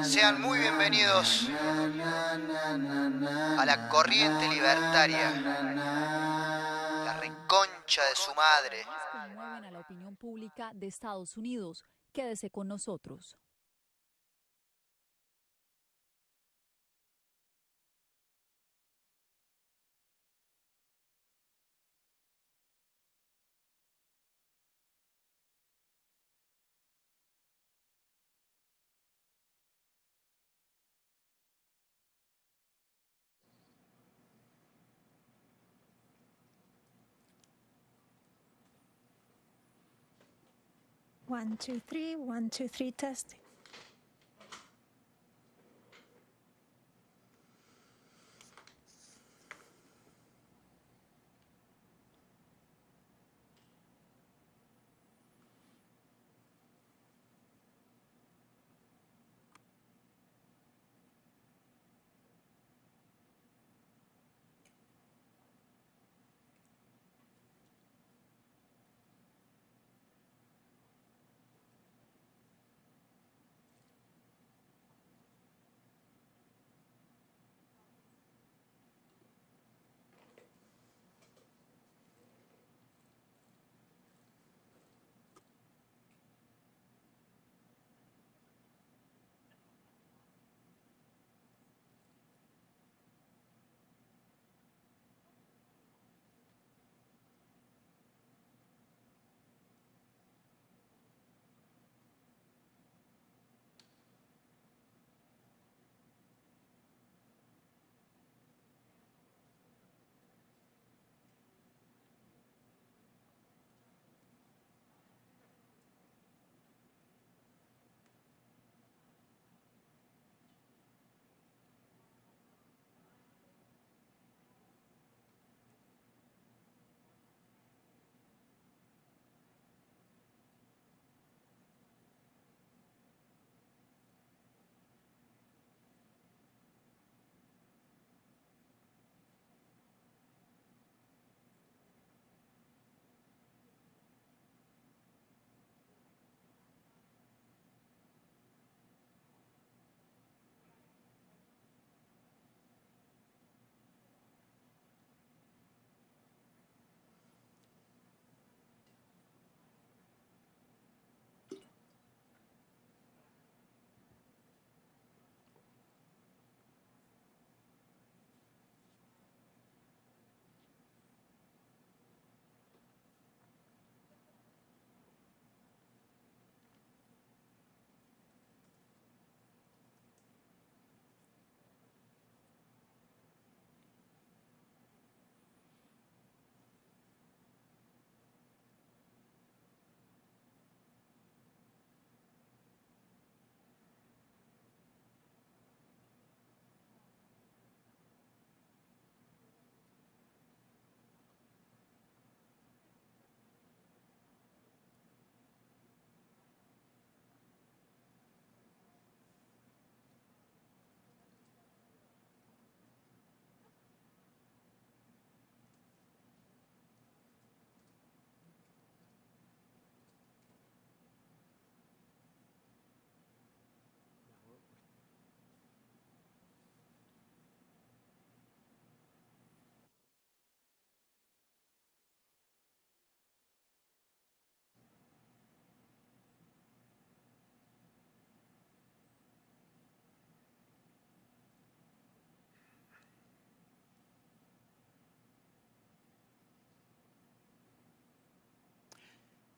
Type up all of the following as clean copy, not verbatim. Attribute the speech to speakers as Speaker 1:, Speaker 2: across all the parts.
Speaker 1: Sean muy bienvenidos a la corriente libertaria, la reconcha de su madre.
Speaker 2: Conmueven a la opinión pública de Estados Unidos. Quédese con nosotros.
Speaker 3: One, two, three, testing.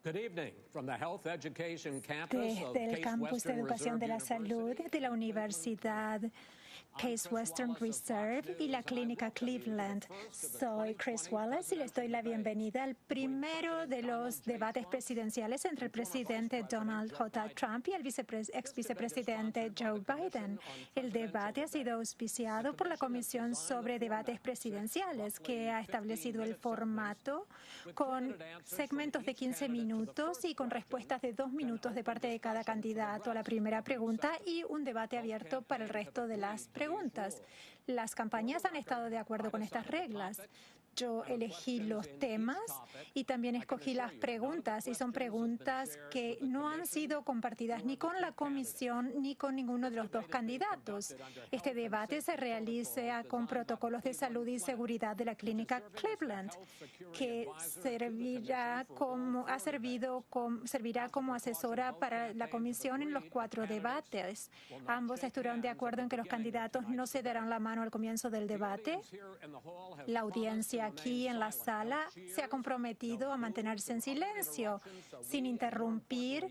Speaker 4: Desde
Speaker 3: el campus de educación de la salud de la Universidad Case Western Reserve y la Clínica Cleveland. Soy Chris Wallace y les doy la bienvenida al primero de los debates presidenciales entre el presidente Donald J. Trump y el ex vicepresidente Joe Biden. El debate ha sido auspiciado por la Comisión sobre Debates Presidenciales, que ha establecido el formato con segmentos de 15 minutos y con respuestas de 2 minutos de parte de cada candidato a la primera pregunta y un debate abierto para el resto de las preguntas. Las campañas han estado de acuerdo con estas reglas. Yo elegí los temas y también escogí las preguntas, y son preguntas que no han sido compartidas ni con la comisión ni con ninguno de los dos candidatos. Este debate se realiza con protocolos de salud y seguridad de la clínica Cleveland, que servirá como asesora para la comisión en los 4 debates. Ambos estuvieron de acuerdo en que los candidatos no se darán la mano al comienzo del debate. La audiencia aquí en la sala se ha comprometido a mantenerse en silencio, sin interrumpir,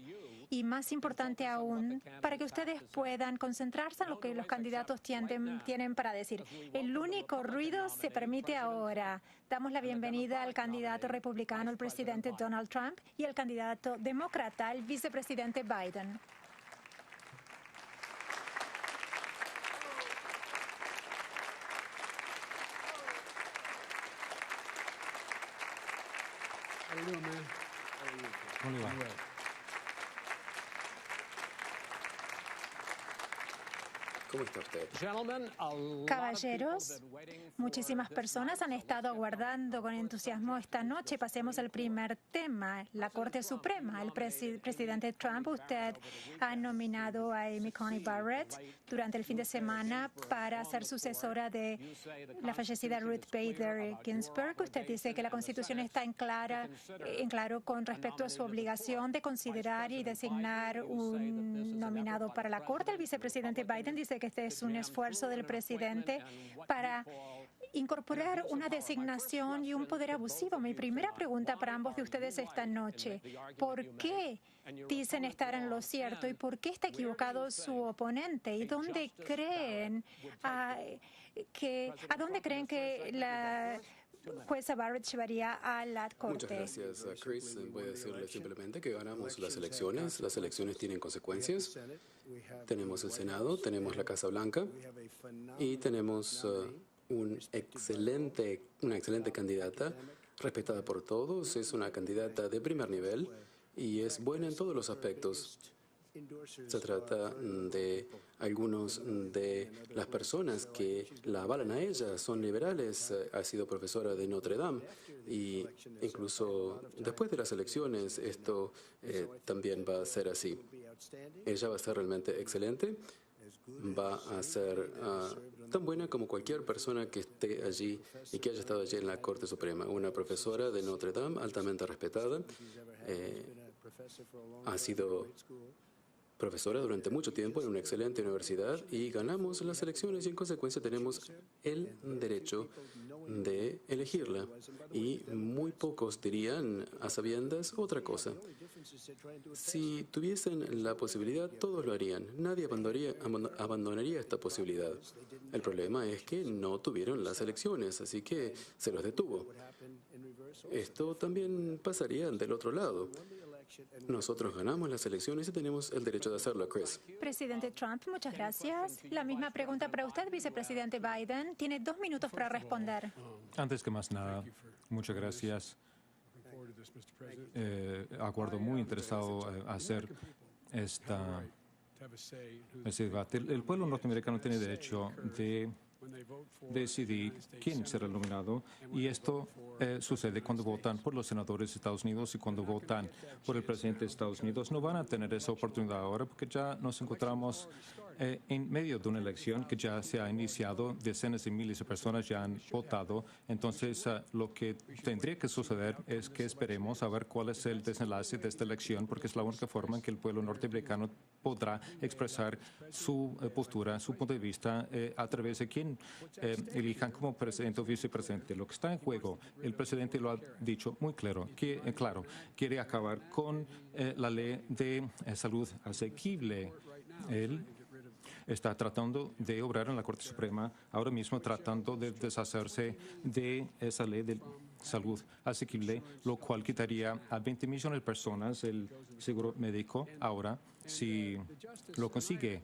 Speaker 3: y más importante aún, para que ustedes puedan concentrarse en lo que los candidatos tienen para decir. El único ruido se permite ahora. Damos la bienvenida al candidato republicano, el presidente Donald Trump, y al candidato demócrata, el vicepresidente Biden.
Speaker 4: ¿Cómo le va?
Speaker 5: ¿Cómo está usted?
Speaker 3: Caballeros, muchísimas personas han estado aguardando con entusiasmo esta noche. Pasemos al primer tema, la Corte Suprema. El presidente Trump, usted ha nominado a Amy Coney Barrett durante el fin de semana para ser sucesora de la fallecida Ruth Bader Ginsburg. Usted dice que la Constitución está en claro con respecto a su obligación de considerar y designar un nominado para la Corte. El vicepresidente Biden dice que este es un esfuerzo del presidente para incorporar una designación y un poder abusivo. Mi primera pregunta para ambos de ustedes esta noche: ¿por qué dicen estar en lo cierto y por qué está equivocado su oponente? ¿Y dónde creen que la jueza Barrett llevaría a la Corte?
Speaker 5: Muchas gracias, Chris. Voy a decirle simplemente que ganamos las elecciones. Las elecciones tienen consecuencias. Tenemos el Senado, tenemos la Casa Blanca y tenemos una excelente candidata, respetada por todos. Es una candidata de primer nivel y es buena en todos los aspectos. Se trata de algunos de las personas que la avalan a ella. Son liberales, ha sido profesora de Notre Dame y incluso después de las elecciones esto también va a ser así. Ella va a ser realmente excelente, va a ser tan buena como cualquier persona que esté allí y que haya estado allí en la Corte Suprema. Una profesora de Notre Dame altamente respetada, ha sido profesora durante mucho tiempo en una excelente universidad y ganamos las elecciones y en consecuencia tenemos el derecho de elegirla. Y muy pocos dirían a sabiendas otra cosa. Si tuviesen la posibilidad, todos lo harían. Nadie abandonaría esta posibilidad. El problema es que no tuvieron las elecciones, así que se los detuvo. Esto también pasaría del otro lado. Nosotros ganamos las elecciones y tenemos el derecho de hacerlo, Chris.
Speaker 3: Presidente Trump, muchas gracias. La misma pregunta para usted, vicepresidente Biden. Tiene 2 minutos para responder.
Speaker 4: Antes que más nada, muchas gracias. Acuerdo muy interesado en hacer este debate. El pueblo norteamericano tiene derecho de decidir quién será el nominado, y esto sucede cuando votan por los senadores de Estados Unidos y cuando votan por el presidente de Estados Unidos. No van a tener esa oportunidad ahora porque ya nos encontramos en medio de una elección que ya se ha iniciado. Decenas de miles de personas ya han votado. Entonces, lo que tendría que suceder es que esperemos a ver cuál es el desenlace de esta elección, porque es la única forma en que el pueblo norteamericano podrá expresar su postura, su punto de vista a través de quién elijan como presidente o vicepresidente. Lo que está en juego, el presidente lo ha dicho muy claro, quiere acabar con la ley de salud asequible. Él está tratando de obrar en la Corte Suprema, ahora mismo tratando de deshacerse de esa ley de salud asequible, lo cual quitaría a 20 millones de personas el seguro médico. Ahora, si lo consigue,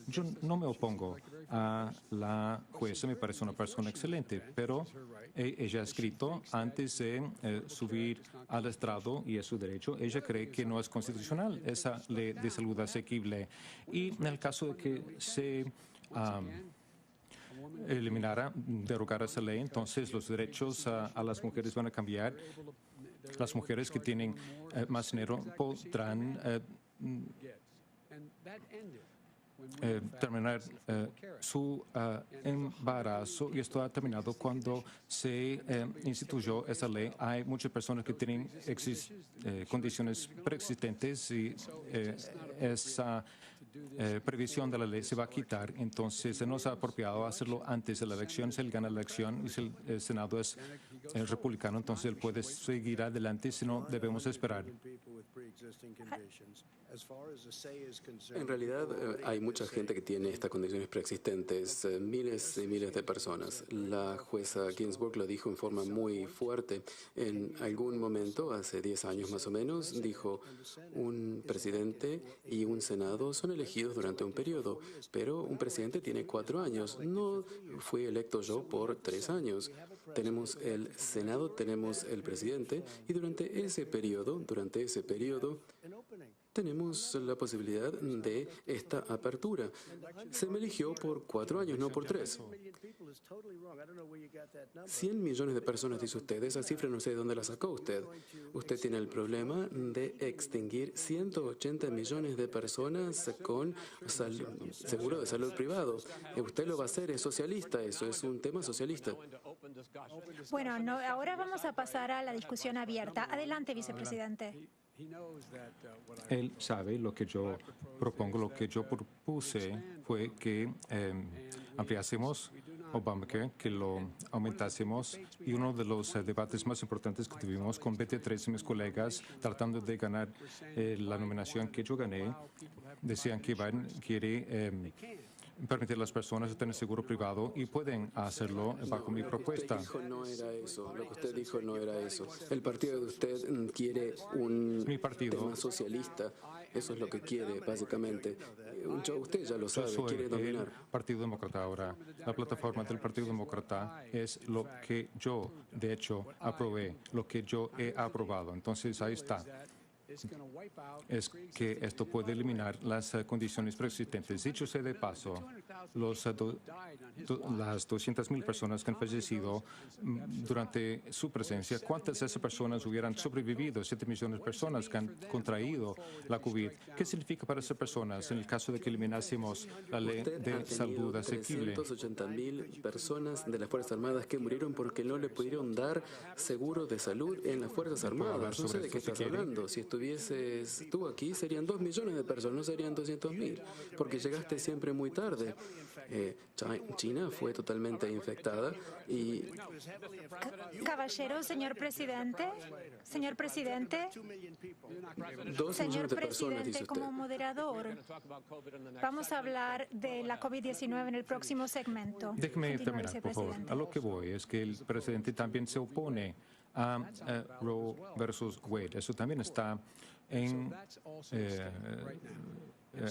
Speaker 4: yo no me opongo a la jueza, me parece una persona excelente, pero ella ha escrito antes de subir al estrado, y es su derecho, ella cree que no es constitucional esa ley de salud asequible. Y en el caso de que se eliminara, derogara esa ley, entonces los derechos a las mujeres van a cambiar. Las mujeres que tienen más dinero podrán terminar su embarazo, y esto ha terminado cuando se instituyó esa ley. Hay muchas personas que tienen condiciones preexistentes y esa previsión de la ley se va a quitar. Entonces no es apropiado hacerlo antes de la elección. Si él gana la elección y si el Senado es republicano, entonces él puede seguir adelante, si no debemos esperar.
Speaker 5: En realidad hay mucha gente que tiene estas condiciones preexistentes, miles y miles de personas. La jueza Ginsburg lo dijo en forma muy fuerte. En algún momento, hace 10 años más o menos, dijo: un presidente y un Senado son elegidos durante un periodo, pero un presidente tiene 4 años. No fui electo yo por 3 años. Tenemos el Senado, tenemos el presidente, y durante ese periodo, tenemos la posibilidad de esta apertura. Se me eligió por 4 años, no por 3. 100 millones de personas, dice usted. Esa cifra no sé de dónde la sacó usted. Usted tiene el problema de extinguir 180 millones de personas con seguro de salud privado. Usted lo va a hacer, es socialista, eso es un tema socialista.
Speaker 3: Bueno, ahora vamos a pasar a la discusión abierta. Adelante, vicepresidente.
Speaker 4: Él sabe lo que yo propongo. Lo que yo propuse fue que ampliásemos Obamacare, que lo aumentásemos, y uno de los debates más importantes que tuvimos con 23 de mis colegas tratando de ganar la nominación que yo gané, decían que Biden quiere permitir a las personas tener seguro privado, y pueden hacerlo bajo mi propuesta.
Speaker 5: Lo que usted dijo no era eso. Lo que usted dijo no era eso. El partido de usted quiere un tema socialista. Eso es lo que quiere, básicamente. Usted ya lo sabe, quiere dominar.
Speaker 4: El Partido Demócrata ahora. La plataforma del Partido Demócrata es lo que yo, de hecho, aprobé, lo que yo he aprobado. Entonces, ahí está. Es que esto puede eliminar las condiciones preexistentes. Dicho sea de paso, las 200,000 personas que han fallecido durante su presencia, ¿cuántas de esas personas hubieran sobrevivido? 7 millones de personas que han contraído la COVID. ¿Qué significa para esas personas en el caso de que eliminásemos la ley de salud asequible?
Speaker 5: 380,000 personas de las Fuerzas Armadas que murieron porque no le pudieron dar seguro de salud en las Fuerzas Armadas. No sé de qué estás hablando. Si estuvieses tú aquí, serían 2 millones de personas, no serían 200,000, porque llegaste siempre muy tarde. China fue totalmente infectada y...
Speaker 3: Caballero, señor presidente. Señor presidente.
Speaker 5: 2 millones de personas, dice usted.
Speaker 3: Como moderador, vamos a hablar de la COVID-19 en el próximo segmento.
Speaker 4: Déjeme terminar, por favor. A lo que voy es que el presidente también se opone a Roe versus Wade. Eso también está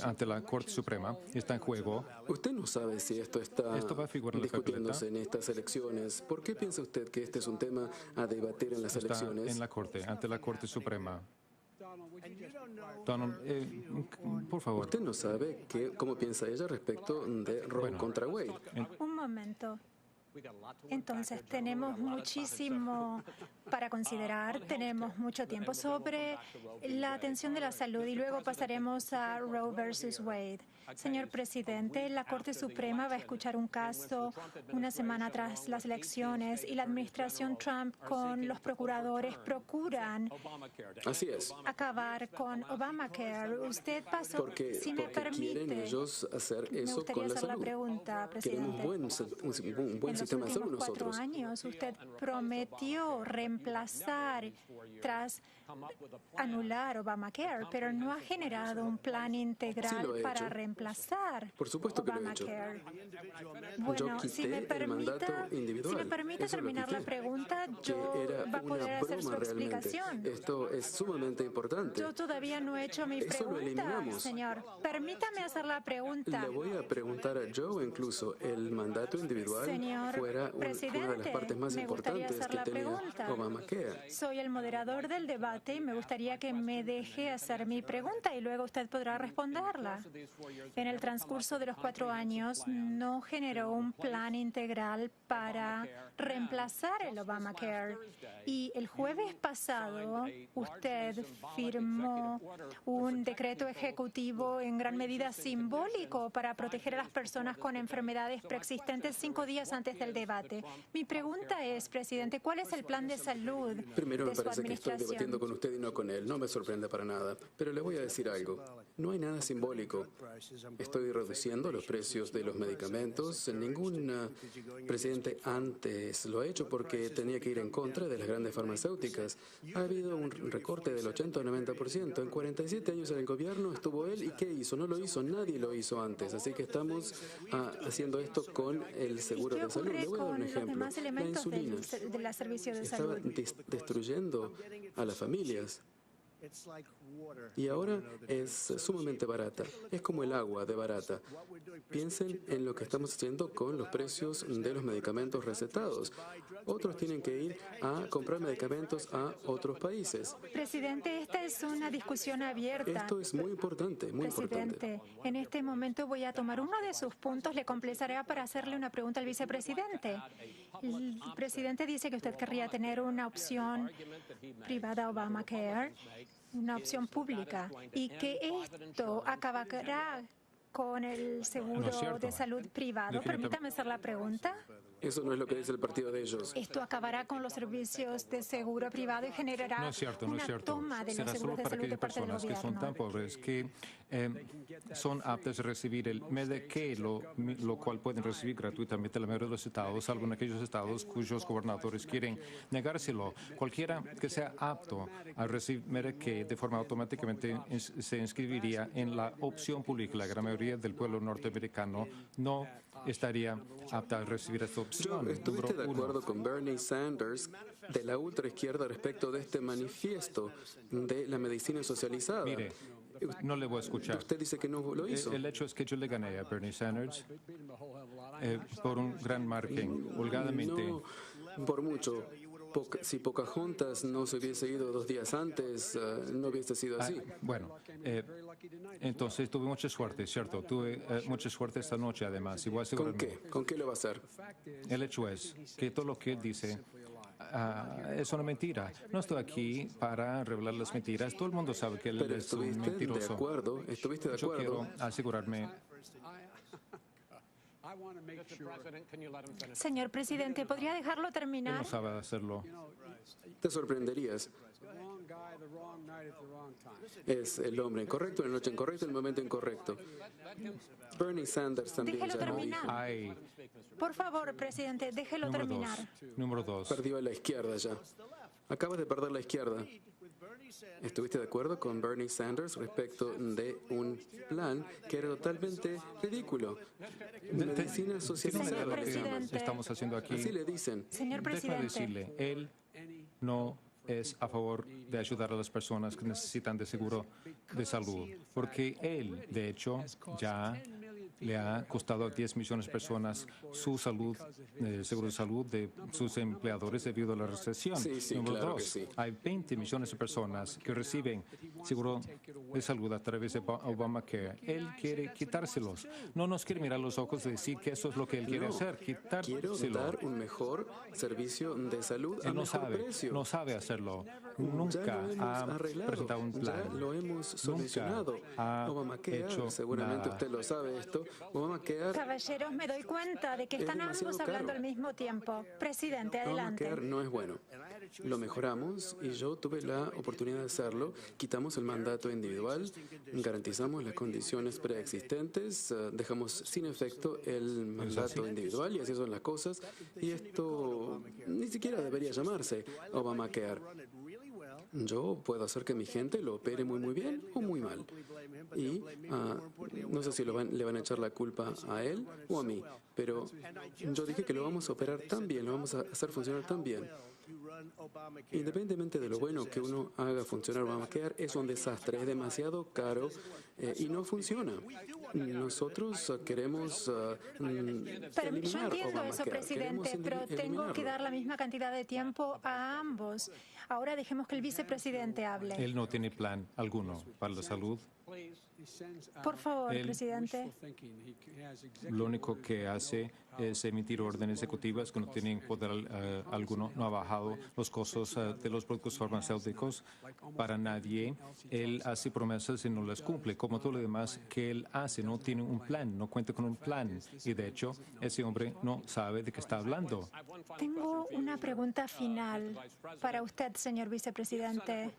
Speaker 4: ante la Corte Suprema, está en juego.
Speaker 5: Usted no sabe si esto
Speaker 4: va a figurar en la
Speaker 5: discutiéndose en estas elecciones. ¿Por qué piensa usted que este es un tema a debatir en las elecciones?
Speaker 4: En la Corte, ante la Corte Suprema. Donald, por favor.
Speaker 5: ¿Usted no sabe cómo piensa ella respecto de Roe contra Wade?
Speaker 3: Un momento. Entonces, tenemos muchísimo para considerar, tenemos mucho tiempo sobre la atención de la salud, y luego pasaremos a Roe versus Wade. Señor presidente, la Corte Suprema va a escuchar un caso una semana tras las elecciones, y la administración Trump con los procuradores procuran acabar con Obamacare. Usted pasó, si me permite,
Speaker 5: quieren ellos hacer eso con la salud.
Speaker 3: La pregunta, presidente.
Speaker 5: Queremos un buen sistema de salud nosotros.
Speaker 3: En los últimos 4 años, usted prometió reemplazar tras anular Obamacare, pero no ha generado un plan integral para reemplazar
Speaker 5: Por supuesto que
Speaker 3: Obamacare.
Speaker 5: Lo he hecho.
Speaker 3: Bueno, si me permite terminar la pregunta, yo va a poder hacer su explicación.
Speaker 5: Esto es sumamente importante.
Speaker 3: Yo todavía no he hecho mi pregunta, señor. Permítame hacer la pregunta.
Speaker 5: Le voy a preguntar a Joe incluso el mandato individual.
Speaker 3: Señor
Speaker 5: fuera una de las
Speaker 3: presidente,
Speaker 5: partes más
Speaker 3: me gustaría
Speaker 5: importantes
Speaker 3: hacer
Speaker 5: que
Speaker 3: la
Speaker 5: tenía
Speaker 3: pregunta.
Speaker 5: Obamacare.
Speaker 3: Soy el moderador del debate y me gustaría que me deje hacer mi pregunta y luego usted podrá responderla. En el transcurso de los 4 años no generó un plan integral para reemplazar el Obamacare. Y el jueves pasado usted firmó un decreto ejecutivo en gran medida simbólico para proteger a las personas con enfermedades preexistentes 5 días antes del debate. Mi pregunta es, presidente, ¿cuál es el plan de salud
Speaker 5: Primero me
Speaker 3: de su
Speaker 5: parece que estoy debatiendo
Speaker 3: administración?
Speaker 5: con usted y no con él. No me sorprende para nada. Pero le voy a decir algo. No hay nada simbólico. Estoy reduciendo los precios de los medicamentos. Ningún presidente antes lo ha hecho porque tenía que ir en contra de las grandes farmacéuticas. Ha habido un recorte del 80 o 90%. En 47 años en el gobierno estuvo él y ¿qué hizo? No lo hizo. Nadie lo hizo antes. Así que estamos haciendo esto con el seguro
Speaker 3: ¿Y qué
Speaker 5: de salud.
Speaker 3: ocurre
Speaker 5: Le voy a dar un
Speaker 3: con los
Speaker 5: ejemplo.
Speaker 3: demás
Speaker 5: La
Speaker 3: elementos
Speaker 5: insulina
Speaker 3: del servicio de
Speaker 5: estaba
Speaker 3: salud?
Speaker 5: destruyendo a las familias. Y ahora es sumamente barata. Es como el agua de barata. Piensen en lo que estamos haciendo con los precios de los medicamentos recetados. Otros tienen que ir a comprar medicamentos a otros países.
Speaker 3: Presidente, esta es una discusión abierta.
Speaker 5: Esto es muy importante, muy importante.
Speaker 3: Presidente, en este momento voy a tomar uno de sus puntos. Le complacerá para hacerle una pregunta al vicepresidente. El presidente dice que usted querría tener una opción privada Obamacare, una opción pública, y que esto acabará con el
Speaker 4: No
Speaker 3: seguro
Speaker 4: es cierto.
Speaker 3: de salud privado.
Speaker 4: Definitivamente.
Speaker 3: Permítame hacer la pregunta.
Speaker 5: Eso no es lo que dice el partido de ellos.
Speaker 3: Esto acabará con los servicios de seguro privado y generará
Speaker 4: No es cierto, no
Speaker 3: una
Speaker 4: es cierto.
Speaker 3: toma de los
Speaker 4: Será solo
Speaker 3: seguros de
Speaker 4: para
Speaker 3: salud de
Speaker 4: aquellas
Speaker 3: parte del
Speaker 4: personas que son tan
Speaker 3: gobierno.
Speaker 4: pobres que son aptas a recibir el Medicaid, lo cual pueden recibir gratuitamente la mayoría de los estados, salvo en aquellos estados cuyos gobernadores quieren negárselo. Cualquiera que sea apto a recibir Medicaid de forma automáticamente se inscribiría en la opción pública. La gran mayoría del pueblo norteamericano no estaría apta a recibir esta opción.
Speaker 5: ¿Estuviste de
Speaker 4: Número uno.
Speaker 5: acuerdo con Bernie Sanders de la ultraizquierda respecto de este manifiesto de la medicina socializada?
Speaker 4: Mire, no le voy a escuchar.
Speaker 5: Usted dice que no lo hizo.
Speaker 4: El hecho es que yo le gané a Bernie Sanders por un gran margen, holgadamente.
Speaker 5: No, por mucho. Si Pocahontas no se hubiese ido 2 días antes, no hubiese sido así.
Speaker 4: Bueno, entonces tuve mucha suerte, ¿cierto? Tuve mucha suerte esta noche, además. Y voy a
Speaker 5: ¿Con
Speaker 4: asegurarme.
Speaker 5: qué? ¿Con qué lo va a hacer?
Speaker 4: El hecho es que todo lo que él dice es una mentira. No estoy aquí para revelar las mentiras. Todo el mundo sabe que él
Speaker 5: Pero
Speaker 4: es un
Speaker 5: estuviste de
Speaker 4: mentiroso.
Speaker 5: acuerdo, estuviste de
Speaker 4: Yo
Speaker 5: acuerdo.
Speaker 4: quiero asegurarme.
Speaker 3: Señor presidente, ¿podría dejarlo
Speaker 4: Él
Speaker 3: terminar?
Speaker 4: no sabe hacerlo.
Speaker 5: Te sorprenderías. Es el hombre incorrecto, en la noche incorrecta, en el momento incorrecto. Bernie Sanders también
Speaker 3: Déjelo
Speaker 5: ya lo
Speaker 3: terminar.
Speaker 5: dijo.
Speaker 4: Ay,
Speaker 3: Por favor, presidente, déjelo
Speaker 4: número
Speaker 3: terminar.
Speaker 4: dos. Número dos.
Speaker 5: Perdió a la izquierda ya. Acabas de perder la izquierda. ¿Estuviste de acuerdo con Bernie Sanders respecto de un plan que era totalmente ridículo? Medicina
Speaker 4: Señor
Speaker 5: socializada.
Speaker 3: Señor
Speaker 4: lo que
Speaker 3: presidente.
Speaker 4: estamos haciendo aquí.
Speaker 5: Así le dicen.
Speaker 3: Señor
Speaker 4: Déjame
Speaker 3: presidente,
Speaker 4: decirle, él no es a favor de ayudar a las personas que necesitan de seguro de salud, porque él, de hecho, ya le ha costado a 10 millones de personas su salud, seguro de salud de sus empleadores debido a la recesión.
Speaker 5: Sí, sí,
Speaker 4: Número
Speaker 5: claro que
Speaker 4: dos,
Speaker 5: sí.
Speaker 4: hay 20 millones de personas que reciben seguro de salud a través de Obamacare. Él quiere quitárselos. No nos quiere mirar a los ojos y decir que eso es lo que él quiere
Speaker 5: No,
Speaker 4: hacer,
Speaker 5: quiero
Speaker 4: quitárselo.
Speaker 5: dar un mejor servicio de salud a
Speaker 4: Él no
Speaker 5: mejor
Speaker 4: sabe,
Speaker 5: precio.
Speaker 4: no sabe hacerlo.
Speaker 5: Ya
Speaker 4: Nunca
Speaker 5: lo hemos
Speaker 4: ha
Speaker 5: arreglado,
Speaker 4: presentado un plan.
Speaker 5: ya lo hemos solucionado.
Speaker 4: Nunca ha
Speaker 5: Obamacare,
Speaker 4: hecho
Speaker 5: seguramente
Speaker 4: nada.
Speaker 5: usted lo sabe esto. Obamacare,
Speaker 3: caballeros, me doy cuenta de que
Speaker 5: Es
Speaker 3: están
Speaker 5: demasiado
Speaker 3: ambos hablando
Speaker 5: caro.
Speaker 3: al mismo tiempo. Presidente, adelante.
Speaker 5: Obamacare no es bueno. Lo mejoramos y yo tuve la oportunidad de hacerlo. Quitamos el mandato individual, garantizamos las condiciones preexistentes, dejamos sin efecto el mandato individual y así son las cosas. Y esto ni siquiera debería llamarse Obamacare. Yo puedo hacer que mi gente lo opere muy bien o muy mal. Y no sé si le van a echar la culpa a él o a mí, pero yo dije que lo vamos a operar tan bien, lo vamos a hacer funcionar tan bien. Independientemente de lo bueno que uno haga funcionar Obamacare, es un desastre, es demasiado caro y no funciona. Nosotros queremos
Speaker 3: Pero yo
Speaker 5: eliminar
Speaker 3: entiendo eso,
Speaker 5: Obamacare.
Speaker 3: presidente, pero tengo que dar la misma cantidad de tiempo a ambos. Ahora dejemos que el vicepresidente hable.
Speaker 4: Él no tiene plan alguno para la salud.
Speaker 3: Por favor,
Speaker 4: Él-
Speaker 3: presidente.
Speaker 4: Lo único que hace es emitir órdenes ejecutivas que no tienen poder alguno. No ha bajado los costos de los productos farmacéuticos para nadie. Él hace promesas y no las cumple. Como todo lo demás que él hace, no tiene un plan, no cuenta con un plan. Y de hecho, ese hombre no sabe de qué está hablando.
Speaker 3: Tengo una pregunta final para usted, señor vicepresidente.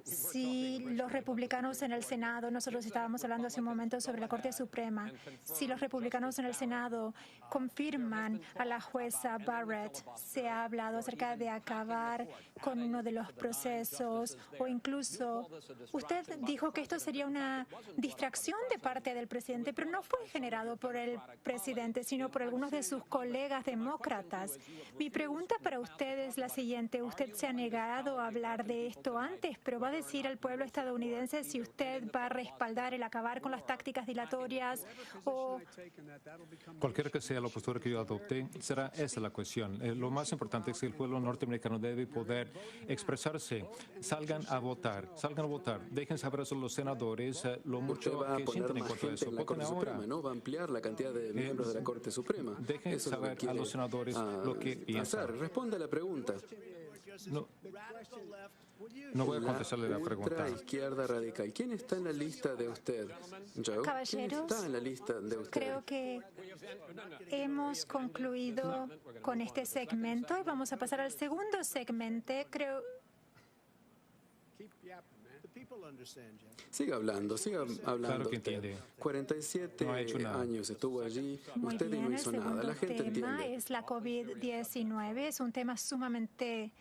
Speaker 3: Si los republicanos en el Senado, nosotros estábamos hablando hace un momento sobre la Corte Suprema, si los republicanos en el Senado confirman a la jueza Barrett, se ha hablado acerca de acabar con uno de los procesos o incluso usted dijo que esto sería una distracción de parte del presidente, pero no fue generado por el presidente, sino por algunos de sus colegas demócratas. Mi pregunta para usted es la siguiente. Usted se ha negado a hablar de esto antes, pero va a decir al pueblo estadounidense si usted va a respaldar el acabar con las tácticas dilatorias o...
Speaker 4: Cualquiera que sea la postura que yo adopte, será esa la cuestión. Lo más importante es que el pueblo norteamericano debe poder expresarse. Salgan a votar, Dejen saber a los senadores lo
Speaker 5: Usted
Speaker 4: mucho
Speaker 5: va a
Speaker 4: que
Speaker 5: poner
Speaker 4: sienten en
Speaker 5: más
Speaker 4: contra de
Speaker 5: gente
Speaker 4: eso.
Speaker 5: en la
Speaker 4: Voten
Speaker 5: Corte
Speaker 4: ahora.
Speaker 5: Suprema, ¿no? Va a ampliar la cantidad de miembros de la Corte Suprema.
Speaker 4: Dejen
Speaker 5: Eso es lo que
Speaker 4: saber a
Speaker 5: quiere,
Speaker 4: los senadores lo que piensan.
Speaker 5: hacer. Responda a la pregunta.
Speaker 4: No voy a contestarle la pregunta.
Speaker 5: Ultra izquierda radical. ¿Quién está en la lista de usted, Joe? ¿Quién
Speaker 3: Caballeros,
Speaker 5: está en la lista de usted?
Speaker 3: creo que hemos concluido con este segmento y vamos a pasar al segundo segmento. Creo...
Speaker 5: Siga hablando.
Speaker 4: Claro que
Speaker 5: usted.
Speaker 4: entiende.
Speaker 5: 47
Speaker 4: No ha hecho nada.
Speaker 5: años estuvo allí,
Speaker 3: Muy
Speaker 5: usted
Speaker 3: bien,
Speaker 5: no
Speaker 3: el
Speaker 5: hizo nada.
Speaker 3: segundo
Speaker 5: La gente
Speaker 3: tema
Speaker 5: entiende.
Speaker 3: es la COVID-19. Es un tema sumamente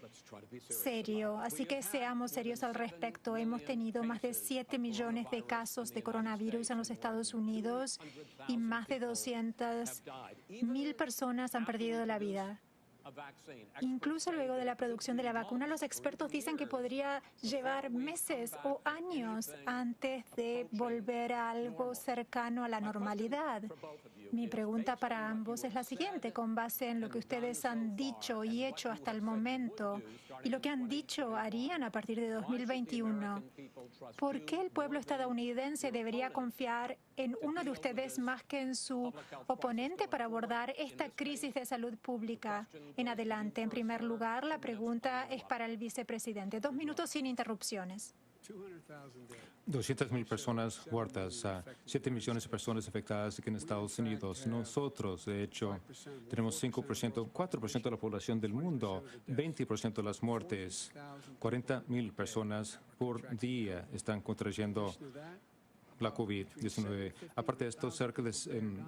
Speaker 3: serio, así que seamos serios al respecto. Hemos tenido más de 7 millones de casos de coronavirus en los Estados Unidos y más de 200,000 personas han perdido la vida. Incluso luego de la producción de la vacuna, los expertos dicen que podría llevar meses o años antes de volver a algo cercano a la normalidad. Mi pregunta para ambos es la siguiente, con base en lo que ustedes han dicho y hecho hasta el momento y lo que han dicho harían a partir de 2021. ¿Por qué el pueblo estadounidense debería confiar en uno de ustedes más que en su oponente para abordar esta crisis de salud pública en adelante? En primer lugar, la pregunta es para el vicepresidente. 2 minutos sin interrupciones.
Speaker 4: 200,000 personas muertas, 7 millones de personas afectadas aquí en Estados Unidos. Nosotros, de hecho, tenemos 5%, 4% de la población del mundo, 20% de las muertes. 40,000 personas por día están contrayendo la COVID-19. Aparte de esto, cerca de 50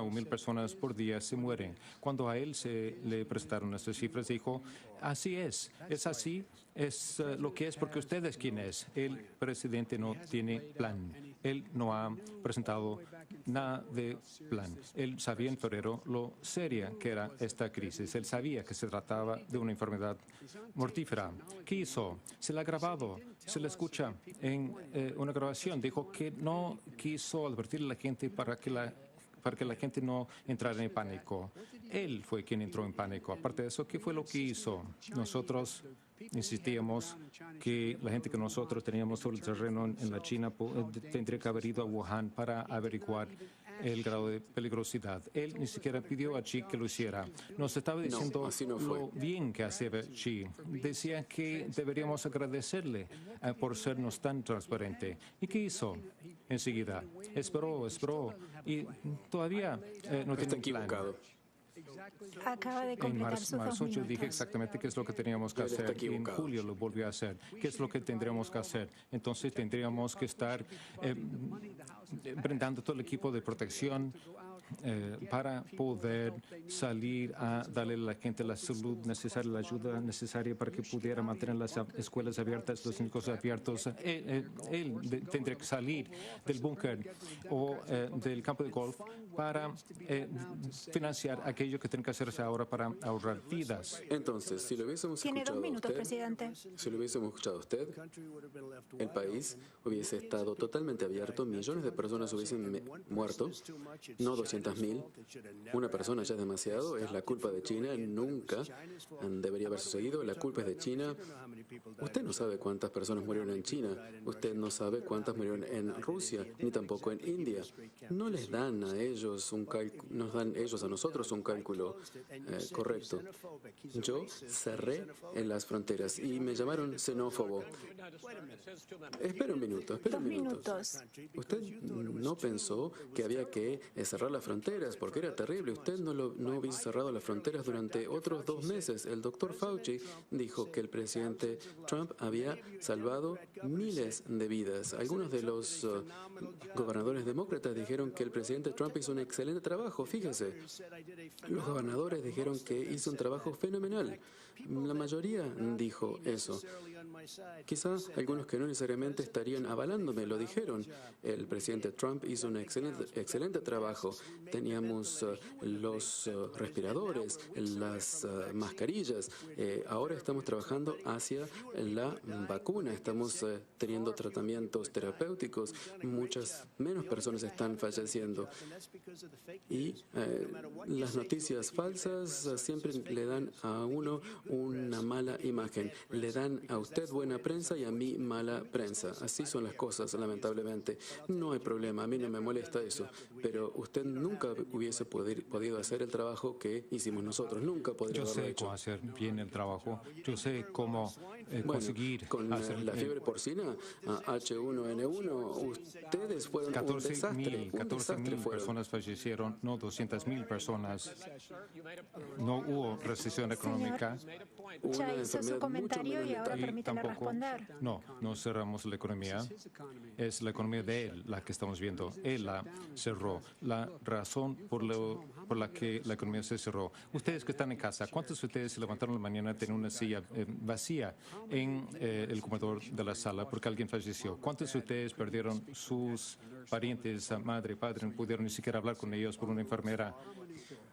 Speaker 4: o 1,000 personas por día se mueren. Cuando a él se le presentaron estas cifras, dijo, así es así, es lo que es, porque usted es quien es. El presidente no tiene plan. Él no ha presentado nada de plan. Él sabía en febrero lo seria que era esta crisis. Él sabía que se trataba de una enfermedad mortífera. ¿Qué hizo? Se la ha grabado, se la escucha en una grabación. Dijo que no quiso advertirle a la gente para que la gente no entrara en pánico. Él fue quien entró en pánico. Aparte de eso, ¿qué fue lo que hizo? Nosotros insistíamos que la gente que nosotros teníamos sobre el terreno en la China tendría que haber ido a Wuhan para averiguar el grado de peligrosidad. Él ni siquiera pidió a Xi que lo hiciera. Nos estaba diciendo
Speaker 5: así no fue.
Speaker 4: lo bien que hacía Xi. Decía que deberíamos agradecerle por sernos tan transparente. ¿Y qué hizo? Enseguida esperó y todavía no tiene
Speaker 5: Está
Speaker 4: un plan.
Speaker 5: equivocado.
Speaker 3: Acaba de
Speaker 4: En
Speaker 3: completar sus 2
Speaker 4: marzo yo
Speaker 3: minutos.
Speaker 4: dije exactamente qué es lo que teníamos que
Speaker 5: Él está
Speaker 4: hacer. En
Speaker 5: equivocado.
Speaker 4: julio lo volvió a hacer. ¿Qué es lo que tendríamos que hacer? Entonces tendríamos que estar brindando todo el equipo de protección para poder salir a darle a la gente la salud necesaria, la ayuda necesaria para que pudiera mantener las escuelas abiertas, los clínicos abiertos. Él tendría que salir del búnker o del campo de golf para financiar aquello que tiene que hacerse ahora para ahorrar vidas.
Speaker 5: Entonces, si lo hubiésemos
Speaker 3: Tiene
Speaker 5: escuchado
Speaker 3: 2 minutos,
Speaker 5: a usted,
Speaker 3: presidente.
Speaker 5: si lo hubiésemos escuchado a usted, el país hubiese estado totalmente abierto, millones de personas hubiesen muerto, no 200.000. Una persona ya es demasiado, es la culpa de China, nunca debería haber sucedido, la culpa es de China. Usted no sabe cuántas personas murieron en China, usted no sabe cuántas murieron en Rusia, ni tampoco en India. No les dan a ellos nos dan ellos a nosotros un cálculo correcto. Yo cerré en las fronteras y me llamaron xenófobo. Espera un minuto.
Speaker 3: 2 minutos.
Speaker 5: Usted no pensó que había que cerrar las fronteras porque era terrible. Usted no hubiese cerrado las fronteras durante otros 2 meses. El doctor Fauci dijo que el presidente Trump había salvado miles de vidas. Algunos de los gobernadores demócratas dijeron que el presidente Trump hizo un excelente trabajo. Fíjese, los gobernadores dijeron que hizo un trabajo fenomenal. La mayoría dijo eso. Quizá algunos que no necesariamente estarían avalándome lo dijeron. El presidente Trump hizo un excelente trabajo. Teníamos los respiradores, las mascarillas. Ahora estamos trabajando hacia la vacuna. Estamos teniendo tratamientos terapéuticos. Muchas menos personas están falleciendo. Y las noticias falsas siempre le dan a uno una mala imagen. Le dan a usted buena prensa y a mí mala prensa. Así son las cosas, lamentablemente. No hay problema, a mí no me molesta eso. Pero usted nunca hubiese podido hacer el trabajo que hicimos nosotros. Nunca podría haberlo hecho.
Speaker 4: Yo sé cómo hacer bien el trabajo. Yo sé cómo conseguir
Speaker 5: con
Speaker 4: hacer
Speaker 5: la fiebre porcina, H1N1, ustedes fueron un desastre.
Speaker 4: 14.000 personas fallecieron, no 200.000 personas. No hubo recesión económica.
Speaker 3: Ya hizo su comentario y ahora permítame responder.
Speaker 4: No cerramos la economía. Es la economía de él la que estamos viendo. Él la cerró. La razón por la que la economía se cerró. Ustedes que están en casa, ¿cuántos de ustedes se levantaron en la mañana y tenían una silla vacía en el comedor de la sala porque alguien falleció? ¿Cuántos de ustedes perdieron sus parientes, madre, padre, no pudieron ni siquiera hablar con ellos por una enfermera?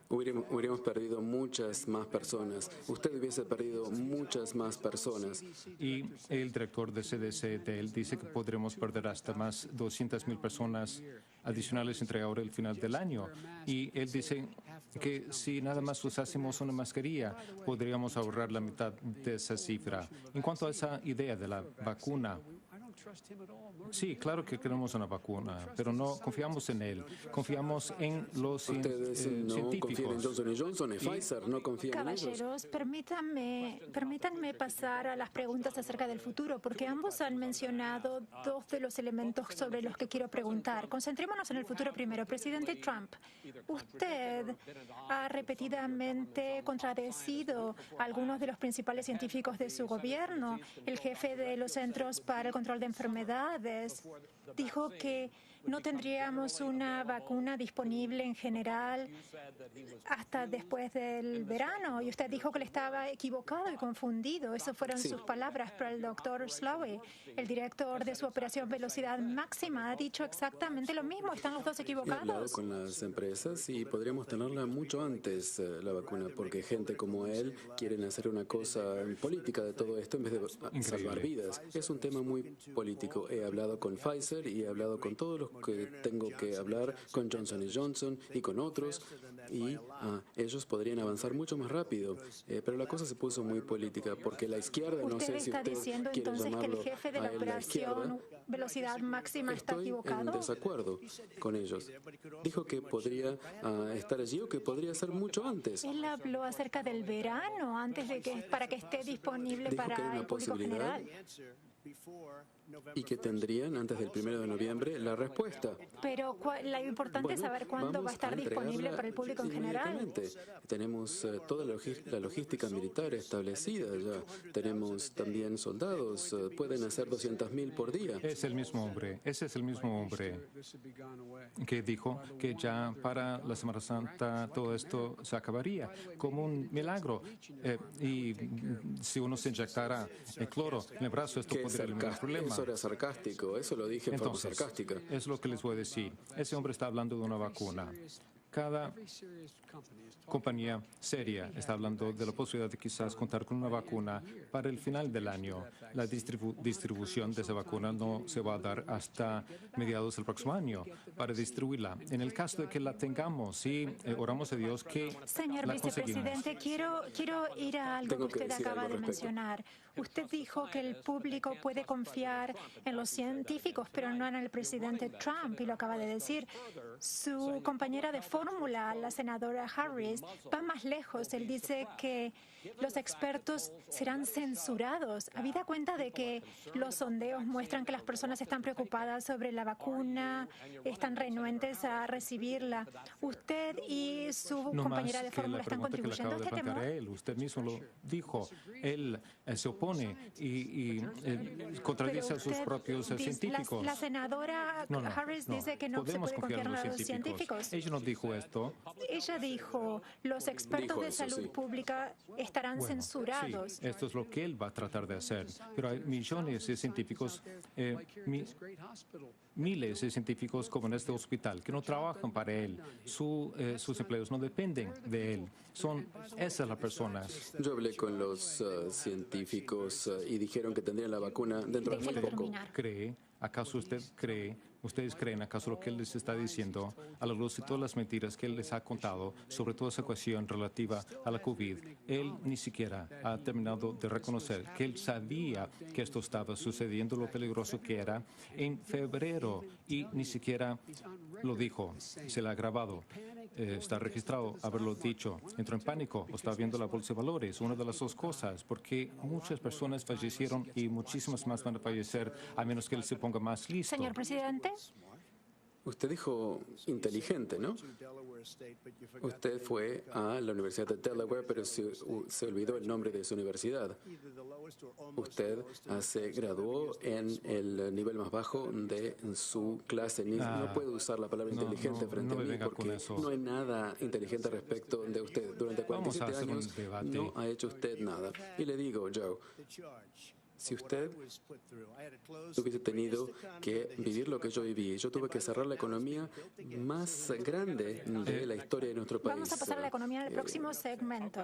Speaker 5: Hubiéramos perdido muchas más personas. Usted hubiese perdido muchas más personas.
Speaker 4: Y el director de CDC de él dice que podremos perder hasta más 200.000 personas adicionales entre ahora y el final del año. Y él dice que si nada más usásemos una mascarilla, podríamos ahorrar la mitad de esa cifra. En cuanto a esa idea de la vacuna, sí, claro que queremos una vacuna, pero no confiamos en él. Confiamos en los
Speaker 5: Ustedes no
Speaker 4: científicos.
Speaker 5: confían en Johnson & Johnson, en Pfizer, no confían en ellos.
Speaker 3: Caballeros, permítanme pasar a las preguntas acerca del futuro, porque ambos han mencionado 2 de los elementos sobre los que quiero preguntar. Concentrémonos en el futuro primero. Presidente Trump, usted ha repetidamente contradecido a algunos de los principales científicos de su gobierno. El jefe de los Centros para el Control de Enfermedades dijo que no tendríamos una vacuna disponible en general hasta después del verano. Y usted dijo que le estaba equivocado y confundido. Esas fueron sus palabras. Pero el doctor Slowey, el director de su operación Velocidad Máxima, ha dicho exactamente lo mismo. ¿Están los dos
Speaker 5: He hablado
Speaker 3: equivocados?
Speaker 5: con las empresas y podríamos tenerla mucho antes, la vacuna, porque gente como él quieren hacer una cosa política de todo esto en vez de salvar vidas. Es un tema muy político. He hablado con Pfizer y he hablado con todos los que tengo que hablar, con Johnson & Johnson y con otros, y ellos podrían avanzar mucho más rápido. Pero la cosa se puso muy política, porque la izquierda, no sé si
Speaker 3: está
Speaker 5: usted
Speaker 3: diciendo
Speaker 5: quiere
Speaker 3: entonces que el
Speaker 5: llamarlo
Speaker 3: jefe de la
Speaker 5: a él la izquierda.
Speaker 3: operación Velocidad Máxima está
Speaker 5: Estoy en
Speaker 3: equivocado.
Speaker 5: desacuerdo con ellos. Dijo que podría estar allí o que podría ser mucho antes.
Speaker 3: Él habló acerca del verano, antes de para que esté disponible
Speaker 5: Dijo que era
Speaker 3: para
Speaker 5: una
Speaker 3: el público
Speaker 5: posibilidad.
Speaker 3: general.
Speaker 5: y que tendrían antes del 1 de noviembre la respuesta.
Speaker 3: Pero lo importante es saber cuándo va a estar disponible para el público en general.
Speaker 5: Inmediatamente. Tenemos toda la logística militar establecida ya. Tenemos también soldados. Pueden hacer 200.000 por día.
Speaker 4: Es el mismo hombre, ese es el mismo hombre que dijo que ya para la Semana Santa todo esto se acabaría como un milagro. Y si uno se inyectara el cloro en el brazo, esto podría eliminar el problema.
Speaker 5: Eso era sarcástico, eso lo dije en forma sarcástica.
Speaker 4: Es lo que les voy a decir. Ese hombre está hablando de una vacuna. Cada compañía seria está hablando de la posibilidad de quizás contar con una vacuna para el final del año. La distribución de esa vacuna no se va a dar hasta mediados del próximo año para distribuirla. En el caso de que la tengamos, sí, oramos a Dios que
Speaker 3: Señor
Speaker 4: la
Speaker 3: vicepresidente, quiero ir a algo
Speaker 5: Tengo
Speaker 3: que
Speaker 5: que
Speaker 3: usted
Speaker 5: decir
Speaker 3: acaba
Speaker 5: algo
Speaker 3: de
Speaker 5: al respecto.
Speaker 3: mencionar. Usted dijo que el público puede confiar en los científicos, pero no en el presidente Trump, y lo acaba de decir. Su compañera de fórmula, la senadora Harris, va más lejos. Él dice que los expertos serán censurados. Habida cuenta de que los sondeos muestran que las personas están preocupadas sobre la vacuna, están renuentes a recibirla. ¿Usted y su
Speaker 4: No
Speaker 3: compañera
Speaker 4: más
Speaker 3: de
Speaker 4: que
Speaker 3: fórmula
Speaker 4: la
Speaker 3: están
Speaker 4: pregunta que le
Speaker 3: contribuyendo a
Speaker 4: acabo de
Speaker 3: este
Speaker 4: plantear
Speaker 3: temor?
Speaker 4: a él. Usted mismo lo dijo. Él se opone y contradice a sus
Speaker 3: usted
Speaker 4: propios científicos.
Speaker 3: La senadora
Speaker 4: No, no,
Speaker 3: Harris
Speaker 4: no.
Speaker 3: dice que no se
Speaker 4: Podemos
Speaker 3: puede
Speaker 4: confiar
Speaker 3: confiar
Speaker 4: en
Speaker 3: en
Speaker 4: los
Speaker 3: los científicos.
Speaker 4: Ella no dijo esto.
Speaker 3: Ella dijo, los expertos
Speaker 5: Dijo
Speaker 3: de
Speaker 5: eso,
Speaker 3: salud
Speaker 5: sí.
Speaker 3: pública estarán
Speaker 4: Bueno,
Speaker 3: censurados.
Speaker 4: sí, esto es lo que él va a tratar de hacer. Pero hay millones de científicos, miles de científicos como en este hospital que no trabajan para él. Sus empleos no dependen de él. Son esas las personas.
Speaker 5: Yo hablé con los científicos y dijeron que tendrían la vacuna dentro de muy
Speaker 3: Déjelo
Speaker 5: poco.
Speaker 3: terminar.
Speaker 4: ¿Ustedes creen acaso lo que él les está diciendo a la luz de todas las mentiras que él les ha contado sobre toda esa cuestión relativa a la COVID? Él ni siquiera ha terminado de reconocer que él sabía que esto estaba sucediendo, lo peligroso que era en febrero, y ni siquiera lo dijo. Se le ha grabado. Está registrado haberlo dicho. Entró en pánico o está viendo la bolsa de valores, una de las dos cosas, porque muchas personas fallecieron y muchísimas más van a fallecer a menos que él se ponga más listo.
Speaker 3: Señor presidente,
Speaker 5: Usted dijo inteligente, ¿no? Usted fue a la Universidad de Delaware, pero se olvidó el nombre de su universidad. Usted se graduó en el nivel más bajo de su clase. No puede usar la palabra inteligente frente
Speaker 4: no
Speaker 5: a
Speaker 4: me
Speaker 5: mí
Speaker 4: venga con
Speaker 5: porque
Speaker 4: eso.
Speaker 5: no hay nada inteligente respecto de usted. Durante
Speaker 4: Vamos a
Speaker 5: 47
Speaker 4: hacer un
Speaker 5: años
Speaker 4: debate.
Speaker 5: no ha hecho usted nada. Y le digo, Joe, si usted hubiese tenido que vivir lo que yo viví, yo tuve que cerrar la economía más grande de la historia de nuestro país.
Speaker 3: vamos a pasar a la economía en el próximo segmento.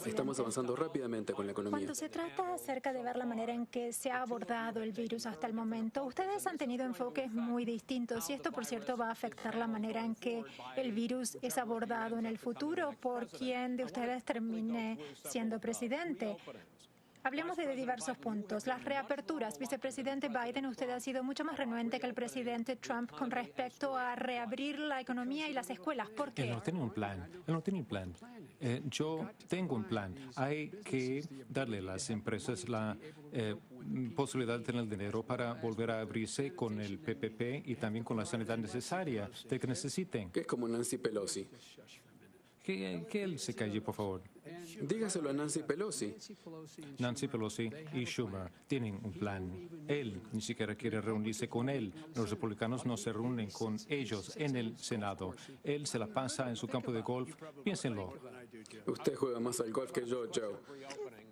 Speaker 5: Estamos avanzando rápidamente con la economía.
Speaker 3: Cuando se trata acerca de ver la manera en que se ha abordado el virus hasta el momento, ustedes han tenido enfoques muy distintos y esto, por cierto, va a afectar la manera en que el virus es abordado en el futuro por quien de ustedes termine siendo presidente. Hablemos de diversos puntos. Las reaperturas. Vicepresidente Biden, usted ha sido mucho más renuente que el presidente Trump con respecto a reabrir la economía y las escuelas. ¿Por
Speaker 4: Él
Speaker 3: qué?
Speaker 4: no tiene un plan. Él no tiene un plan. Yo tengo un plan. Hay que darle a las empresas la posibilidad de tener el dinero para volver a abrirse con el PPP y también con la sanidad necesaria de que necesiten.
Speaker 5: Que es como Nancy Pelosi.
Speaker 4: Que él se calle, por favor.
Speaker 5: Dígaselo a Nancy Pelosi.
Speaker 4: Nancy Pelosi y Schumer tienen un plan. Él ni siquiera quiere reunirse con él. Los republicanos no se reúnen con ellos en el Senado. Él se la pasa en su campo de golf. Piénsenlo.
Speaker 5: Usted juega más al golf que yo, Joe.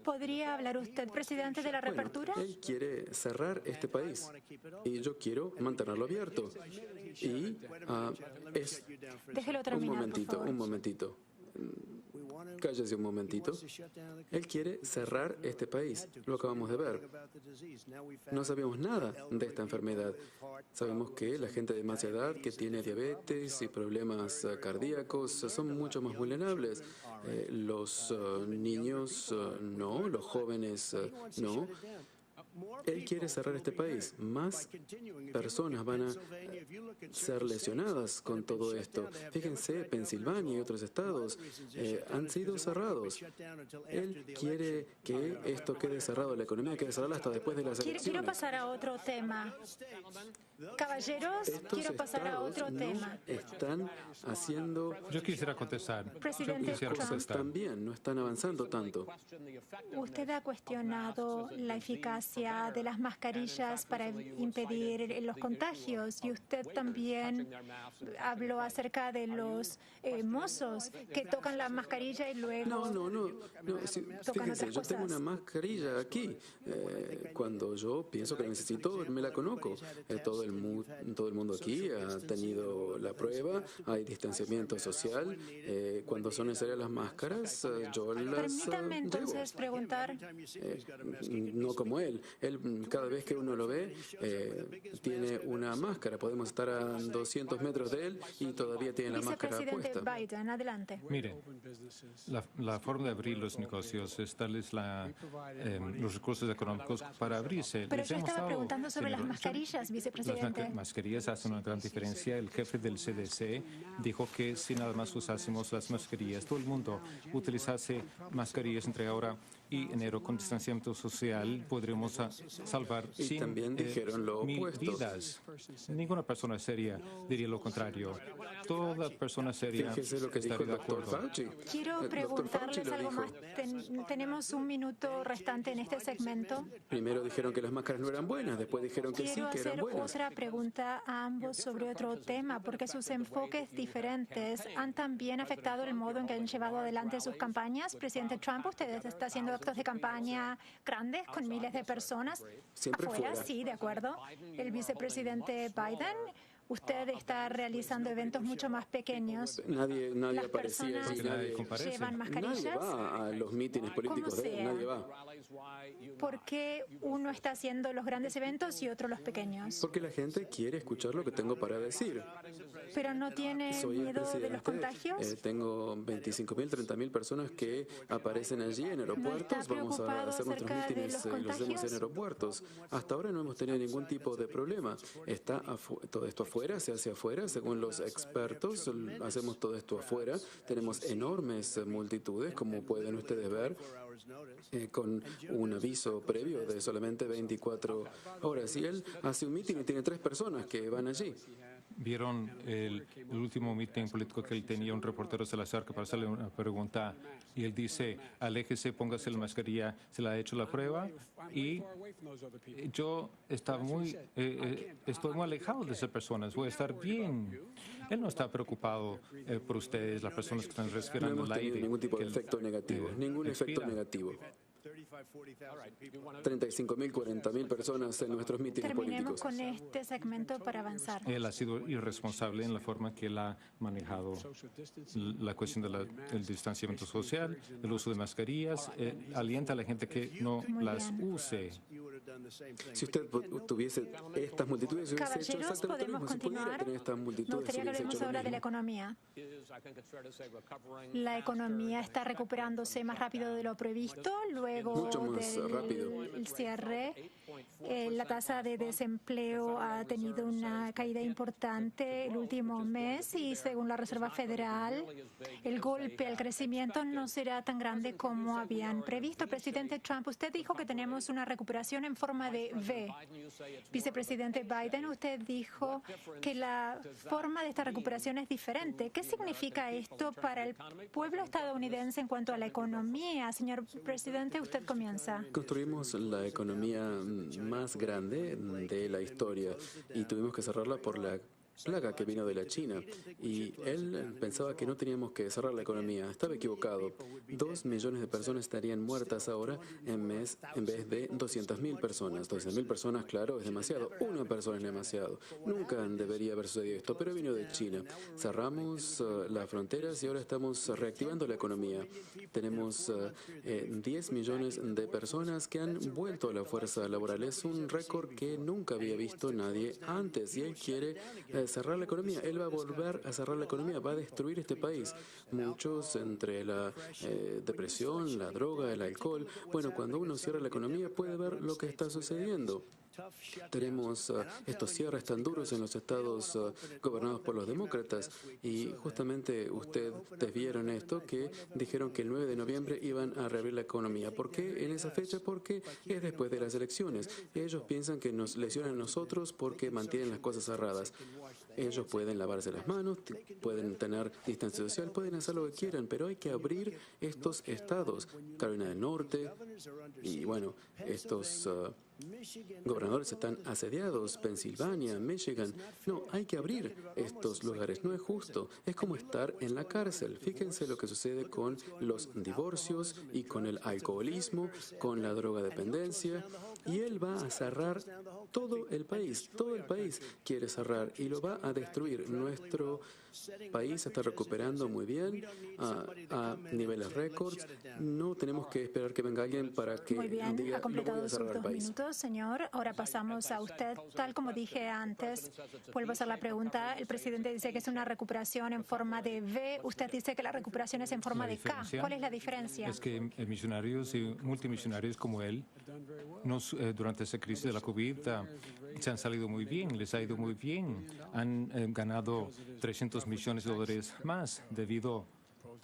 Speaker 3: ¿Podría hablar usted, presidente, de la reapertura?
Speaker 5: Él quiere cerrar este país y yo quiero mantenerlo abierto. Y es...
Speaker 3: Déjelo terminar, por favor.
Speaker 5: Un momentito. Cállese un momentito. Él quiere cerrar este país. Lo acabamos de ver. No sabíamos nada de esta enfermedad. Sabemos que la gente de más edad que tiene diabetes y problemas cardíacos son mucho más vulnerables. Los niños no, los jóvenes no. Él quiere cerrar este país. Más personas van a ser lesionadas con todo esto. Fíjense, Pensilvania y otros estados han sido cerrados. Él quiere que esto quede cerrado, la economía quede cerrada hasta después de las elecciones.
Speaker 3: Quiero pasar a otro tema. Caballeros, quiero pasar a otro tema.
Speaker 5: Están haciendo...
Speaker 4: Yo quisiera contestar.
Speaker 3: Presidente
Speaker 5: cosas también, no están avanzando tanto.
Speaker 3: Usted ha cuestionado la eficacia de las mascarillas para impedir los contagios y usted también habló acerca de los mozos que tocan la mascarilla y luego
Speaker 5: No.
Speaker 3: tocan
Speaker 5: Fíjense,
Speaker 3: otras
Speaker 5: yo tengo
Speaker 3: cosas.
Speaker 5: una mascarilla aquí. Cuando yo pienso que la necesito, me la coloco. Todo el mundo aquí ha tenido la prueba, hay distanciamiento social. Cuando son necesarias las máscaras, yo las
Speaker 3: Permítame entonces
Speaker 5: llevo.
Speaker 3: preguntar,
Speaker 5: No como él. Él, cada vez que uno lo ve, tiene una máscara. Podemos estar a 200 metros de él y todavía tiene la máscara
Speaker 3: vicepresidente
Speaker 5: puesta.
Speaker 3: Biden, adelante.
Speaker 4: Mire, la forma de abrir los negocios es darles los recursos económicos para abrirse.
Speaker 3: Pero
Speaker 4: Les
Speaker 3: yo
Speaker 4: hemos
Speaker 3: estaba
Speaker 4: dado
Speaker 3: preguntando sobre las
Speaker 4: dinero.
Speaker 3: mascarillas, vicepresidente.
Speaker 4: Las mascarillas hacen una gran diferencia. El jefe del CDC dijo que si nada más usásemos las mascarillas, todo el mundo utilizase mascarillas entre ahora y enero con distanciamiento social, podremos salvar
Speaker 5: Y
Speaker 4: sin
Speaker 5: también dijeron lo opuesto.
Speaker 4: vidas. Ninguna persona seria diría lo contrario. Toda persona seria
Speaker 5: Fíjese lo que dijo
Speaker 4: estaría
Speaker 5: el
Speaker 4: de
Speaker 5: doctor
Speaker 4: acuerdo.
Speaker 5: Fauci.
Speaker 3: Quiero
Speaker 5: El doctor Fauci
Speaker 3: preguntarles
Speaker 5: lo
Speaker 3: algo
Speaker 5: dijo.
Speaker 3: más. Tenemos un minuto restante en este segmento.
Speaker 5: Primero dijeron que las máscaras no eran buenas, después dijeron que sí,
Speaker 3: Quiero
Speaker 5: que eran
Speaker 3: hacer
Speaker 5: buenas.
Speaker 3: otra pregunta a ambos sobre otro tema, porque sus enfoques diferentes han también afectado el modo en que han llevado adelante sus campañas. Presidente Trump, usted está haciendo actos de campaña grandes con miles de personas.
Speaker 5: Siempre
Speaker 3: Afuera,
Speaker 5: fuera.
Speaker 3: sí, de acuerdo. El vicepresidente Biden, usted está realizando eventos mucho más pequeños.
Speaker 5: Nadie
Speaker 3: Las
Speaker 5: aparecía
Speaker 3: personas
Speaker 5: allí,
Speaker 4: Porque nadie
Speaker 5: nadie,
Speaker 4: comparece.
Speaker 3: llevan
Speaker 5: nadie
Speaker 3: mascarillas.
Speaker 5: va a los mítines políticos de él,
Speaker 3: sea.
Speaker 5: nadie va.
Speaker 3: ¿Por qué uno está haciendo los grandes eventos y otro los pequeños?
Speaker 5: Porque la gente quiere escuchar lo que tengo para decir.
Speaker 3: ¿Pero no tiene
Speaker 5: Soy el
Speaker 3: miedo de
Speaker 5: presidente.
Speaker 3: los contagios?
Speaker 5: Tengo 25.000, 30.000 personas que aparecen allí en aeropuertos. Vamos a
Speaker 3: preocupado
Speaker 5: hacer nuestros
Speaker 3: acerca de
Speaker 5: mítines
Speaker 3: los
Speaker 5: y los hacemos
Speaker 3: contagios?
Speaker 5: en aeropuertos. Hasta ahora no hemos tenido ningún tipo de problema. Está todo esto afuera, se hace afuera, según los expertos. Hacemos todo esto afuera. Tenemos enormes multitudes, como pueden ustedes ver, con un aviso previo de solamente 24 horas. Y él hace un mítin y tiene 3 personas que van allí.
Speaker 4: ¿Vieron el último meeting político que él tenía? Un reportero se le acerca para hacerle una pregunta y él dice, aléjese, póngase la mascarilla, se le ha hecho la prueba y yo estoy muy alejado de esas personas, voy a estar bien. Él no está preocupado por ustedes, las personas que están
Speaker 5: No
Speaker 4: respirando
Speaker 5: hemos
Speaker 4: el
Speaker 5: tenido
Speaker 4: aire.
Speaker 5: ningún tipo de
Speaker 4: que él,
Speaker 5: efecto negativo, ningún efecto
Speaker 4: expira.
Speaker 5: negativo. 35.000, 40.000 personas en nuestros mítines
Speaker 3: Terminemos
Speaker 5: políticos.
Speaker 3: con este segmento para avanzar.
Speaker 4: Él ha sido irresponsable en la forma que él ha manejado la cuestión del distanciamiento social, el uso de mascarillas, alienta a la gente que no
Speaker 3: Muy
Speaker 4: las
Speaker 3: bien.
Speaker 4: use.
Speaker 5: Si usted tuviese estas multitudes, hubiese hecho
Speaker 3: Caballeros,
Speaker 5: exactamente lo
Speaker 3: ¿podemos
Speaker 5: mismo. Si pudiera
Speaker 3: continuar?
Speaker 5: tener estas
Speaker 3: Me
Speaker 5: multitudes,
Speaker 3: gustaría que
Speaker 5: hubiese
Speaker 3: hablemos
Speaker 5: hecho lo
Speaker 3: ahora de la
Speaker 5: mismo.
Speaker 3: economía. La economía está recuperándose más rápido de lo previsto luego
Speaker 5: Mucho más rápido.
Speaker 3: del cierre. La tasa de desempleo ha tenido una caída importante el último mes y según la Reserva Federal, el golpe al crecimiento no será tan grande como habían previsto. Presidente Trump, usted dijo que tenemos una recuperación en forma de V. Vicepresidente Biden, usted dijo que la forma de esta recuperación es diferente. ¿Qué significa esto para el pueblo estadounidense en cuanto a la economía? Señor presidente, usted comienza.
Speaker 5: Construimos la economía más grande de la historia y tuvimos que cerrarla por la plaga que vino de la China. Y él pensaba que no teníamos que cerrar la economía. Estaba equivocado. 2 millones de personas estarían muertas ahora en vez de 200.000 personas. 200.000 personas, claro, es demasiado. Una persona es demasiado. Nunca debería haber sucedido esto, pero vino de China. Cerramos las fronteras y ahora estamos reactivando la economía. Tenemos 10 millones de personas que han vuelto a la fuerza laboral. Es un récord que nunca había visto nadie antes y él quiere cerrar la economía. Él va a volver a cerrar la economía, va a destruir este país. Muchos, entre la depresión, la droga, el alcohol. Bueno, cuando uno cierra la economía puede ver lo que está sucediendo. Tenemos estos cierres tan duros en los estados gobernados por los demócratas y justamente ustedes vieron esto, que dijeron que el 9 de noviembre iban a reabrir la economía. ¿Por qué en esa fecha? Porque es después de las elecciones. Ellos piensan que nos lesionan a nosotros porque mantienen las cosas cerradas. Ellos pueden lavarse las manos, pueden tener distancia social, pueden hacer lo que quieran, pero hay que abrir estos estados. Carolina del Norte y bueno, estos gobernadores están asediados, Pensilvania, Michigan. No, hay que abrir estos lugares. No es justo. Es como estar en la cárcel. Fíjense lo que sucede con los divorcios y con el alcoholismo, con la drogadependencia. Y él va a cerrar todo el país. Todo el país quiere cerrar y lo va a destruir. Nuestro país se está recuperando muy bien a niveles récords. No tenemos que esperar que venga alguien para que
Speaker 3: Muy bien,
Speaker 5: diga
Speaker 3: ha completado
Speaker 5: lo voy a
Speaker 3: sus
Speaker 5: cerrar el
Speaker 3: 2
Speaker 5: país.
Speaker 3: minutos, señor. Ahora pasamos a usted. Tal como dije antes, vuelvo a hacer la pregunta. El presidente dice que es una recuperación en forma de V. Usted dice que la recuperación es en forma de K.
Speaker 4: diferencia
Speaker 3: ¿Cuál es la diferencia?
Speaker 4: Es que millonarios y multimillonarios como él, durante esa crisis de la COVID, se han salido muy bien, les ha ido muy bien. Han ganado $300 millones más debido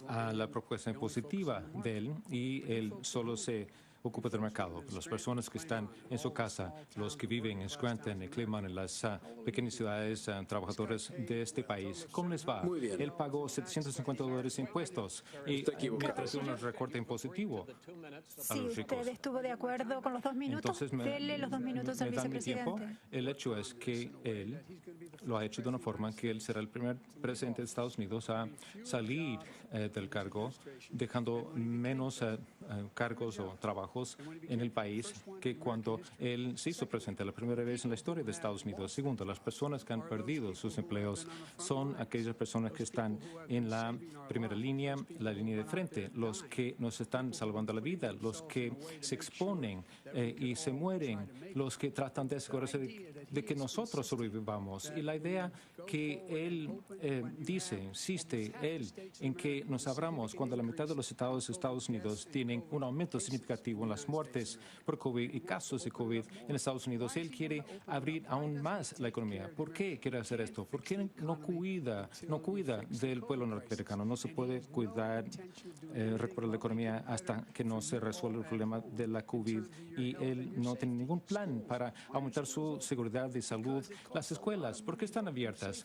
Speaker 4: a la propuesta impositiva de él, y él solo se ocupa del mercado. Las personas que están en su casa, los que viven en Scranton, en Cleveland, en las pequeñas ciudades, trabajadores de este país, ¿cómo les va?
Speaker 5: Muy bien.
Speaker 4: Él pagó $750 en impuestos y
Speaker 5: Está equivocado.
Speaker 4: mientras un recorte impositivo a
Speaker 3: Si
Speaker 4: los ricos.
Speaker 3: usted estuvo de acuerdo con los 2 minutos, dele los 2 minutos al
Speaker 4: me dan mi tiempo.
Speaker 3: vicepresidente.
Speaker 4: El hecho es que él lo ha hecho de una forma que él será el primer presidente de Estados Unidos a salir del cargo, dejando menos cargos o trabajos en el país que cuando él se hizo presidente la primera vez en la historia de Estados Unidos. Segundo, las personas que han perdido sus empleos son aquellas personas que están en la primera línea, la línea de frente, los que nos están salvando la vida, los que se exponen y se mueren, los que tratan de asegurarse de que nosotros sobrevivamos. Y la idea que él insiste él en que nos abramos cuando la mitad de los estados de Estados Unidos tienen un aumento significativo en las muertes por COVID y casos de COVID en Estados Unidos. Él quiere abrir aún más la economía. ¿Por qué quiere hacer esto? ¿Por qué no cuida del pueblo norteamericano? No se puede cuidar, recuperar la economía hasta que no se resuelva el problema de la COVID, y él no tiene ningún plan para aumentar su seguridad de salud. Las escuelas, ¿por qué están abiertas?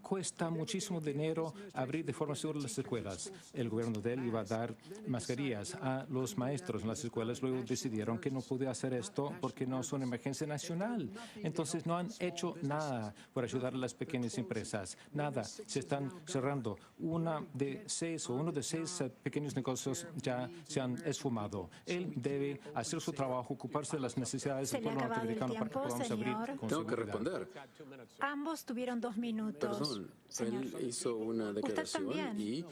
Speaker 4: Cuesta muchísimo dinero abrir de forma segura las escuelas. El gobierno de él iba a dar mascarillas a los maestros en las escuelas, luego decidieron que no podía hacer esto porque no es una emergencia nacional. Entonces no han hecho nada por ayudar a las pequeñas empresas. Nada. Se están cerrando. Uno de seis pequeños negocios ya se han esfumado. Él debe hacer su trabajo, ocuparse de las necesidades
Speaker 3: Se
Speaker 4: del
Speaker 3: le ha
Speaker 4: pueblo
Speaker 3: acabado el
Speaker 4: norteamericano para que
Speaker 3: tiempo,
Speaker 4: podamos abrir
Speaker 3: señor.
Speaker 4: con
Speaker 5: Tengo que
Speaker 4: seguridad.
Speaker 5: responder.
Speaker 3: Ambos tuvieron 2 minutos.
Speaker 5: Perdón,
Speaker 3: señor.
Speaker 5: él hizo una declaración
Speaker 3: también.
Speaker 5: y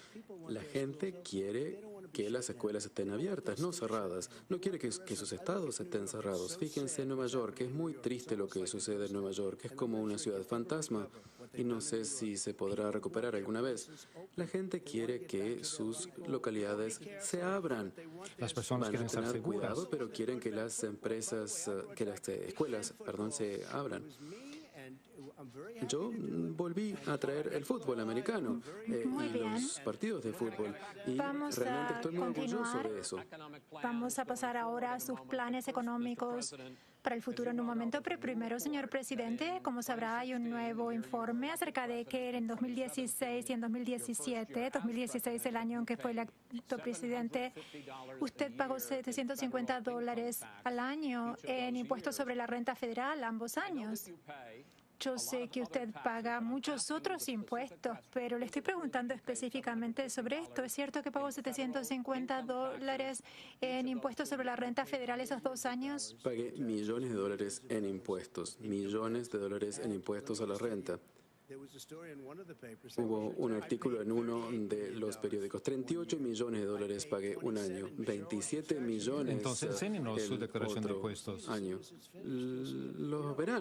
Speaker 5: la gente quiere que las escuelas estén abiertas, no cerradas. No quiere que sus estados estén cerrados. Fíjense en Nueva York, es muy triste lo que sucede en Nueva York. Es como una ciudad fantasma y no sé si se podrá recuperar alguna vez. La gente quiere que sus localidades se abran.
Speaker 4: Las personas
Speaker 5: Van a
Speaker 4: quieren estar
Speaker 5: tener
Speaker 4: seguras.
Speaker 5: cuidado, pero quieren que las empresas, que las escuelas, se abran. Yo volví a traer el fútbol americano
Speaker 3: Muy
Speaker 5: y
Speaker 3: bien.
Speaker 5: los partidos de fútbol y
Speaker 3: Vamos
Speaker 5: realmente
Speaker 3: a
Speaker 5: estoy muy orgulloso
Speaker 3: continuar.
Speaker 5: de eso.
Speaker 3: Vamos a pasar ahora a sus planes económicos para el futuro en un momento, pero primero, señor presidente, como sabrá, hay un nuevo informe acerca de que en 2016 y en 2017, 2016 el año en que fue electo presidente, usted pagó $750 al año en impuestos sobre la renta federal ambos años. Yo sé que usted paga muchos otros impuestos, pero le estoy preguntando específicamente sobre esto. ¿Es cierto que pagó $750 en impuestos sobre la renta federal esos 2 años?
Speaker 5: Pagué millones de dólares en impuestos a la renta. Hubo un artículo en uno de los periódicos. 38 millones de dólares pagué un año, 27 millones
Speaker 4: Entonces, enséñenos su
Speaker 5: el
Speaker 4: declaración de
Speaker 5: otro
Speaker 4: impuestos.
Speaker 5: año.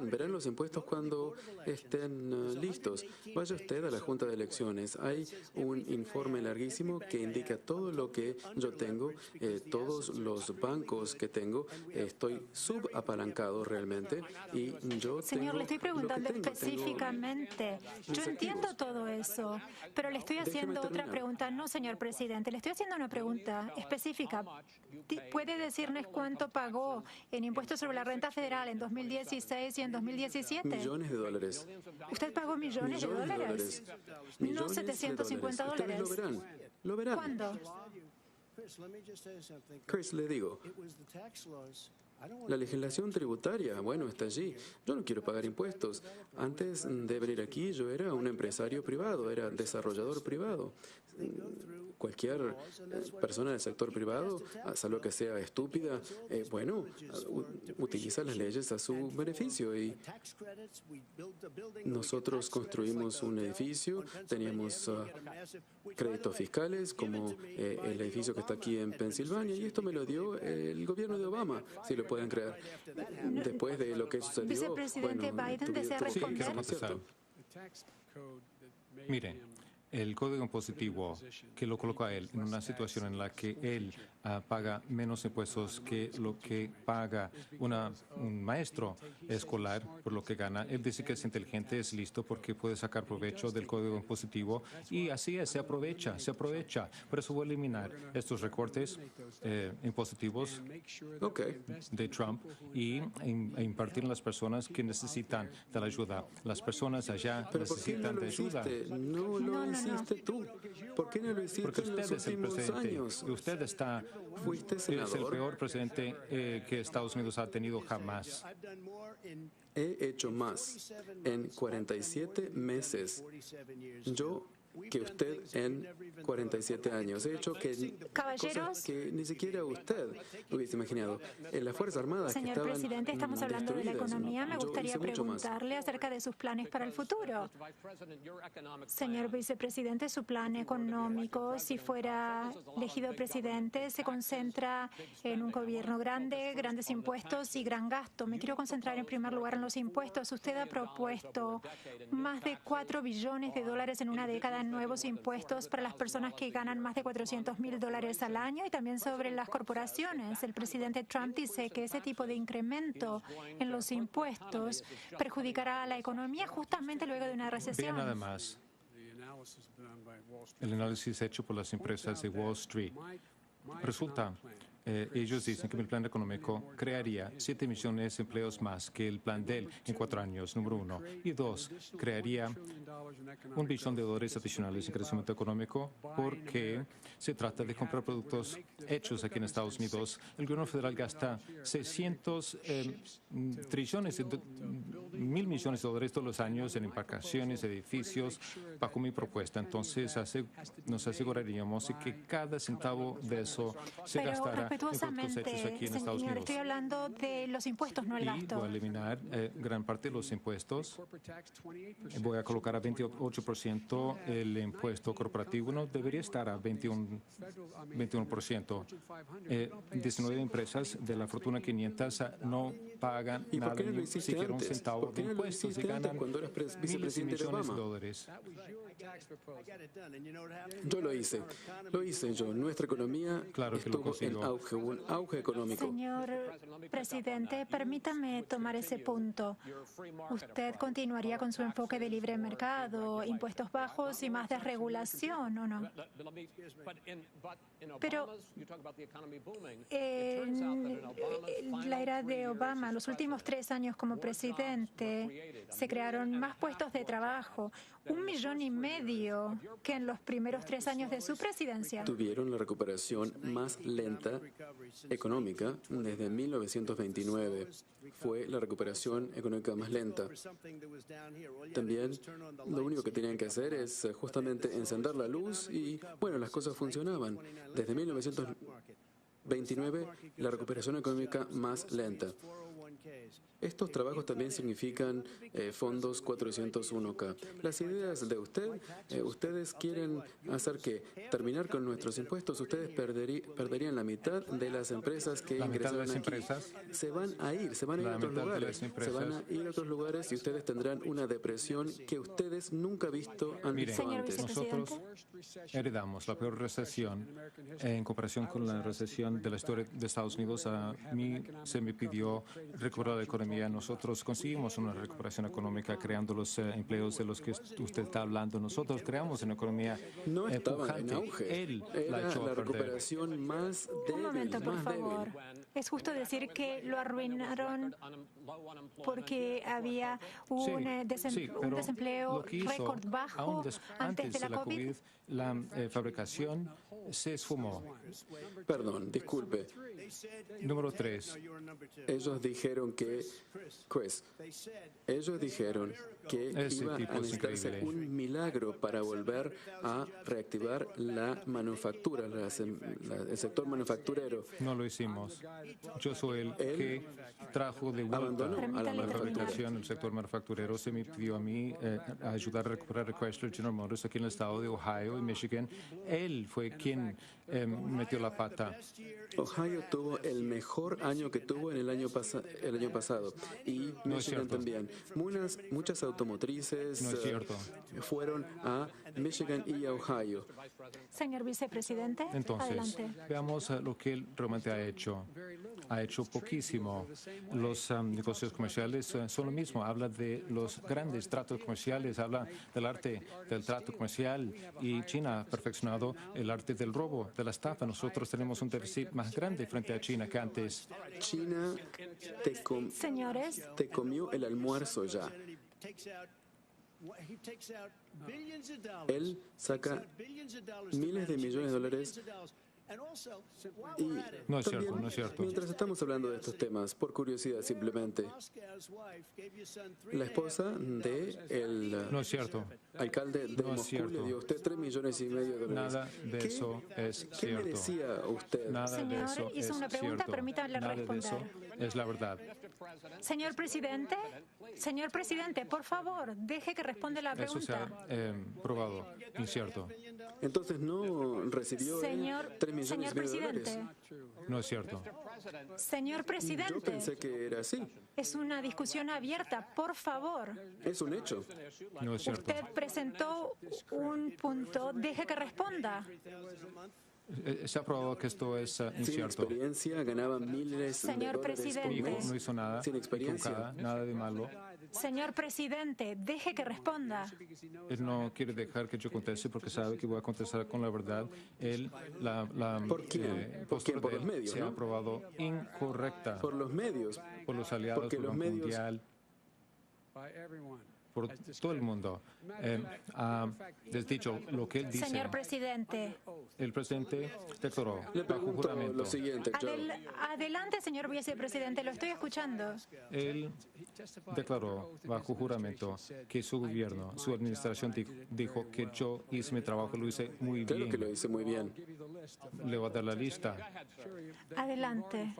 Speaker 5: Verán los impuestos cuando estén listos. Vaya usted a la Junta de Elecciones. Hay un informe larguísimo que indica todo lo que yo tengo, todos los bancos que tengo. Estoy subapalancado realmente y yo
Speaker 3: Señor,
Speaker 5: tengo
Speaker 3: le estoy
Speaker 5: lo que
Speaker 3: preguntando
Speaker 5: tengo.
Speaker 3: específicamente. Yo entiendo todo eso, pero le estoy haciendo otra
Speaker 5: terminar.
Speaker 3: pregunta. No, señor presidente, le estoy haciendo una pregunta específica. ¿Puede decirnos cuánto pagó en impuestos sobre la renta federal en 2016 y en 2017?
Speaker 5: Millones de dólares.
Speaker 3: ¿Usted pagó millones de dólares? No
Speaker 5: Millones de
Speaker 3: 750
Speaker 5: Ustedes
Speaker 3: dólares.
Speaker 5: lo verán.
Speaker 3: ¿Cuándo?
Speaker 5: Chris, le digo, la legislación tributaria, bueno, está allí. Yo no quiero pagar impuestos. Antes de venir aquí, yo era un empresario privado, era desarrollador privado. Cualquier persona del sector privado, salvo que sea estúpida, utiliza las leyes a su beneficio. Y nosotros construimos un edificio, teníamos créditos fiscales, como el edificio que está aquí en Pensilvania, y esto me lo dio el gobierno de Obama, si lo pueden creer. Después de lo que sucedió,
Speaker 3: Vicepresidente Biden desea
Speaker 4: Sí, quiero
Speaker 3: responder.
Speaker 4: contestar. Miren, el código impositivo que lo coloca a él en una situación en la que él paga menos impuestos que lo que paga un maestro escolar por lo que gana. Él dice que es inteligente, es listo porque puede sacar provecho del código impositivo y así es, se aprovecha. Por eso voy a eliminar estos recortes impositivos de Trump y impartir en las personas que necesitan de la ayuda. Las personas allá
Speaker 5: ¿Pero por qué no
Speaker 4: necesitan
Speaker 5: lo
Speaker 4: de ayuda.
Speaker 5: hiciste? No lo hiciste tú. ¿Por qué no lo hiciste
Speaker 4: Porque
Speaker 5: en los
Speaker 4: usted es el
Speaker 5: últimos
Speaker 4: presidente.
Speaker 5: años?
Speaker 4: Usted
Speaker 5: Fuiste
Speaker 4: es el
Speaker 5: senador.
Speaker 4: peor presidente que Estados Unidos ha tenido jamás.
Speaker 5: He hecho más en 47 meses. Yo que usted en 47 años. He hecho
Speaker 3: Caballeros.
Speaker 5: cosas que ni siquiera usted hubiese imaginado. En las Fuerzas Armadas
Speaker 3: Señor
Speaker 5: que estaban
Speaker 3: presidente, estamos hablando de la
Speaker 5: destruidas.
Speaker 3: economía. Me
Speaker 5: Yo
Speaker 3: gustaría
Speaker 5: hice mucho más.
Speaker 3: preguntarle acerca de sus planes para el futuro. Señor vicepresidente, su plan económico, si fuera elegido presidente, se concentra en un gobierno grande, grandes impuestos y gran gasto. Me quiero concentrar en primer lugar en los impuestos. Usted ha propuesto más de 4 billones de dólares en una década en nuevos impuestos para las personas que ganan más de $400,000 al año y también sobre las corporaciones. El presidente Trump dice que ese tipo de incremento en los impuestos perjudicará a la economía justamente luego de una
Speaker 4: Vean
Speaker 3: recesión.
Speaker 4: nada más el análisis hecho por las empresas de Wall Street. Resulta, ellos dicen que mi plan económico crearía 7 millones de empleos más que el plan de él en 4 años, número 1. Y 2, crearía $1 billón adicionales en crecimiento económico porque se trata de comprar productos hechos aquí en Estados Unidos. El gobierno federal gasta 600 trillones, $1,000 millones todos los años en embarcaciones, edificios, bajo mi propuesta. Entonces, nos aseguraríamos de que cada centavo de eso se
Speaker 3: Pero
Speaker 4: gastara en productos
Speaker 3: respetuosamente,
Speaker 4: hechos aquí en Estados
Speaker 3: señor,
Speaker 4: Unidos.
Speaker 3: estoy hablando de los impuestos, no el
Speaker 4: Y
Speaker 3: gasto.
Speaker 4: voy a eliminar gran parte de los impuestos. Voy a colocar a 28% el impuesto corporativo. No debería estar a 21%. 19 empresas de la Fortuna 500 no pagan
Speaker 5: ¿Y por
Speaker 4: nada,
Speaker 5: qué no lo
Speaker 4: ni
Speaker 5: hiciste
Speaker 4: siquiera un
Speaker 5: antes?
Speaker 4: centavo
Speaker 5: ¿Por qué
Speaker 4: de
Speaker 5: no lo
Speaker 4: impuestos y
Speaker 5: hiciste antes
Speaker 4: ganan
Speaker 5: cuando eras
Speaker 4: miles de
Speaker 5: vicepresidente de
Speaker 4: millones de
Speaker 5: Obama?
Speaker 4: dólares.
Speaker 5: Yo lo hice yo. Nuestra economía
Speaker 4: Claro que lo
Speaker 5: estuvo en
Speaker 4: consigo.
Speaker 5: auge, hubo un auge económico.
Speaker 3: Señor presidente, permítame tomar ese punto. ¿Usted continuaría con su enfoque de libre mercado, impuestos bajos y más desregulación, o no? Pero en la era de Obama, los últimos 3 años como presidente, se crearon más puestos de trabajo, 1,5 millones que en los primeros 3 años de su presidencia.
Speaker 5: Tuvieron la recuperación más lenta económica desde 1929. Fue la recuperación económica más lenta. También lo único que tenían que hacer es justamente encender la luz y, bueno, las cosas funcionaban. Desde 1929, la recuperación económica más lenta. Estos trabajos también significan fondos 401k. Las ideas de ustedes quieren hacer que terminar con nuestros impuestos, ustedes perderían la mitad de las empresas que ingresaron aquí. Se van a ir a otros lugares. Se van a ir a otros lugares y ustedes tendrán una depresión que ustedes nunca han visto antes.
Speaker 4: Nosotros heredamos la peor recesión en comparación con la recesión de la historia de Estados Unidos. A mí se me pidió recuperar la economía. Nosotros conseguimos una recuperación económica creando los empleos de los que usted está hablando. Nosotros creamos una economía
Speaker 5: no estaba
Speaker 4: pujante.
Speaker 5: En auge.
Speaker 4: Él
Speaker 5: Era
Speaker 4: la echó
Speaker 5: la
Speaker 4: a perder.
Speaker 5: recuperación más débil.
Speaker 3: Un momento, por favor.
Speaker 5: Débil.
Speaker 3: ¿Es justo decir que lo arruinaron porque había un desempleo récord bajo antes de la COVID?
Speaker 4: La fabricación se esfumó.
Speaker 5: Perdón, disculpe.
Speaker 4: Número 3.
Speaker 5: Ellos dijeron que, Chris, iba a necesitarse un milagro para volver a reactivar la manufactura, el sector manufacturero.
Speaker 4: No lo hicimos. Yo soy el que trajo de vuelta a la fabricación el sector manufacturero. Se me pidió a mí ayudar a recuperar a Chrysler General Motors aquí en el estado de Ohio y Michigan. Él fue quien metió la pata.
Speaker 5: Ohio tuvo el mejor año que tuvo en el año pasado y Michigan también. Muchas automotrices fueron a Michigan y a Ohio.
Speaker 3: Señor vicepresidente,
Speaker 4: entonces,
Speaker 3: adelante.
Speaker 4: Veamos lo que él realmente ha hecho. Ha hecho poquísimo. Los negocios comerciales son lo mismo. Habla de los grandes tratos comerciales, habla del arte del trato comercial y China ha perfeccionado el arte del robo, de la estafa. Nosotros tenemos un déficit más grande frente a China que antes.
Speaker 5: China
Speaker 3: Señores,
Speaker 5: te comió el almuerzo ya. Él saca miles de millones de dólares. Y
Speaker 4: no es
Speaker 5: también,
Speaker 4: cierto, no es cierto.
Speaker 5: Mientras estamos hablando de estos temas, por curiosidad simplemente, la esposa del
Speaker 4: no es cierto.
Speaker 5: alcalde de Moscú le dio a usted $3,5 millones de dólares.
Speaker 4: Nada de eso es
Speaker 5: ¿Qué
Speaker 4: cierto.
Speaker 5: merecía usted?
Speaker 4: Nada de
Speaker 3: señor,
Speaker 4: eso
Speaker 3: hizo
Speaker 4: es
Speaker 3: una pregunta,
Speaker 4: cierto.
Speaker 3: permítame
Speaker 4: Nada
Speaker 3: responder.
Speaker 4: de eso es la verdad.
Speaker 3: Señor presidente, por favor, deje que responda la
Speaker 4: Eso se
Speaker 3: pregunta.
Speaker 4: ha probado incierto.
Speaker 5: Entonces no recibió $3,5 millones
Speaker 3: Señor
Speaker 5: de dólares.
Speaker 3: presidente,
Speaker 4: No es cierto.
Speaker 3: señor
Speaker 5: Yo
Speaker 3: presidente,
Speaker 5: pensé que era así.
Speaker 3: es una discusión abierta, por favor.
Speaker 5: Es un hecho.
Speaker 4: No es cierto.
Speaker 3: Usted presentó un punto, deje que responda.
Speaker 4: Se ha probado que esto es
Speaker 5: Sin
Speaker 4: incierto.
Speaker 5: experiencia ganaba miles
Speaker 3: Señor
Speaker 5: de dólares por
Speaker 3: presidente.
Speaker 5: mes.
Speaker 4: No hizo nada.
Speaker 5: Sin experiencia.
Speaker 4: Equivocada, nada de malo.
Speaker 3: Señor presidente, deje que responda.
Speaker 4: Él no quiere dejar que yo conteste porque sabe que voy a contestar con la verdad.
Speaker 5: ¿Por quién? ¿Por quién? Por los medios,
Speaker 4: se
Speaker 5: ¿no?
Speaker 4: ha probado incorrecta
Speaker 5: Por los medios.
Speaker 4: por los aliados
Speaker 5: Porque
Speaker 4: del
Speaker 5: los
Speaker 4: Banco
Speaker 5: medios-
Speaker 4: Mundial, por todo el mundo. Ha desdicho lo que él dice.
Speaker 3: Señor presidente.
Speaker 4: El presidente declaró
Speaker 5: Le
Speaker 4: bajo
Speaker 5: pregunto
Speaker 4: juramento.
Speaker 5: lo siguiente, Joe.
Speaker 3: Adelante, señor vicepresidente, lo estoy escuchando.
Speaker 4: Él declaró bajo juramento que su gobierno, su administración dijo que yo hice mi trabajo, lo hice muy
Speaker 5: Claro que lo
Speaker 4: bien.
Speaker 5: hice muy bien.
Speaker 4: Le voy a dar la lista.
Speaker 3: Adelante.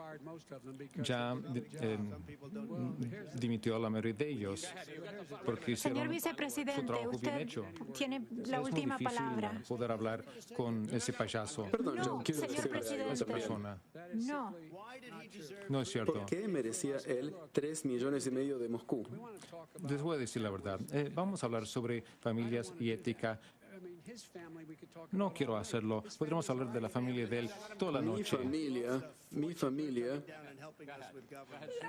Speaker 4: Ya dimitió a la mayoría de ellos porque hicieron
Speaker 3: Señor
Speaker 4: su
Speaker 3: vicepresidente,
Speaker 4: trabajo bien
Speaker 3: usted
Speaker 4: hecho.
Speaker 3: tiene la
Speaker 4: Es muy
Speaker 3: última
Speaker 4: difícil
Speaker 3: palabra.
Speaker 4: poder hablar con ese payaso,
Speaker 5: Perdón,
Speaker 3: No,
Speaker 5: Joe, quiero
Speaker 3: señor
Speaker 5: decirle
Speaker 3: presidente.
Speaker 4: esa
Speaker 5: también.
Speaker 4: persona.
Speaker 3: No.
Speaker 4: No es cierto.
Speaker 5: ¿Por qué merecía él $3,5 millones de Moscú?
Speaker 4: Les voy a decir la verdad. Vamos a hablar sobre familias y ética. No quiero hacerlo. Podríamos hablar de la familia de él toda la noche.
Speaker 5: Mi familia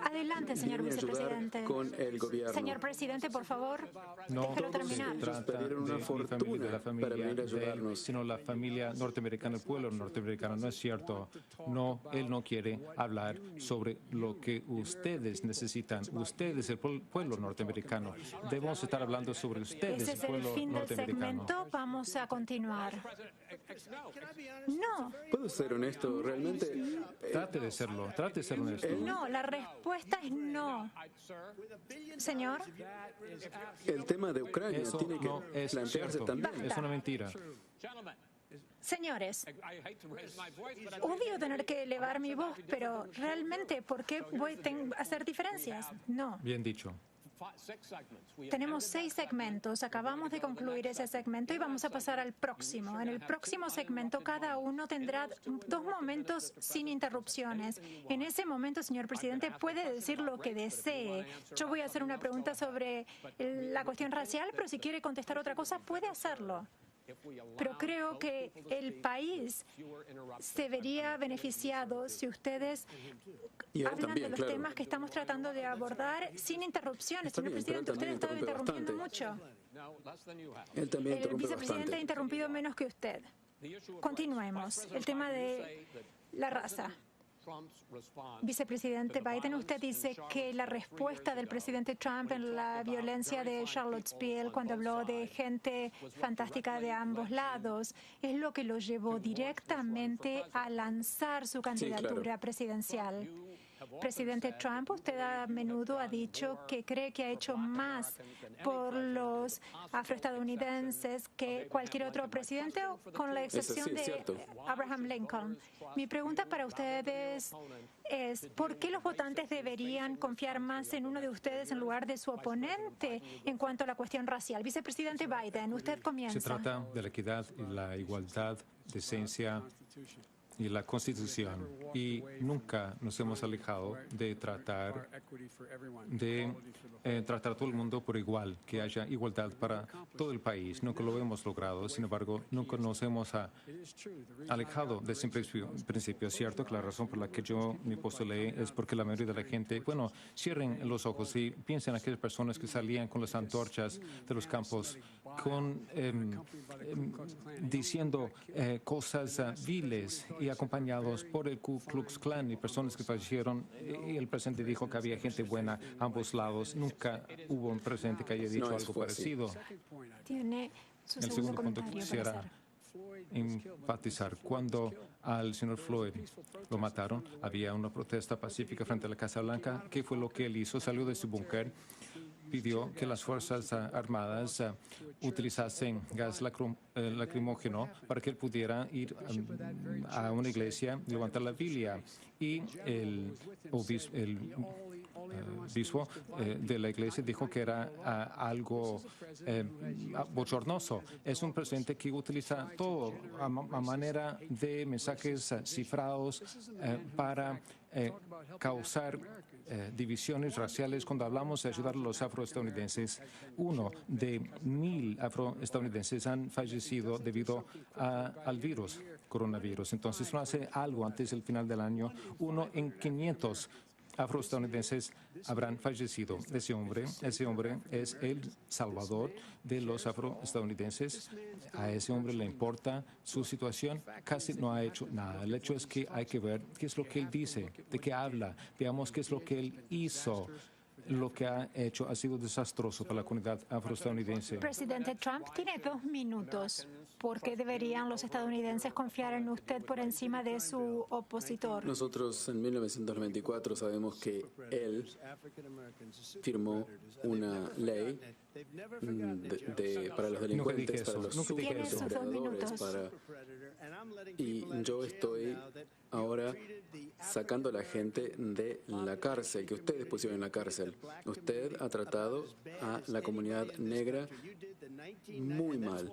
Speaker 3: Adelante, señor
Speaker 5: viene a ayudar
Speaker 3: vicepresidente.
Speaker 5: con el gobierno.
Speaker 3: Señor presidente, por favor,
Speaker 4: No
Speaker 3: déjelo
Speaker 4: se
Speaker 3: terminar.
Speaker 4: trata
Speaker 5: perdieron una
Speaker 4: de mi familia,
Speaker 5: fortuna
Speaker 4: de la familia
Speaker 5: para venir a
Speaker 4: de él,
Speaker 5: ayudarnos.
Speaker 4: sino la familia norteamericana, el pueblo norteamericano. No es cierto. No, él no quiere hablar sobre lo que ustedes necesitan. Ustedes, el pueblo norteamericano. Debemos estar hablando sobre ustedes,
Speaker 3: Ese
Speaker 4: el
Speaker 3: es el
Speaker 4: pueblo
Speaker 3: fin del
Speaker 4: norteamericano.
Speaker 3: segmento. Vamos a continuar. No,
Speaker 5: ¿Puedo ser honesto? Realmente,
Speaker 4: Trate de serlo. Trate de ser honesto.
Speaker 3: no, la respuesta es no. Señor,
Speaker 5: el tema de Ucrania
Speaker 4: Eso
Speaker 5: tiene que
Speaker 4: no es
Speaker 5: plantearse
Speaker 4: cierto.
Speaker 5: también.
Speaker 4: Es una mentira.
Speaker 3: Señores, odio tener que elevar mi voz, pero realmente, ¿por qué voy a hacer diferencias? No.
Speaker 4: Bien dicho.
Speaker 3: Tenemos 6 segmentos. Acabamos de concluir ese segmento y vamos a pasar al próximo. En el próximo segmento, cada uno tendrá 2 momentos sin interrupciones. En ese momento, señor presidente, puede decir lo que desee. Yo voy a hacer una pregunta sobre la cuestión racial, pero si quiere contestar otra cosa, puede hacerlo. Pero creo que el país se vería beneficiado si ustedes hablan de los temas que estamos tratando de abordar sin interrupciones. Señor presidente, usted ha estado interrumpiendo mucho. El vicepresidente ha interrumpido menos que usted. Continuemos. El tema de la raza. Vicepresidente Biden, usted dice que la respuesta del presidente Trump en la violencia de Charlottesville, cuando habló de gente fantástica de ambos lados, es lo que lo llevó directamente a lanzar su candidatura presidencial. Presidente Trump, usted a menudo ha dicho que cree que ha hecho más por los afroestadounidenses que cualquier otro presidente, con la excepción de Abraham Lincoln. Mi pregunta para ustedes es, ¿por qué los votantes deberían confiar más en uno de ustedes en lugar de su oponente en cuanto a la cuestión racial? Vicepresidente Biden, usted comienza.
Speaker 4: Se trata de la equidad y la igualdad, decencia y la Constitución, y nunca nos hemos alejado de tratar a todo el mundo por igual, que haya igualdad para todo el país. Nunca lo hemos logrado, sin embargo, nunca nos hemos alejado de ese principio. Es cierto que la razón por la que yo me postulé es porque la mayoría de la gente, cierren los ojos y piensen en aquellas personas que salían con las antorchas de los campos, diciendo cosas viles y acompañados por el Ku Klux Klan y personas que fallecieron. Y el presidente dijo que había gente buena a ambos lados. Nunca hubo un presidente que haya dicho algo parecido.
Speaker 3: Tiene su
Speaker 4: El segundo punto
Speaker 3: comentario
Speaker 4: quisiera
Speaker 3: para hacer.
Speaker 4: enfatizar. Cuando al señor Floyd lo mataron, había una protesta pacífica frente a la Casa Blanca. ¿Qué fue lo que él hizo? Salió de su búnker, pidió que las Fuerzas Armadas utilizasen gas lacrimógeno para que él pudiera ir a una iglesia y levantar la Biblia. Y el obispo de la iglesia dijo que era algo bochornoso. Es un presidente que utiliza todo a manera de mensajes cifrados para causar divisiones raciales. Cuando hablamos de ayudar a los afroestadounidenses, 1 de 1,000 afroestadounidenses han fallecido debido al coronavirus. Entonces, uno hace algo antes del final del año, 1 en 500 afroestadounidenses habrán fallecido. Ese hombre es el salvador de los afroestadounidenses. A ese hombre le importa su situación. Casi no ha hecho nada. El hecho es que hay que ver qué es lo que él dice, de qué habla. Veamos qué es lo que él hizo. Lo que ha hecho ha sido desastroso para la comunidad afroestadounidense.
Speaker 3: Presidente Trump tiene 2 minutos. ¿Por qué deberían los estadounidenses confiar en usted por encima de su opositor?
Speaker 5: Nosotros en 1994 sabemos que él firmó una ley para los delincuentes, para los superdepredadores, y yo estoy ahora sacando a la gente de la cárcel, que ustedes pusieron en la cárcel. Usted ha tratado a la comunidad negra muy mal,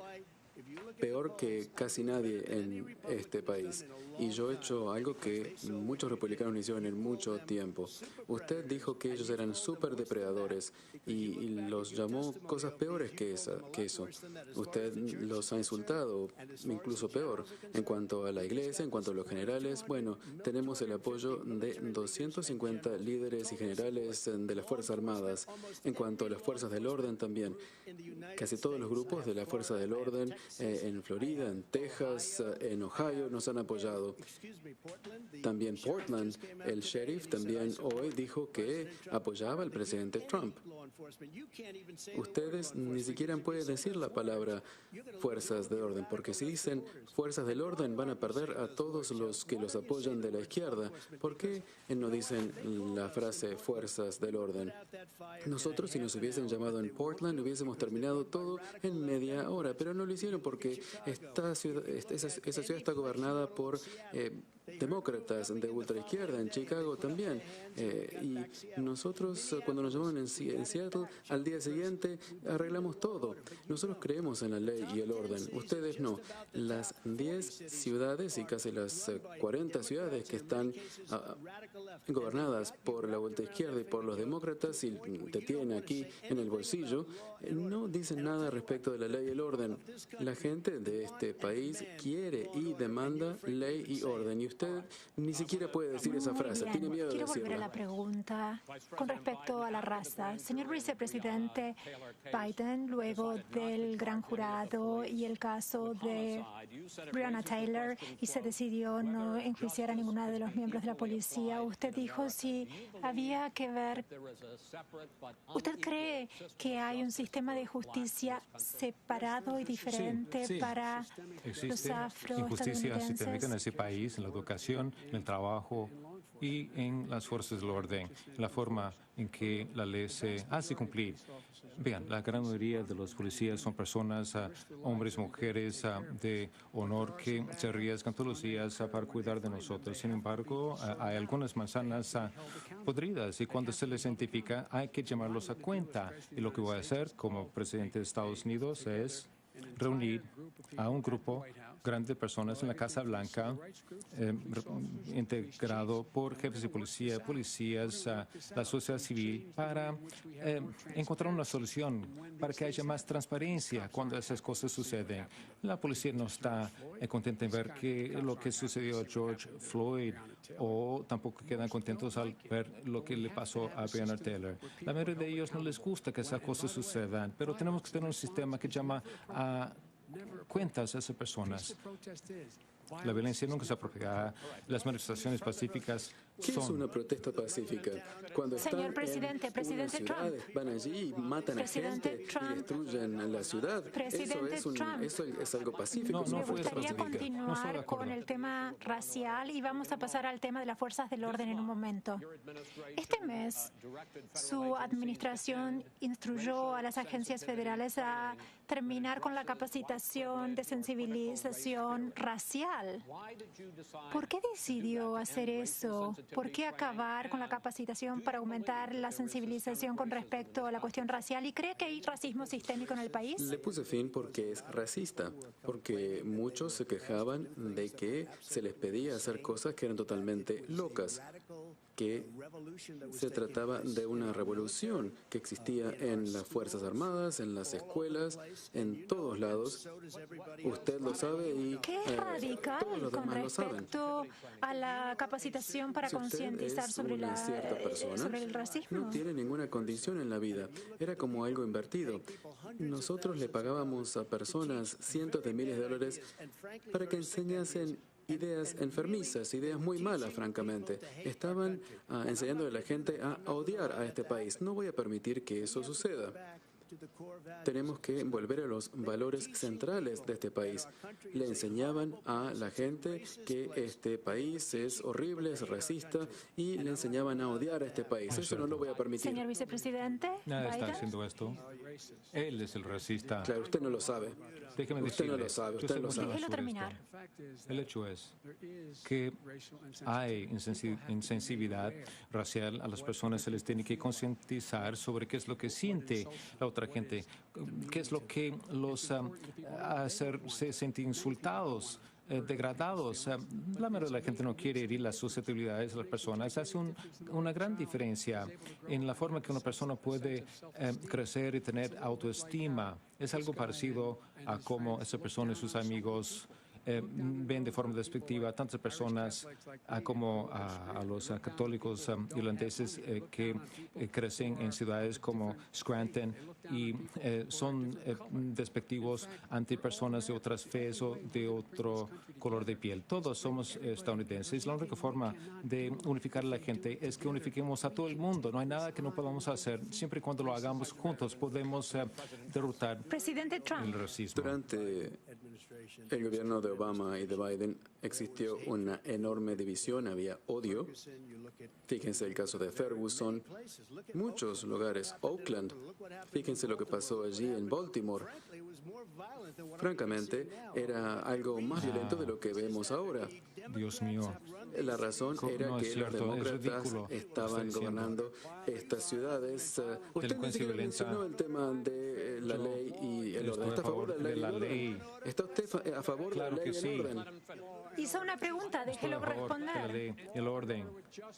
Speaker 5: peor que casi nadie en este país. Y yo he hecho algo que muchos republicanos no hicieron en mucho tiempo. Usted dijo que ellos eran superdepredadores y los llamó cosas peores que eso. Usted los ha insultado, incluso peor. En cuanto a la iglesia, en cuanto a los generales, tenemos el apoyo de 250 líderes y generales de las Fuerzas Armadas. En cuanto a las Fuerzas del Orden también, casi todos los grupos de la Fuerza del Orden en Florida, en Texas, en Ohio nos han apoyado. También Portland, el sheriff también hoy dijo que apoyaba al presidente Trump. Ustedes ni siquiera pueden decir la palabra fuerzas de orden, porque si dicen fuerzas del orden van a perder a todos los que los apoyan de la izquierda. ¿Por qué no dicen la frase fuerzas del orden? Nosotros, si nos hubiesen llamado en Portland, hubiésemos terminado todo en media hora, pero no lo hicieron bueno porque esa ciudad está gobernada por demócratas de ultraizquierda, en Chicago también. Y nosotros, cuando nos llamaron en Seattle, al día siguiente arreglamos todo. Nosotros creemos en la ley y el orden. Ustedes no. Las 10 ciudades y casi las 40 ciudades que están gobernadas por la ultraizquierda y por los demócratas y te tienen aquí en el bolsillo, no dicen nada respecto de la ley y el orden. La gente de este país quiere y demanda ley y orden. Y usted ni siquiera puede decir esa frase.
Speaker 3: Bien.
Speaker 5: Tiene miedo de
Speaker 3: Quiero volver a
Speaker 5: decirla.
Speaker 3: la pregunta con respecto a la raza. Señor vicepresidente Biden, luego del gran jurado y el caso de Breonna Taylor y se decidió no enjuiciar a ninguno de los miembros de la policía, usted dijo si había que ver. ¿Usted cree que hay un sistema de justicia separado y diferente
Speaker 4: Sí.
Speaker 3: para los
Speaker 4: Existe injusticia
Speaker 3: afroestadounidenses?
Speaker 4: sistémica en ese país, en la educación, en el trabajo y en las fuerzas del orden, la forma en que la ley se hace cumplir. Vean, la gran mayoría de los policías son personas, hombres, mujeres de honor que se arriesgan todos los días para cuidar de nosotros. Sin embargo, hay algunas manzanas podridas y cuando se les identifica hay que llamarlos a cuenta. Y lo que voy a hacer como presidente de Estados Unidos es reunir a un grupo grande de personas en la Casa Blanca, integrado por jefes de policía, policías, la sociedad civil, para encontrar una solución, para que haya más transparencia cuando esas cosas suceden. La policía no está contenta en ver lo que sucedió a George Floyd, o tampoco quedan contentos al ver lo que le pasó a Breonna Taylor. La mayoría de ellos no les gusta que esas cosas sucedan, pero tenemos que tener un sistema que llama a cuentas a esas personas. La violencia nunca se apropiará. Las manifestaciones pacíficas
Speaker 5: ¿Qué es
Speaker 4: son...
Speaker 5: una protesta pacífica? Cuando
Speaker 3: Señor
Speaker 5: están
Speaker 3: presidente,
Speaker 5: en
Speaker 3: presidente
Speaker 5: unas ciudades,
Speaker 3: Trump.
Speaker 5: van allí y matan
Speaker 3: Presidente
Speaker 5: a gente
Speaker 3: Trump.
Speaker 5: y destruyen la ciudad.
Speaker 3: Presidente Trump.
Speaker 5: Eso es algo pacífico.
Speaker 4: No,
Speaker 5: es una
Speaker 4: no fue
Speaker 5: protesta
Speaker 3: Me gustaría
Speaker 4: pacífica. No estoy de
Speaker 3: continuar
Speaker 4: acuerdo.
Speaker 3: con el tema racial y vamos a pasar al tema de las fuerzas del orden en un momento. Este mes, su administración instruyó a las agencias federales a terminar con la capacitación de sensibilización racial. ¿Por qué decidió hacer eso? ¿Por qué acabar con la capacitación para aumentar la sensibilización con respecto a la cuestión racial? ¿Y cree que hay racismo sistémico en el país?
Speaker 5: Le puse fin porque es racista, porque muchos se quejaban de que se les pedía hacer cosas que eran totalmente locas, que se trataba de una revolución que existía en las Fuerzas Armadas, en las escuelas, en todos lados. Usted lo sabe y
Speaker 3: ¿Qué es
Speaker 5: todos
Speaker 3: radical
Speaker 5: los
Speaker 3: con
Speaker 5: demás lo saben.
Speaker 3: respecto a la capacitación para
Speaker 5: Si usted
Speaker 3: concientizar
Speaker 5: es
Speaker 3: sobre
Speaker 5: una cierta persona,
Speaker 3: sobre el racismo?
Speaker 5: no tiene ninguna condición en la vida. Era como algo invertido. Nosotros le pagábamos a personas cientos de miles de dólares para que enseñasen ideas enfermizas, ideas muy malas, francamente. Estaban enseñando a la gente a odiar a este país. No voy a permitir que eso suceda. Tenemos que volver a los valores centrales de este país. Le enseñaban a la gente que este país es horrible, es racista, y le enseñaban a odiar a este país. Eso no lo voy a permitir.
Speaker 3: Señor vicepresidente
Speaker 4: Nadie está
Speaker 3: Biden.
Speaker 4: haciendo esto. Él es el racista.
Speaker 5: Claro, usted no lo sabe.
Speaker 4: Déjeme
Speaker 5: Usted no
Speaker 4: decirle,
Speaker 5: lo sabe,
Speaker 4: yo
Speaker 5: usted
Speaker 4: sé
Speaker 5: lo
Speaker 4: mucho
Speaker 5: sabe.
Speaker 4: más
Speaker 3: Déjelo
Speaker 4: sobre
Speaker 3: terminar.
Speaker 4: esto. El hecho es que hay insensibilidad racial. A las personas se les tiene que concientizar sobre qué es lo que siente la otra gente, qué es lo que los hace sentir insultados, degradados. La mayoría de la gente no quiere herir las susceptibilidades de las personas. Hace una gran diferencia en la forma que una persona puede crecer y tener autoestima. Es algo parecido a cómo esa persona y sus amigos ven de forma despectiva a tantas personas como a los católicos irlandeses que crecen en ciudades como Scranton y son despectivos ante personas de otras fees o de otro color de piel. Todos somos estadounidenses. La única forma de unificar a la gente es que unifiquemos a todo el mundo. No hay nada que no podamos hacer. Siempre y cuando lo hagamos juntos podemos derrotar
Speaker 3: Presidente Trump.
Speaker 5: Mm.
Speaker 4: el racismo.
Speaker 5: Durante el gobierno de Obama y de Biden existió una enorme división, había odio. Fíjense el caso de Ferguson, muchos lugares, Oakland, fíjense lo que pasó allí en Baltimore. francamente, era algo más violento de lo que vemos ahora.
Speaker 4: Dios mío.
Speaker 5: La razón era
Speaker 4: No es
Speaker 5: que
Speaker 4: cierto,
Speaker 5: los
Speaker 4: es
Speaker 5: demócratas
Speaker 4: ridículo lo que
Speaker 5: estaban
Speaker 4: está diciendo.
Speaker 5: gobernando estas ciudades. Usted ni
Speaker 4: Delincuencia
Speaker 5: siquiera
Speaker 4: violenta.
Speaker 5: mencionó el tema de la ley y el orden. ¿Está a favor de la ley y el orden? ¿Está usted a favor
Speaker 4: Claro
Speaker 5: de la ley
Speaker 4: que
Speaker 5: y el
Speaker 4: sí.
Speaker 5: orden?
Speaker 3: Hizo una pregunta, déjelo
Speaker 4: Por favor, que la
Speaker 3: responder.
Speaker 4: ley y el orden,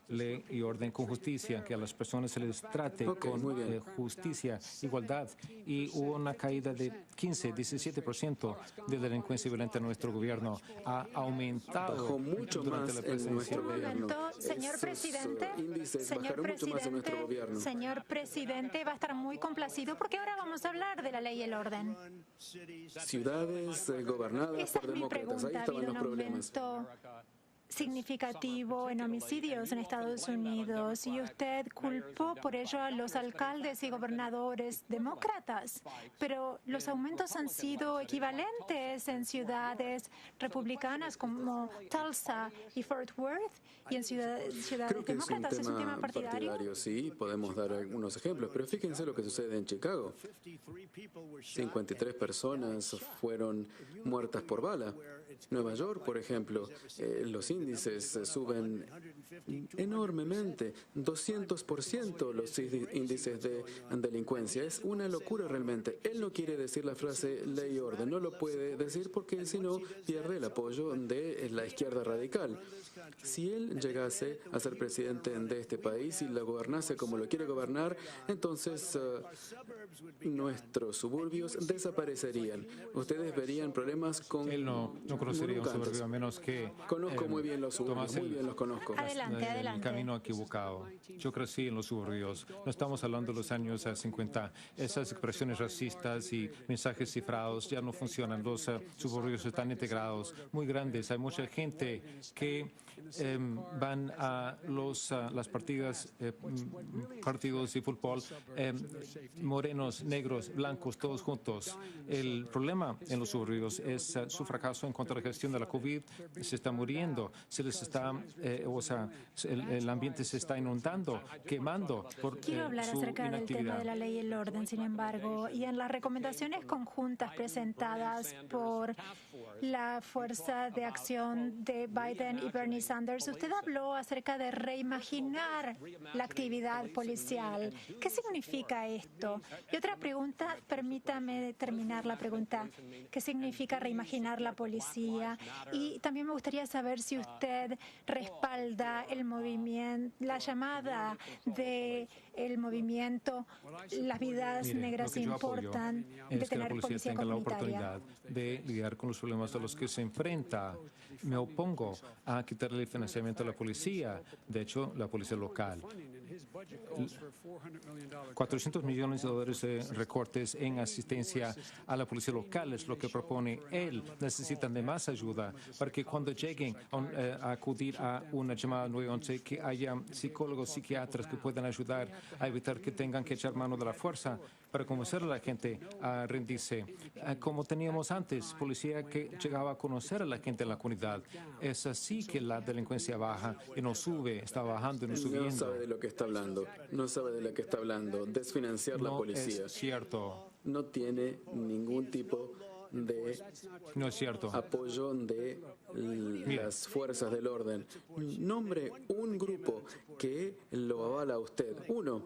Speaker 4: ley y orden con justicia, que a las personas se les trate
Speaker 5: Ok,
Speaker 4: con
Speaker 5: muy bien.
Speaker 4: justicia, igualdad. Y hubo una caída de 17% de delincuencia violenta en nuestro gobierno. Ha aumentado
Speaker 5: Bajó mucho
Speaker 4: durante
Speaker 5: más
Speaker 4: la
Speaker 5: en
Speaker 4: presidencia
Speaker 5: nuestro
Speaker 3: Un
Speaker 4: de
Speaker 5: gobierno.
Speaker 3: momento, señor
Speaker 5: Esos,
Speaker 3: presidente.
Speaker 5: índices
Speaker 3: Señor
Speaker 5: bajaron mucho más en nuestro
Speaker 3: presidente,
Speaker 5: gobierno.
Speaker 3: señor presidente va a estar muy complacido porque ahora vamos a hablar de la ley y el orden.
Speaker 5: Ciudades gobernadas
Speaker 3: Esa
Speaker 5: por
Speaker 3: es mi
Speaker 5: demócratas. Ahí
Speaker 3: pregunta. Ha
Speaker 5: estaban
Speaker 3: habido
Speaker 5: los
Speaker 3: un
Speaker 5: problemas.
Speaker 3: aumento significativo en homicidios en Estados Unidos y usted culpó por ello a los alcaldes y gobernadores demócratas, pero los aumentos han sido equivalentes en ciudades republicanas como Tulsa y Fort Worth y en ciudades
Speaker 5: Creo que
Speaker 3: demócratas. ¿Es un tema partidario?
Speaker 5: Sí, podemos dar algunos ejemplos, pero fíjense lo que sucede en Chicago. 53 personas fueron muertas por bala. Nueva York, por ejemplo, los índices suben enormemente, 200% los índices de delincuencia. Es una locura realmente. Él no quiere decir la frase ley y orden, no lo puede decir porque si no pierde el apoyo de la izquierda radical. Si él llegase a ser presidente de este país y lo gobernase como lo quiere gobernar, entonces nuestros suburbios desaparecerían. Ustedes verían problemas con
Speaker 4: Él no conocería un
Speaker 5: nunca antes.
Speaker 4: suburbio a menos que
Speaker 5: Conozco muy bien los suburbios,
Speaker 4: tomase
Speaker 5: muy bien los conozco.
Speaker 3: Adelante,
Speaker 4: el
Speaker 3: adelante.
Speaker 4: camino equivocado. Yo crecí en los suburbios. No estamos hablando de los años 50. Esas expresiones racistas y mensajes cifrados ya no funcionan. Los suburbios están integrados, muy grandes. Hay mucha gente que van a las partidas, partidos de fútbol, morenos, negros, blancos, todos juntos. El problema en los suburbios es su fracaso en cuanto a la gestión de la COVID. Se está muriendo, se les está, el ambiente se está inundando, quemando por
Speaker 3: Quiero hablar
Speaker 4: su
Speaker 3: acerca del tema
Speaker 4: inactividad.
Speaker 3: de la ley y el orden, sin embargo, y en las recomendaciones conjuntas presentadas por la Fuerza de Acción de Biden y Bernie Sanders, usted habló acerca de reimaginar la actividad policial. ¿Qué significa esto? Y otra pregunta, permítame terminar la pregunta. ¿Qué significa reimaginar la policía? Y también me gustaría saber si usted respalda el movimiento, la llamada de el movimiento Las vidas
Speaker 4: Mire,
Speaker 3: negras
Speaker 4: lo que yo apoyo
Speaker 3: importan, de
Speaker 4: es que la
Speaker 3: tener
Speaker 4: policía
Speaker 3: policía
Speaker 4: tenga la
Speaker 3: comunitaria.
Speaker 4: oportunidad de lidiar con los problemas a los que se enfrenta. Me opongo a quitarle el financiamiento a la policía, de hecho, la policía local. 400 millones de dólares de recortes en asistencia a la policía local es lo que propone él. Necesitan de más ayuda para que cuando lleguen a acudir a una llamada 911 que haya psicólogos, psiquiatras que puedan ayudar a evitar que tengan que echar mano de la fuerza para convencer a la gente a rendirse. Como teníamos antes, policía que llegaba a conocer a la gente en la comunidad. Es así que la delincuencia baja y no sube, está bajando y no
Speaker 5: No
Speaker 4: subiendo.
Speaker 5: sabe de lo que está hablando. No sabe de lo que está hablando. Desfinanciar la
Speaker 4: No
Speaker 5: policía.
Speaker 4: es cierto.
Speaker 5: No tiene ningún tipo de
Speaker 4: No es cierto.
Speaker 5: apoyo de las fuerzas del orden. Nombre un grupo que lo avala a usted. Uno.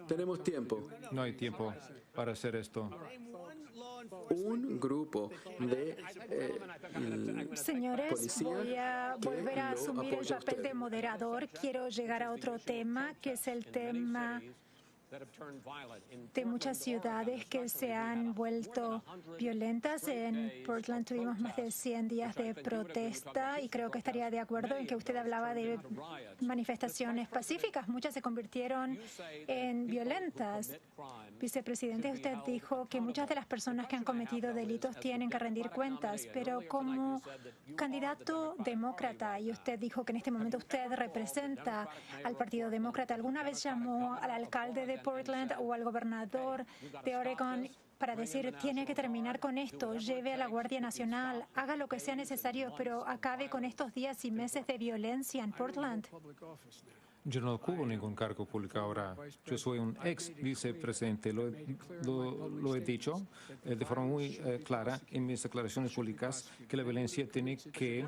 Speaker 5: Tenemos tiempo.
Speaker 4: No hay tiempo para hacer esto.
Speaker 5: Un grupo de
Speaker 3: Señores,
Speaker 5: policía
Speaker 3: voy a
Speaker 5: que
Speaker 3: volver a
Speaker 5: lo
Speaker 3: asumir el
Speaker 5: apoya a
Speaker 3: papel
Speaker 5: usted.
Speaker 3: de moderador. Quiero llegar a otro tema, que es el tema de muchas ciudades que se han vuelto violentas. En Portland tuvimos más de 100 días de protesta y creo que estaría de acuerdo en que usted hablaba de manifestaciones pacíficas. Muchas se convirtieron en violentas. Vicepresidente, usted dijo que muchas de las personas que han cometido delitos tienen que rendir cuentas, pero como candidato demócrata, y usted dijo que en este momento usted representa al Partido Demócrata, ¿alguna vez llamó al alcalde de Portland o al gobernador de Oregon para decir, tiene que terminar con esto, lleve a la Guardia Nacional, haga lo que sea necesario, pero acabe con estos días y meses de violencia en Portland?
Speaker 4: Yo no ocupo ningún cargo público ahora. Yo soy un ex vicepresidente. Lo he dicho de forma muy clara en mis declaraciones públicas que la violencia tiene que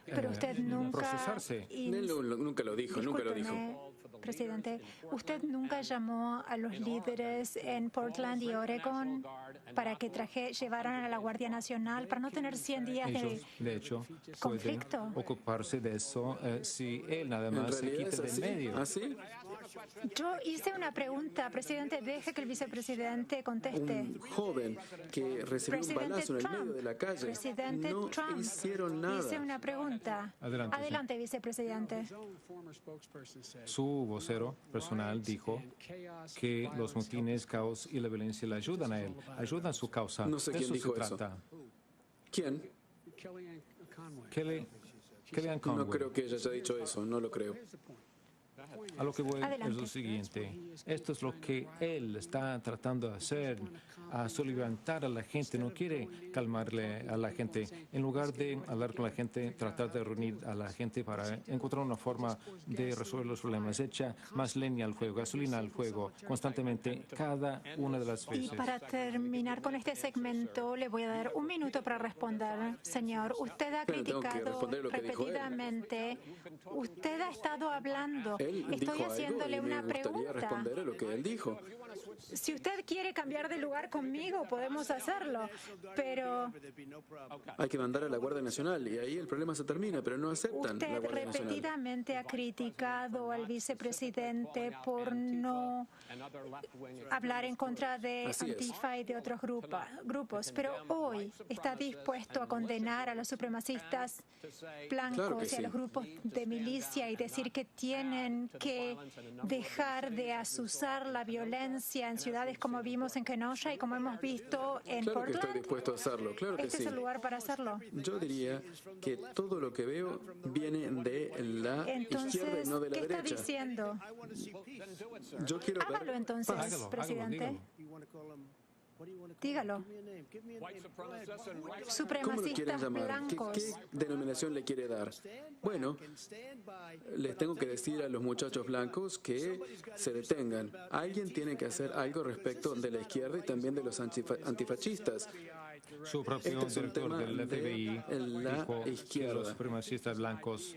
Speaker 3: Pero usted nunca
Speaker 4: procesarse.
Speaker 5: Él nunca lo dijo, nunca lo dijo.
Speaker 3: Presidente, ¿usted nunca llamó a los líderes en Portland y Oregon para que llevaran a la Guardia Nacional para no tener 100 días
Speaker 4: Ellos, de hecho,
Speaker 3: conflicto?
Speaker 4: pueden ocuparse de eso si él nada
Speaker 5: En
Speaker 4: más se
Speaker 5: realidad
Speaker 4: quita
Speaker 5: es
Speaker 4: del
Speaker 5: así.
Speaker 4: medio.
Speaker 5: ¿Ah, sí?
Speaker 3: Yo hice una pregunta, presidente, deje que el vicepresidente conteste.
Speaker 5: Un joven que recibió un
Speaker 3: Presidente
Speaker 5: balazo en el
Speaker 3: Trump,
Speaker 5: medio de la calle.
Speaker 3: Presidente
Speaker 5: No
Speaker 3: Trump,
Speaker 5: hicieron nada.
Speaker 3: hice una pregunta.
Speaker 4: Adelante, sí.
Speaker 3: Adelante, vicepresidente.
Speaker 4: Su vocero personal dijo que los motines, caos y la violencia le ayudan a él, ayudan a su causa.
Speaker 5: No sé
Speaker 4: De
Speaker 5: quién
Speaker 4: eso
Speaker 5: dijo
Speaker 4: se
Speaker 5: eso.
Speaker 4: trata.
Speaker 5: ¿Quién?
Speaker 4: Kellyanne Conway.
Speaker 5: No creo que ella haya dicho eso, no lo creo.
Speaker 4: A lo que voy
Speaker 3: Adelante.
Speaker 4: es lo siguiente. Esto es lo que él está tratando de hacer, a soliviantar a la gente. No quiere calmarle a la gente. En lugar de hablar con la gente, tratar de reunir a la gente para encontrar una forma de resolver los problemas. Echa más leña al fuego, gasolina al fuego, constantemente, cada una de las
Speaker 3: Y
Speaker 4: veces.
Speaker 3: para terminar con este segmento, le voy a dar un minuto para responder. Señor, usted ha
Speaker 5: Pero tengo que
Speaker 3: criticado
Speaker 5: responder lo que dijo él.
Speaker 3: repetidamente. Usted ha estado hablando.
Speaker 5: Él
Speaker 3: Estoy
Speaker 5: dijo
Speaker 3: haciéndole
Speaker 5: algo y
Speaker 3: una
Speaker 5: me gustaría
Speaker 3: pregunta.
Speaker 5: responder a lo que él dijo.
Speaker 3: Si usted quiere cambiar de lugar conmigo, podemos hacerlo. Pero
Speaker 5: Hay que mandar a la Guardia Nacional y ahí el problema se termina, pero no aceptan la
Speaker 3: usted
Speaker 5: Guardia Nacional.
Speaker 3: repetidamente ha criticado al vicepresidente por no hablar en contra de
Speaker 5: Así es.
Speaker 3: Antifa y de otros grupos, pero hoy está dispuesto a condenar a los supremacistas blancos
Speaker 5: Claro que
Speaker 3: y a
Speaker 5: sí.
Speaker 3: los grupos de milicia y decir que tienen que dejar de azuzar la violencia en ciudades como vimos en Kenosha y como hemos visto en
Speaker 5: Claro que estoy
Speaker 3: Portland.
Speaker 5: dispuesto a hacerlo, claro que
Speaker 3: Este
Speaker 5: sí.
Speaker 3: es el lugar para hacerlo.
Speaker 5: Yo diría que todo lo que veo viene de la izquierda
Speaker 3: Entonces,
Speaker 5: y no de la
Speaker 3: ¿qué está
Speaker 5: derecha.
Speaker 3: diciendo?
Speaker 5: yo quiero
Speaker 3: Hágalo
Speaker 5: ver
Speaker 3: entonces,
Speaker 5: paz.
Speaker 4: Hágalo,
Speaker 3: presidente. Dígalo.
Speaker 5: ¿Cómo lo quieren
Speaker 3: Supremacistas
Speaker 5: llamar?
Speaker 3: blancos.
Speaker 5: ¿Qué denominación le quiere dar? Bueno, les tengo que decir a los muchachos blancos que se detengan. Alguien tiene que hacer algo respecto de la izquierda y también de los antifascistas.
Speaker 4: Su propio
Speaker 5: Este es un
Speaker 4: director
Speaker 5: tema
Speaker 4: del FBI
Speaker 5: de la
Speaker 4: dijo que
Speaker 5: izquierda.
Speaker 4: los supremacistas blancos,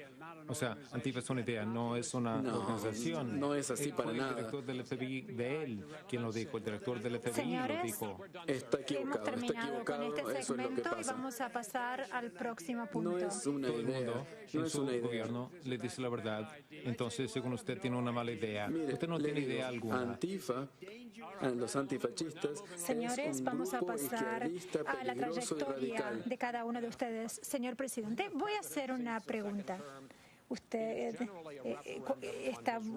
Speaker 4: o sea, Antifa es una idea, no es una
Speaker 5: No,
Speaker 4: organización.
Speaker 5: no es así para
Speaker 4: Fue
Speaker 5: nada.
Speaker 4: El director del FBI de él quien lo dijo, el director del FBI
Speaker 3: Señores,
Speaker 4: lo dijo.
Speaker 5: Está
Speaker 3: Hemos
Speaker 5: equivocado, está
Speaker 3: terminado con
Speaker 5: equivocado,
Speaker 3: este
Speaker 5: eso es lo que
Speaker 3: segmento y
Speaker 5: pasa.
Speaker 3: vamos a pasar al próximo punto.
Speaker 5: No es una
Speaker 4: Todo el
Speaker 5: idea,
Speaker 4: mundo
Speaker 5: no
Speaker 4: en
Speaker 5: es
Speaker 4: su
Speaker 5: una idea.
Speaker 4: gobierno le dice la verdad. Entonces, según usted, tiene una mala idea.
Speaker 5: Mire,
Speaker 4: Usted no
Speaker 5: le
Speaker 4: tiene
Speaker 5: digo,
Speaker 4: idea alguna.
Speaker 5: Antifa, los antifascistas,
Speaker 3: Señores,
Speaker 5: es un
Speaker 3: vamos a
Speaker 5: grupo
Speaker 3: pasar
Speaker 5: izquierdista,
Speaker 3: a la
Speaker 5: peligroso y
Speaker 3: trayectoria
Speaker 5: radical.
Speaker 3: de cada uno de ustedes. Señor presidente, voy a hacer una pregunta. Usted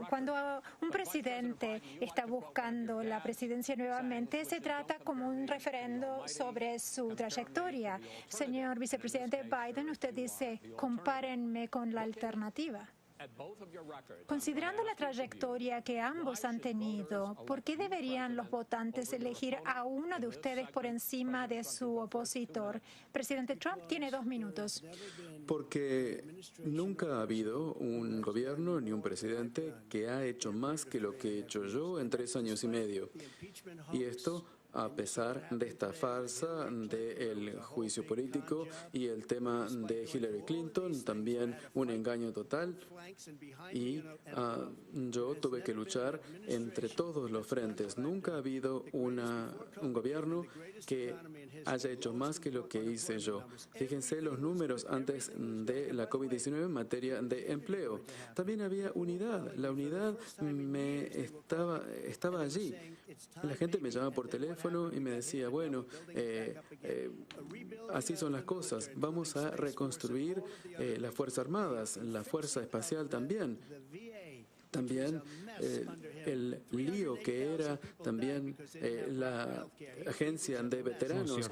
Speaker 3: cuando un presidente está buscando la presidencia nuevamente, se trata como un referendo sobre su trayectoria. Señor vicepresidente Biden, usted dice, compárenme con la alternativa. Considerando la trayectoria que ambos han tenido, ¿por qué deberían los votantes elegir a uno de ustedes por encima de su opositor? Presidente Trump tiene 2 minutos.
Speaker 5: Porque nunca ha habido un gobierno ni un presidente que ha hecho más que lo que he hecho yo en 3 años y medio. Y esto a pesar de esta farsa del juicio político y el tema de Hillary Clinton, también un engaño total. Y yo tuve que luchar entre todos los frentes. Nunca ha habido un gobierno que haya hecho más que lo que hice yo. Fíjense los números antes de la COVID-19 en materia de empleo. También había unidad. La unidad estaba allí. La gente me llamaba por teléfono y me decía, bueno, así son las cosas. Vamos a reconstruir las Fuerzas Armadas, la Fuerza Espacial también. También el lío que era también la agencia de veteranos,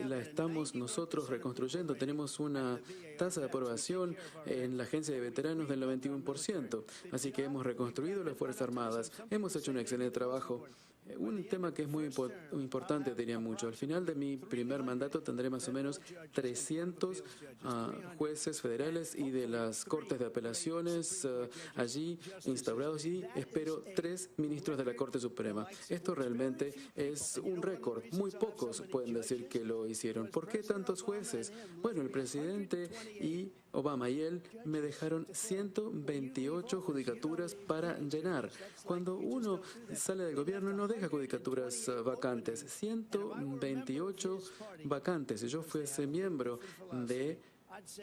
Speaker 5: la estamos nosotros reconstruyendo. Tenemos una tasa de aprobación en la agencia de veteranos del 91%. Así que hemos reconstruido las Fuerzas Armadas, hemos hecho un excelente trabajo. Un tema que es muy importante, diría mucho. Al final de mi primer mandato tendré más o menos 300 jueces federales y de las Cortes de Apelaciones allí instaurados y espero 3 ministros de la Corte Suprema. Esto realmente es un récord. Muy pocos pueden decir que lo hicieron. ¿Por qué tantos jueces? Bueno, el presidente y Obama y él me dejaron 128 judicaturas para llenar. Cuando uno sale del gobierno no deja judicaturas vacantes. 128 vacantes. Si yo fuese miembro de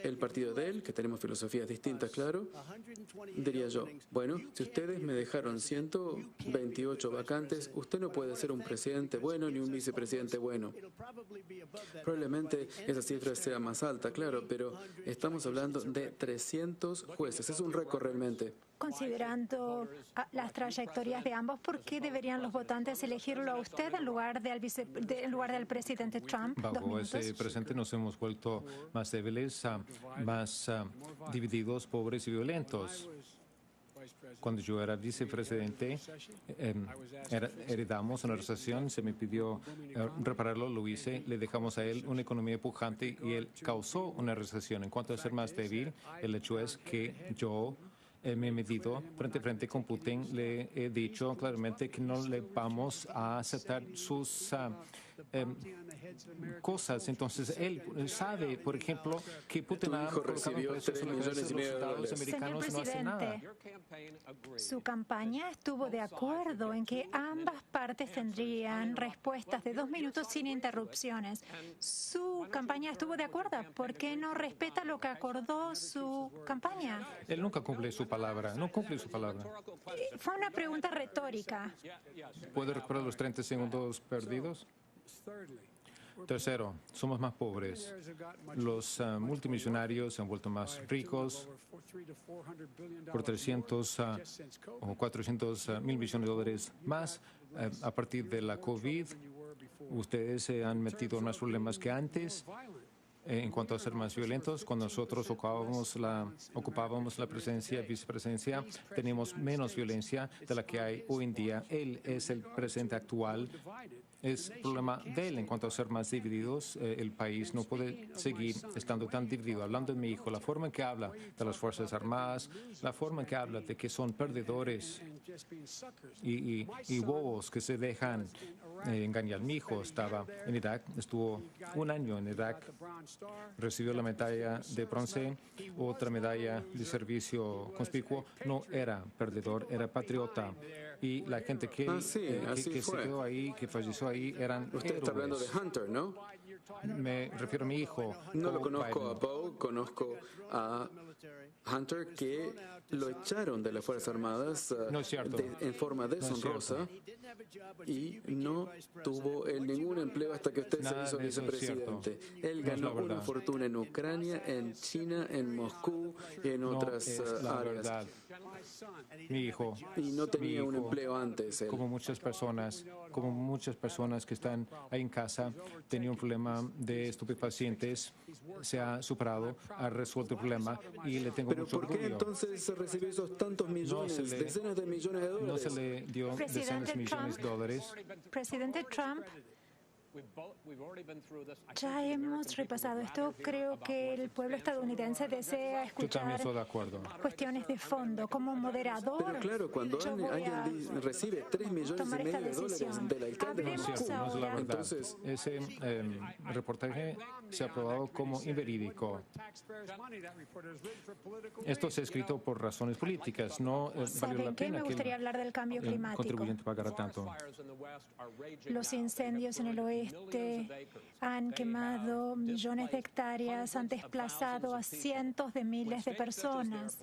Speaker 5: el partido de él, que tenemos filosofías distintas, claro, diría yo, bueno, si ustedes me dejaron 128 vacantes, usted no puede ser un presidente bueno ni un vicepresidente bueno. Probablemente esa cifra sea más alta, claro, pero estamos hablando de 300 jueces. Es un récord realmente.
Speaker 3: Considerando las trayectorias de ambos, ¿por qué deberían los votantes elegirlo a usted en lugar del presidente Trump?
Speaker 4: Bajo ese presente nos hemos vuelto más débiles, más divididos, pobres y violentos. Cuando yo era vicepresidente, heredamos una recesión, se me pidió repararlo, lo hice, le dejamos a él una economía pujante y él causó una recesión. En cuanto a ser más débil, el hecho es que yo me he medido frente a frente con Putin, le he dicho claramente que no le vamos a aceptar sus cosas. Entonces, él sabe, por ejemplo, que Putin ha
Speaker 5: recibió $3,5 millones
Speaker 4: Estados americanos y no hace nada.
Speaker 3: Su campaña estuvo de acuerdo en que ambas partes tendrían respuestas de 2 minutos sin interrupciones. Su campaña estuvo de acuerdo. ¿Por qué no respeta lo que acordó su campaña?
Speaker 4: Él nunca cumple su palabra, no cumple su palabra.
Speaker 3: Fue una pregunta retórica.
Speaker 4: ¿Puede recuperar los 30 segundos perdidos? Tercero, somos más pobres. Los multimillonarios se han vuelto más ricos por 300 o 400 mil millones de dólares más a partir de la COVID. Ustedes se han metido en más problemas que antes. En cuanto a ser más violentos, cuando nosotros ocupábamos la presidencia, vicepresidencia, teníamos menos violencia de la que hay hoy en día. Él es el presidente actual. Es problema de él. En cuanto a ser más divididos, el país no puede seguir estando tan dividido. Hablando de mi hijo, la forma en que habla de las Fuerzas Armadas, la forma en que habla de que son perdedores y bobos que se dejan engañar. Mi hijo estaba en Irak, estuvo 1 año en Irak, recibió la medalla de bronce, otra medalla de servicio conspicuo. No era perdedor, era patriota. Y la gente que se quedó ahí, que falleció ahí, eran
Speaker 5: Usted está hablando de Hunter, ¿no?
Speaker 4: Me refiero a mi hijo.
Speaker 5: No lo conozco a Poe, conozco a Hunter, que lo echaron de las Fuerzas Armadas
Speaker 4: No es cierto.
Speaker 5: en forma deshonrosa y no tuvo ningún empleo hasta que usted
Speaker 4: Nada
Speaker 5: se hizo
Speaker 4: de eso es
Speaker 5: vicepresidente.
Speaker 4: cierto.
Speaker 5: Él
Speaker 4: No es la
Speaker 5: ganó una
Speaker 4: verdad.
Speaker 5: fortuna en Ucrania, en China, en Moscú y en
Speaker 4: No
Speaker 5: otras
Speaker 4: es la
Speaker 5: áreas.
Speaker 4: verdad. Mi hijo.
Speaker 5: Y no tenía
Speaker 4: mi
Speaker 5: un
Speaker 4: hijo,
Speaker 5: empleo antes. Él.
Speaker 4: Como muchas personas que están ahí en casa, tenía un problema de estupefacientes, se ha superado, ha resuelto el problema y le tengo
Speaker 5: Pero
Speaker 4: mucho
Speaker 5: ¿por qué
Speaker 4: orgullo.
Speaker 5: entonces recibió esos tantos millones, decenas de millones de dólares?
Speaker 4: No se le dio decenas de millones de dólares.
Speaker 3: Presidente Trump, ya hemos repasado esto. Creo que el pueblo estadounidense desea
Speaker 4: Yo también
Speaker 3: escuchar
Speaker 4: estoy de acuerdo.
Speaker 3: cuestiones de fondo. Como moderador,
Speaker 5: Pero claro, cuando
Speaker 3: yo voy a
Speaker 5: alguien recibe 3 millones y
Speaker 3: tomar esta
Speaker 5: medio de dólares
Speaker 3: decisión.
Speaker 5: del alcalde de
Speaker 3: Hablemos
Speaker 4: No es cierto, no es la
Speaker 3: ahora.
Speaker 4: verdad.
Speaker 5: Entonces,
Speaker 4: Ese reportaje se ha aprobado como inverídico. Esto se ha escrito por razones políticas. No valió la
Speaker 3: ¿Saben qué?
Speaker 4: pena
Speaker 3: Me
Speaker 4: que
Speaker 3: gustaría hablar del cambio
Speaker 4: el
Speaker 3: climático.
Speaker 4: contribuyente pagara tanto.
Speaker 3: Los incendios en el oeste han quemado millones de hectáreas, han desplazado a cientos de miles de personas.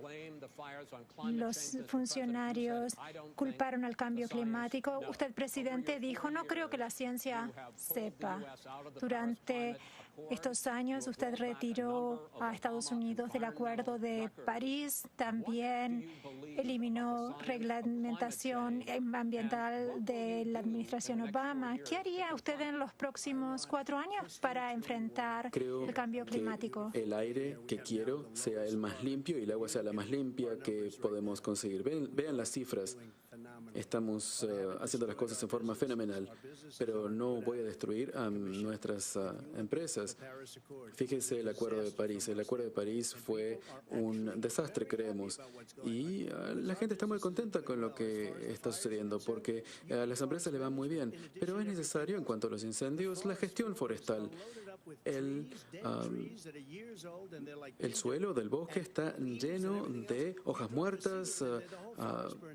Speaker 3: Los funcionarios culparon al cambio climático. Usted, presidente, dijo, no creo que la ciencia sepa. Durante estos años usted retiró a Estados Unidos del Acuerdo de París, también eliminó reglamentación ambiental de la administración Obama. ¿Qué haría usted en los próximos 4 años para enfrentar
Speaker 5: creo
Speaker 3: el cambio climático?
Speaker 5: que el aire que quiero sea el más limpio y el agua sea la más limpia que podemos conseguir. Vean las cifras. Estamos haciendo las cosas en forma fenomenal, pero no voy a destruir a nuestras empresas. Fíjese el Acuerdo de París. El Acuerdo de París fue un desastre, creemos, y la gente está muy contenta con lo que está sucediendo porque a las empresas le va muy bien, pero es necesario, en cuanto a los incendios, la gestión forestal. El suelo del bosque está lleno de hojas muertas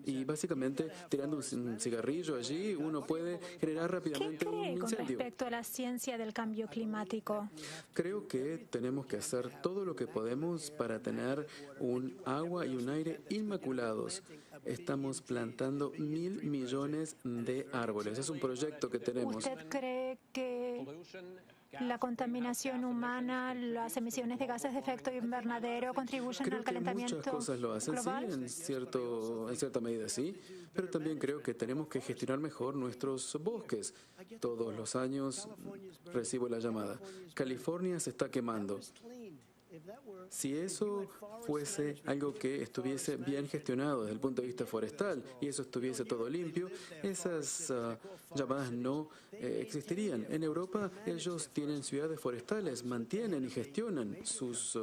Speaker 5: y básicamente tirando un cigarrillo allí uno puede generar
Speaker 3: ¿Qué
Speaker 5: rápidamente un
Speaker 3: cree con
Speaker 5: incendio.
Speaker 3: respecto a la ciencia del cambio climático?
Speaker 5: Creo que tenemos que hacer todo lo que podemos para tener un agua y un aire inmaculados. Estamos plantando 1.000 millones de árboles. Es un proyecto que tenemos.
Speaker 3: ¿Usted cree que la contaminación humana, las emisiones de gases de efecto invernadero contribuyen
Speaker 5: Creo
Speaker 3: al
Speaker 5: que
Speaker 3: calentamiento
Speaker 5: muchas cosas lo hacen,
Speaker 3: global?
Speaker 5: sí, en cierta medida sí, pero también creo que tenemos que gestionar mejor nuestros bosques. Todos los años recibo la llamada: California se está quemando. Si eso fuese algo que estuviese bien gestionado desde el punto de vista forestal y eso estuviese todo limpio, esas llamadas no existirían. En Europa ellos tienen ciudades forestales, mantienen y gestionan sus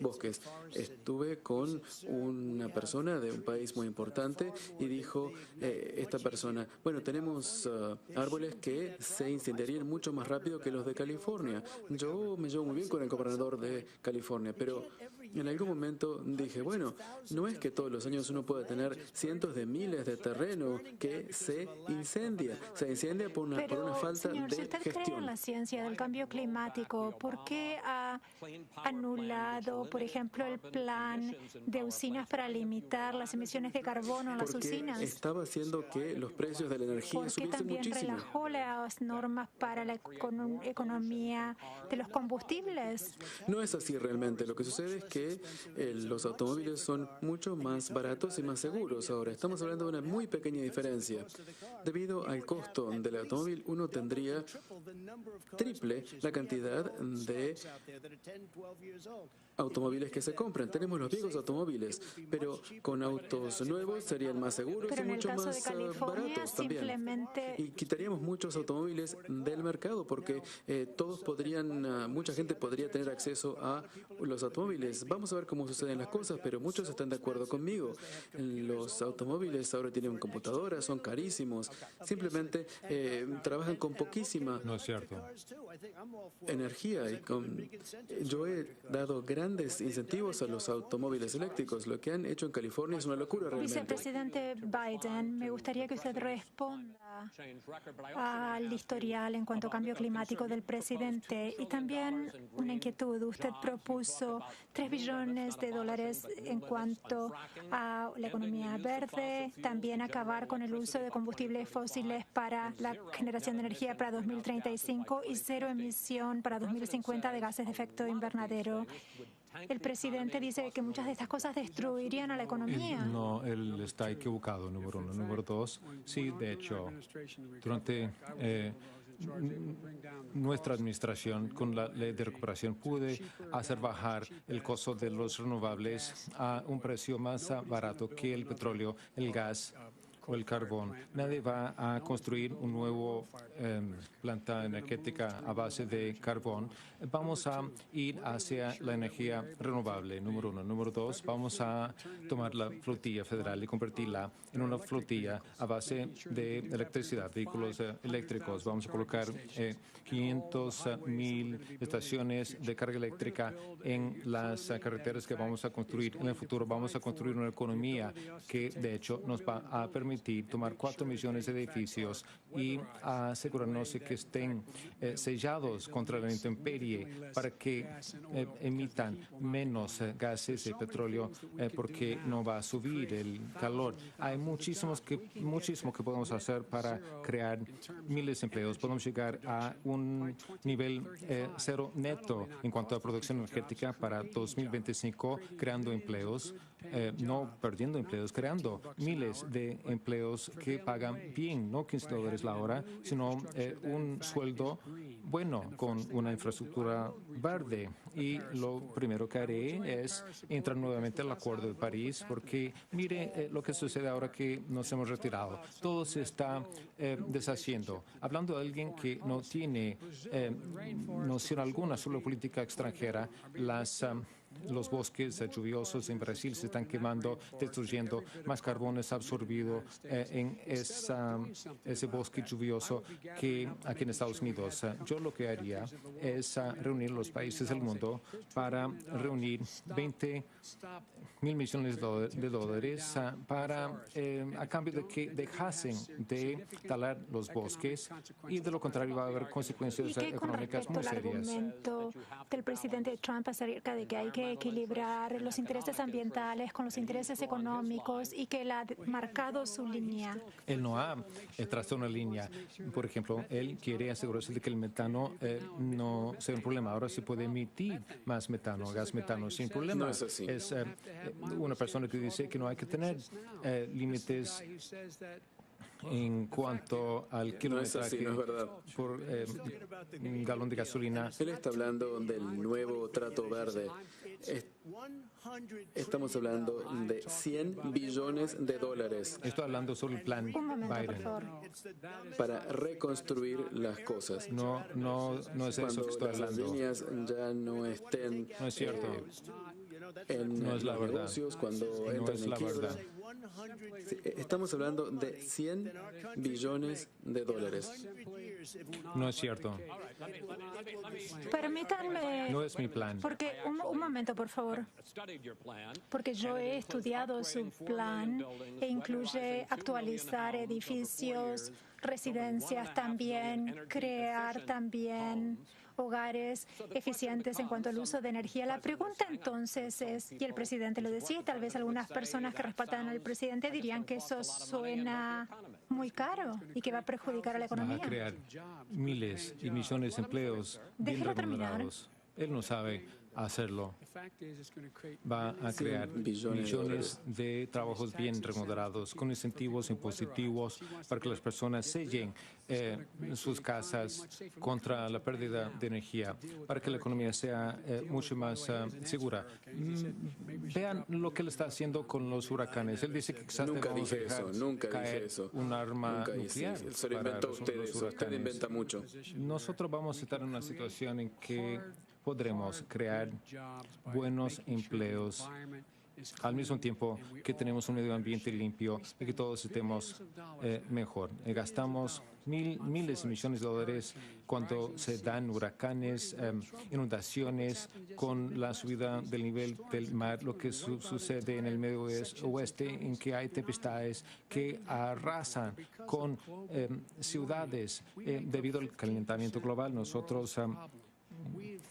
Speaker 5: bosques. Estuve con una persona de un país muy importante y dijo esta persona: bueno, tenemos árboles que se incendiarían mucho más rápido que los de California. Yo me llevo muy bien con el gobernador de California, pero en algún momento dije, bueno, no es que todos los años uno pueda tener cientos de miles de terreno que se incendia por una falta
Speaker 3: señor, si
Speaker 5: de
Speaker 3: usted cree en
Speaker 5: gestión.
Speaker 3: la ciencia del cambio climático, ¿por qué ha anulado, por ejemplo, el plan de usinas para limitar las emisiones de carbono en las
Speaker 5: Porque
Speaker 3: usinas?
Speaker 5: estaba haciendo que los precios de la energía
Speaker 3: ¿Por qué
Speaker 5: subiesen
Speaker 3: también
Speaker 5: muchísimo.
Speaker 3: relajó las normas para la economía de los combustibles?
Speaker 5: No es así realmente. Lo que sucede es que los automóviles son mucho más baratos y más seguros. Ahora, estamos hablando de una muy pequeña diferencia. Debido al costo del automóvil, uno tendría triple la cantidad de automóviles que se compran. Tenemos los viejos automóviles, pero con autos nuevos serían más seguros
Speaker 3: Pero
Speaker 5: y
Speaker 3: en el
Speaker 5: mucho
Speaker 3: caso de
Speaker 5: más
Speaker 3: California,
Speaker 5: baratos también.
Speaker 3: simplemente
Speaker 5: Y quitaríamos muchos automóviles del mercado porque mucha gente podría tener acceso a los automóviles. Vamos a ver cómo suceden las cosas, pero muchos están de acuerdo conmigo. Los automóviles ahora tienen computadoras, son carísimos, simplemente trabajan con poquísima
Speaker 4: No es cierto.
Speaker 5: energía. Yo he dado grandes incentivos a los automóviles eléctricos. Lo que han hecho en California es una locura realmente.
Speaker 3: Vicepresidente Biden, me gustaría que usted responda al historial en cuanto a cambio climático del presidente y también una inquietud. Usted propuso $3 billones en cuanto a la economía verde, también acabar con el uso de combustibles fósiles para la generación de energía para 2035 y cero emisión para 2050 de gases de efecto invernadero. El presidente dice que muchas de estas cosas destruirían a la economía.
Speaker 4: No, él está equivocado, número uno. Número dos, sí, de hecho, durante nuestra administración, con la ley de recuperación, pude hacer bajar el costo de los renovables a un precio más barato que el petróleo, el gas o el carbón. Nadie va a construir un nuevo planta energética a base de carbón. Vamos a ir hacia la energía renovable, número uno. Número dos, vamos a tomar la flotilla federal y convertirla en una flotilla a base de electricidad, vehículos eléctricos. Vamos a colocar 500,000 estaciones de carga eléctrica en las carreteras que vamos a construir. En el futuro vamos a construir una economía que, de hecho, nos va a permitir tomar 4 millones de edificios y asegurarnos de que estén sellados contra la intemperie para que emitan menos gases de petróleo porque no va a subir el calor. Hay muchísimo que podemos hacer para crear miles de empleos. Podemos llegar a un nivel cero neto en cuanto a producción energética para 2025, creando empleos, no perdiendo empleos, creando miles de empleos empleos que pagan bien, no $15 la hora, sino un sueldo bueno con una infraestructura verde. Y lo primero que haré es entrar nuevamente al Acuerdo de París, porque mire lo que sucede ahora que nos hemos retirado. Todo se está deshaciendo. Hablando de alguien que no tiene noción alguna sobre política extranjera, los bosques lluviosos en Brasil se están quemando, destruyendo. Más carbón es absorbido en ese bosque lluvioso que aquí en Estados Unidos. Yo lo que haría es reunir los países del mundo para reunir 20 mil millones de dólares a cambio de que dejasen de talar los bosques, y de lo contrario va a haber consecuencias económicas muy serias.
Speaker 3: ¿Y qué con respecto al argumento del presidente Trump acerca de que hay que equilibrar los intereses ambientales con los intereses económicos y que él ha marcado su línea?
Speaker 4: Él no ha trazado una línea. Por ejemplo, él quiere asegurarse de que el metano no sea un problema. Ahora se puede emitir más metano, gas metano sin problema.
Speaker 5: No es así.
Speaker 4: Es una persona que dice que no hay que tener límites en cuanto al kilometraje
Speaker 5: no es verdad.
Speaker 4: por galón de gasolina.
Speaker 5: Él está hablando del nuevo trato verde. Estamos hablando de $100 billones.
Speaker 4: Estoy hablando sobre el plan
Speaker 3: Un momento, por
Speaker 4: Biden.
Speaker 3: favor.
Speaker 5: Para reconstruir las cosas.
Speaker 4: No es eso que estoy
Speaker 5: Cuando las
Speaker 4: hablando.
Speaker 5: líneas ya no estén
Speaker 4: No es cierto.
Speaker 5: en
Speaker 4: No es la
Speaker 5: los
Speaker 4: verdad.
Speaker 5: negocios, cuando
Speaker 4: No
Speaker 5: entran
Speaker 4: es
Speaker 5: en
Speaker 4: la
Speaker 5: quiebra.
Speaker 4: verdad.
Speaker 5: Estamos hablando de $100 billones.
Speaker 4: No es cierto.
Speaker 3: Permítanme,
Speaker 4: No es mi plan.
Speaker 3: porque un momento, por favor, porque yo he estudiado su plan e incluye actualizar edificios, residencias también, crear también hogares eficientes en cuanto al uso de energía. La pregunta entonces es, y el presidente lo decía, y tal vez algunas personas que respaldan al presidente dirían que eso suena muy caro y que va a perjudicar a la
Speaker 4: Va a
Speaker 3: economía.
Speaker 4: crear miles y millones de empleos bien
Speaker 3: Déjelo terminar.
Speaker 4: remunerados. Él no sabe hacerlo. Va a crear
Speaker 5: 100 billones
Speaker 4: millones de trabajos bien remunerados, con incentivos impositivos para que las personas sellen sus casas contra la pérdida de energía, para que la economía sea mucho más segura. Vean lo que él está haciendo con los huracanes. Él dice que quizás
Speaker 5: Nunca
Speaker 4: debamos
Speaker 5: dije
Speaker 4: dejar
Speaker 5: eso, nunca
Speaker 4: caer
Speaker 5: dije eso.
Speaker 4: un arma
Speaker 5: Nunca
Speaker 4: nuclear
Speaker 5: hice. Se lo
Speaker 4: para
Speaker 5: inventó
Speaker 4: los
Speaker 5: usted eso. Usted
Speaker 4: huracanes.
Speaker 5: inventa mucho.
Speaker 4: Nosotros vamos a estar en una situación en que podremos crear buenos empleos al mismo tiempo que tenemos un medio ambiente limpio y que todos estemos mejor. Gastamos miles de millones de dólares cuando se dan huracanes, inundaciones, con la subida del nivel del mar, lo que sucede en el medio oeste, en que hay tempestades que arrasan con ciudades debido al calentamiento global. Nosotros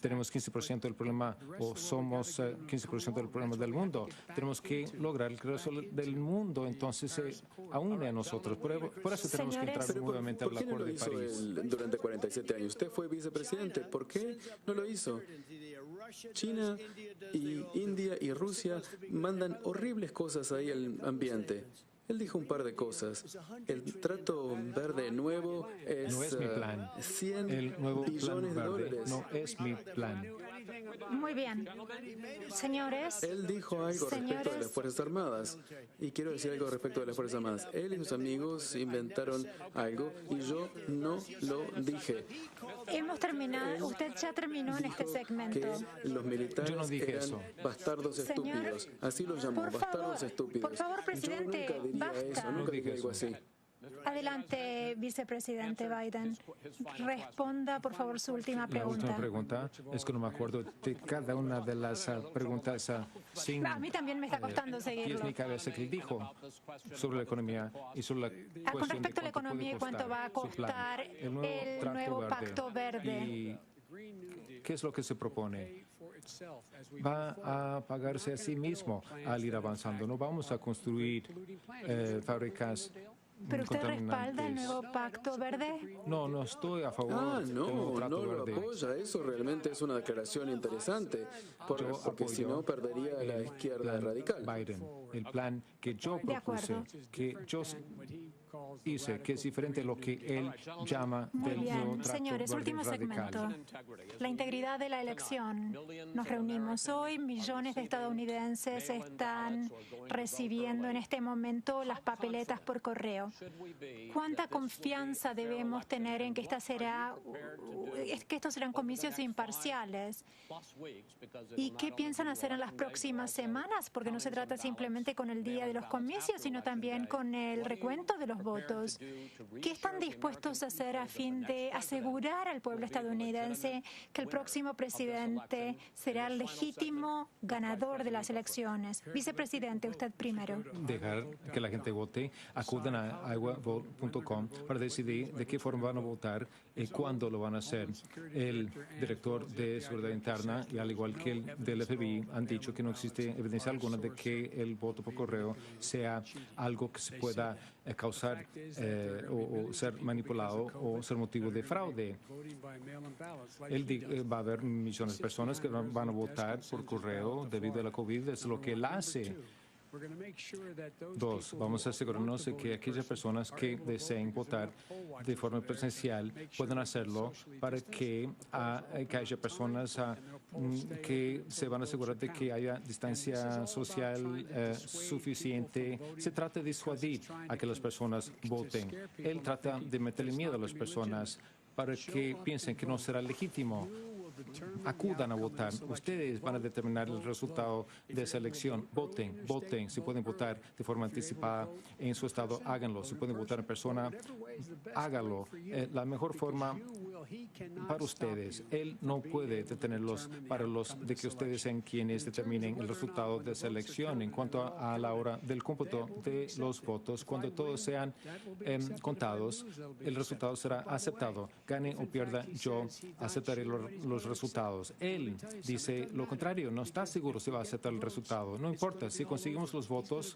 Speaker 4: tenemos 15% del problema, o somos 15% del problema del mundo. Tenemos que lograr que el resto del mundo entonces se aúne a nosotros. Por eso tenemos que entrar
Speaker 3: Señores,
Speaker 4: nuevamente
Speaker 5: ¿Por
Speaker 4: al
Speaker 5: qué no
Speaker 4: Acuerdo
Speaker 5: lo
Speaker 4: de
Speaker 5: hizo
Speaker 4: París.
Speaker 5: él durante 47 años? Usted fue vicepresidente. ¿Por qué no lo hizo? China y India y Rusia mandan horribles cosas ahí al ambiente. Él dijo un par de cosas. El trato verde nuevo
Speaker 4: No es mi plan.
Speaker 5: 100
Speaker 4: El nuevo plan
Speaker 5: billones de
Speaker 4: verde
Speaker 5: dólares.
Speaker 4: no es mi plan.
Speaker 3: Muy bien. Señores,
Speaker 5: Él dijo algo respecto de
Speaker 3: Señores.
Speaker 5: las Fuerzas Armadas. Y quiero decir algo respecto de las Fuerzas Armadas. Él y sus amigos inventaron algo y yo no lo dije.
Speaker 3: hemos terminado. Usted ya terminó en este segmento.
Speaker 5: Que los militares
Speaker 4: Yo no dije
Speaker 5: eran
Speaker 4: eso.
Speaker 5: bastardos
Speaker 3: Señor,
Speaker 5: estúpidos. Así los llamó,
Speaker 3: por
Speaker 5: bastardos
Speaker 3: favor,
Speaker 5: estúpidos.
Speaker 3: por favor, presidente,
Speaker 5: yo nunca diría
Speaker 3: basta.
Speaker 5: eso,
Speaker 4: No
Speaker 5: nunca
Speaker 4: dije
Speaker 5: diría algo
Speaker 4: eso.
Speaker 5: así.
Speaker 3: Adelante, vicepresidente Biden. Responda, por favor, su última
Speaker 4: La última
Speaker 3: pregunta.
Speaker 4: pregunta es que no me acuerdo de cada una de las preguntas sin
Speaker 3: A mí también me está costando
Speaker 4: pies
Speaker 3: seguirlo.
Speaker 4: ni cabeza que él dijo sobre la economía y sobre la
Speaker 3: Con
Speaker 4: cuestión de
Speaker 3: respecto a la
Speaker 4: cuánto puede
Speaker 3: economía y cuánto va a
Speaker 4: costar su plan.
Speaker 3: costar el
Speaker 4: trato
Speaker 3: nuevo pacto verde.
Speaker 4: ¿Y qué es lo que se propone? Va a pagarse a sí mismo al ir avanzando. No vamos a construir fábricas
Speaker 3: ¿Pero usted respalda el
Speaker 4: contaminantes.
Speaker 3: nuevo Pacto Verde?
Speaker 4: No, no estoy a favor
Speaker 5: Ah,
Speaker 4: del nuevo
Speaker 5: no,
Speaker 4: trato
Speaker 5: no lo
Speaker 4: verde.
Speaker 5: apoya. Eso realmente es una declaración interesante,
Speaker 4: Yo
Speaker 5: porque si
Speaker 4: apoyo
Speaker 5: no perdería la
Speaker 4: el
Speaker 5: izquierda
Speaker 4: plan
Speaker 5: radical.
Speaker 4: Biden, el plan que yo
Speaker 3: De
Speaker 4: propuse,
Speaker 3: acuerdo.
Speaker 4: que yo hice, que es diferente a lo que él llama
Speaker 3: Muy
Speaker 4: del nuevo
Speaker 3: bien,
Speaker 4: trato
Speaker 3: señores,
Speaker 4: verde
Speaker 3: último
Speaker 4: radical.
Speaker 3: segmento. La integridad de la elección. Nos reunimos hoy, millones de estadounidenses están recibiendo en este momento las papeletas por correo. ¿Cuánta confianza debemos tener en que estos serán comicios imparciales? ¿Y qué piensan hacer en las próximas semanas? Porque no se trata simplemente con el día de los comicios, sino también con el recuento de los votos. ¿Qué están dispuestos a hacer a fin de asegurar al pueblo estadounidense que el próximo presidente será el legítimo ganador de las elecciones? Vicepresidente, usted primero.
Speaker 4: Dejar que la gente vote, acudan a iowavote.com para decidir de qué forma van a votar y cuándo lo van a hacer. El director de Seguridad Interna, y al igual que el del FBI, han dicho que no existe evidencia alguna de que el voto por correo sea algo que se pueda causar o ser manipulado o ser motivo de fraude. Va a haber millones de personas que van a votar por correo debido a la COVID, es lo que él hace. Dos, vamos a asegurarnos de que aquellas personas que deseen votar de forma presencial puedan hacerlo para que haya personas que se van a asegurar de que haya distancia social suficiente. Se trata de disuadir a que las personas voten. Él trata de meterle miedo a las personas para que piensen que no será legítimo. Acudan a votar. Ustedes van a determinar el resultado de esa elección. Voten, voten. Si pueden votar de forma anticipada en su estado, háganlo. Si pueden votar en persona, háganlo. La mejor forma para ustedes. Él no puede detenerlos de que ustedes sean quienes determinen el resultado de esa elección. En cuanto a la hora del cómputo de los votos, cuando todos sean contados, el resultado será aceptado. Gane o pierda, yo aceptaré los resultados. Él dice lo contrario, no está seguro si va a aceptar el resultado. No importa, si conseguimos los votos,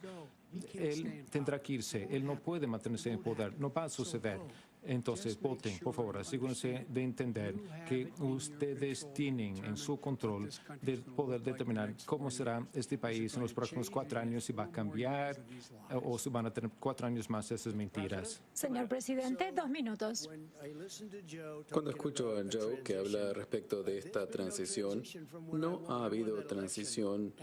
Speaker 4: él tendrá que irse. Él no puede mantenerse en poder, no va a suceder. Entonces, voten, por favor, asegúrense de entender que ustedes tienen en su control de poder determinar cómo será este país en los próximos 4 años, si va a cambiar o si van a tener 4 años más esas mentiras.
Speaker 3: Señor presidente, 2 minutos.
Speaker 5: Cuando escucho a Joe que habla respecto de esta transición, no ha habido transición.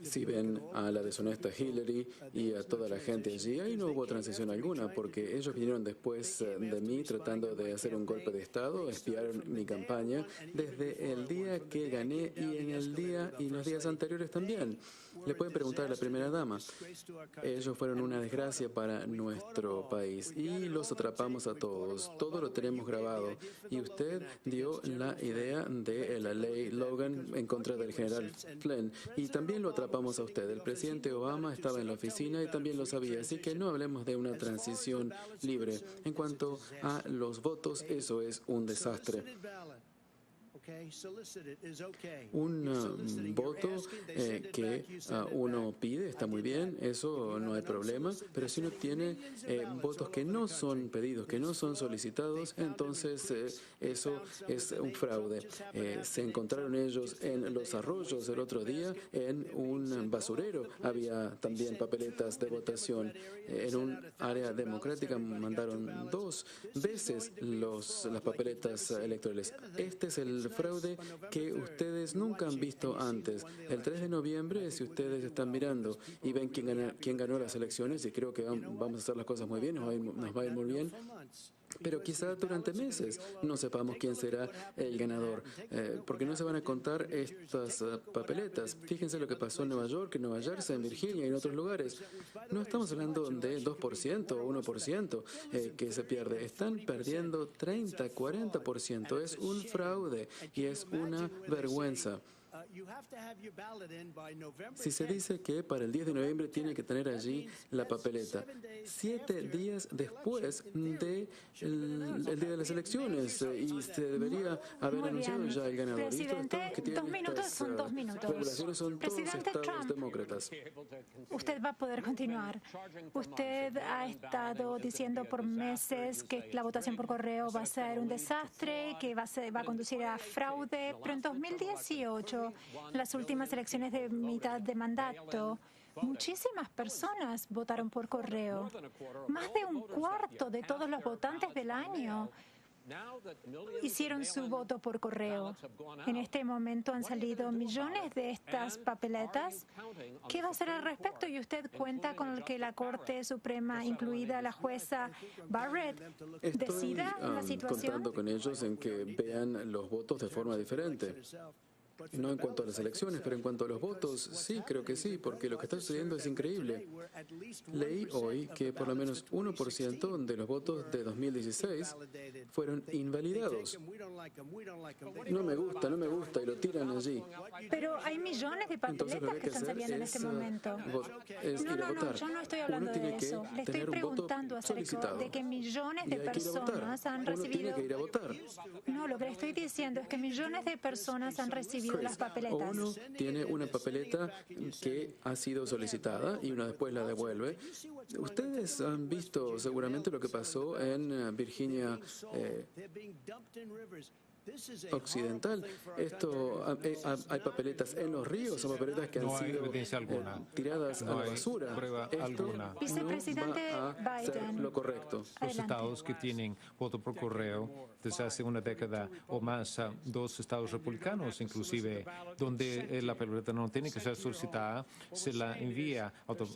Speaker 5: Si ven a la deshonesta Hillary y a toda la gente allí, ahí no hubo transición alguna, porque ellos vinieron después de mí tratando de hacer un golpe de Estado, espiaron mi campaña desde el día que gané y en el día y los días anteriores también. Le pueden preguntar a la primera dama. Ellos fueron una desgracia para nuestro país y los atrapamos a todos. Todo lo tenemos grabado. Y usted dio la idea de la ley Logan en contra del general Flynn. Y también lo atrapamos a usted. El presidente Obama estaba en la oficina y también lo sabía. Así que no hablemos de una transición libre. En cuanto a los votos, eso es un desastre. Un voto que uno pide está muy bien, eso no hay problema, pero si uno tiene votos que no son pedidos, que no son solicitados, entonces eso es un fraude. Se encontraron ellos en los arroyos el otro día, en un basurero había también papeletas de votación. En un área democrática mandaron 2 veces las papeletas electorales. Este es el fraude que ustedes nunca han visto antes. El 3 de noviembre, si ustedes están mirando y ven quién ganó las elecciones, y creo que vamos a hacer las cosas muy bien, nos va a ir muy bien, pero quizá durante meses no sepamos quién será el ganador, porque no se van a contar estas papeletas. Fíjense lo que pasó en Nueva York, en Nueva Jersey, en Virginia y en otros lugares. No estamos hablando de 2% o 1% que se pierde. Están perdiendo 30, 40%. Es un fraude y es una vergüenza. Si se dice que para el 10 de noviembre tiene que tener allí la papeleta, 7 días después del día de las elecciones, y se debería haber
Speaker 3: Muy
Speaker 5: anunciado
Speaker 3: bien.
Speaker 5: ya el ganador.
Speaker 3: Presidente,
Speaker 5: Y estos que
Speaker 3: 2
Speaker 5: tienen
Speaker 3: minutos
Speaker 5: estas
Speaker 3: son 2 minutos.
Speaker 5: regulaciones son todos
Speaker 3: Presidente
Speaker 5: estados
Speaker 3: Trump.
Speaker 5: demócratas.
Speaker 3: Usted va a poder continuar. Usted ha estado diciendo por meses que la votación por correo va a ser un desastre, que va a conducir a fraude, pero en 2018, en las últimas elecciones de mitad de mandato, muchísimas personas votaron por correo. Más de un cuarto de todos los votantes del año hicieron su voto por correo. En este momento han salido millones de estas papeletas. ¿Qué va a hacer al respecto? ¿Y usted cuenta con que la Corte Suprema, incluida la jueza Barrett, decida la situación?
Speaker 5: Contando con ellos en que vean los votos de forma diferente. No en cuanto a las elecciones, pero en cuanto a los votos, sí, creo que sí, porque lo que está sucediendo es increíble. Leí hoy que por lo menos 1% de los votos de 2016 fueron invalidados. No me gusta, y lo tiran allí.
Speaker 3: Pero hay millones de
Speaker 5: Entonces, lo
Speaker 3: papeletas
Speaker 5: que
Speaker 3: que
Speaker 5: hay
Speaker 3: están
Speaker 5: hacer
Speaker 3: saliendo en este momento.
Speaker 5: es ir a votar.
Speaker 3: Yo no estoy hablando
Speaker 5: Uno tiene
Speaker 3: de
Speaker 5: que
Speaker 3: eso. Le estoy
Speaker 5: tener un voto
Speaker 3: preguntando acerca
Speaker 5: solicitado.
Speaker 3: de que millones
Speaker 5: Y
Speaker 3: de
Speaker 5: hay que ir a votar.
Speaker 3: personas han
Speaker 5: Uno
Speaker 3: recibido...
Speaker 5: tiene que ir a votar.
Speaker 3: No, lo que le estoy diciendo es que millones de personas han recibido las
Speaker 5: O
Speaker 3: papeletas.
Speaker 5: uno tiene una papeleta que ha sido solicitada y uno después la devuelve. Ustedes han visto seguramente lo que pasó en Virginia Occidental. Hay papeletas en los ríos, son papeletas que han
Speaker 4: No hay
Speaker 5: sido
Speaker 4: evidencia alguna.
Speaker 5: tiradas
Speaker 4: No
Speaker 5: a la
Speaker 4: hay
Speaker 5: basura.
Speaker 4: prueba
Speaker 5: Esto
Speaker 4: alguna.
Speaker 3: Vicepresidente
Speaker 5: no va a ser
Speaker 3: Biden.
Speaker 5: lo correcto.
Speaker 4: Los
Speaker 3: Adelante.
Speaker 4: estados que tienen voto por correo desde hace una década o más, 2 estados republicanos inclusive, donde la papeleta no tiene que ser solicitada, se la envía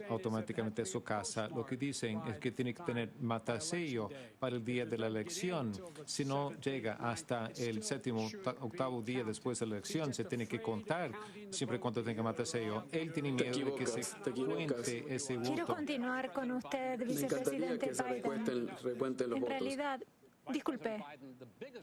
Speaker 4: automáticamente a su casa. Lo que dicen es que tiene que tener matasello para el día de la elección. Si no llega hasta el séptimo, octavo día después de la elección, se tiene que contar siempre cuando tenga matasello. Él tiene miedo de que se
Speaker 5: te equivocas.
Speaker 4: cuente ese
Speaker 3: Quiero
Speaker 4: voto.
Speaker 3: continuar con usted,
Speaker 5: Me encantaría
Speaker 3: vicepresidente
Speaker 5: que se
Speaker 3: Biden.
Speaker 5: recuenten los
Speaker 3: En
Speaker 5: votos.
Speaker 3: realidad, disculpe,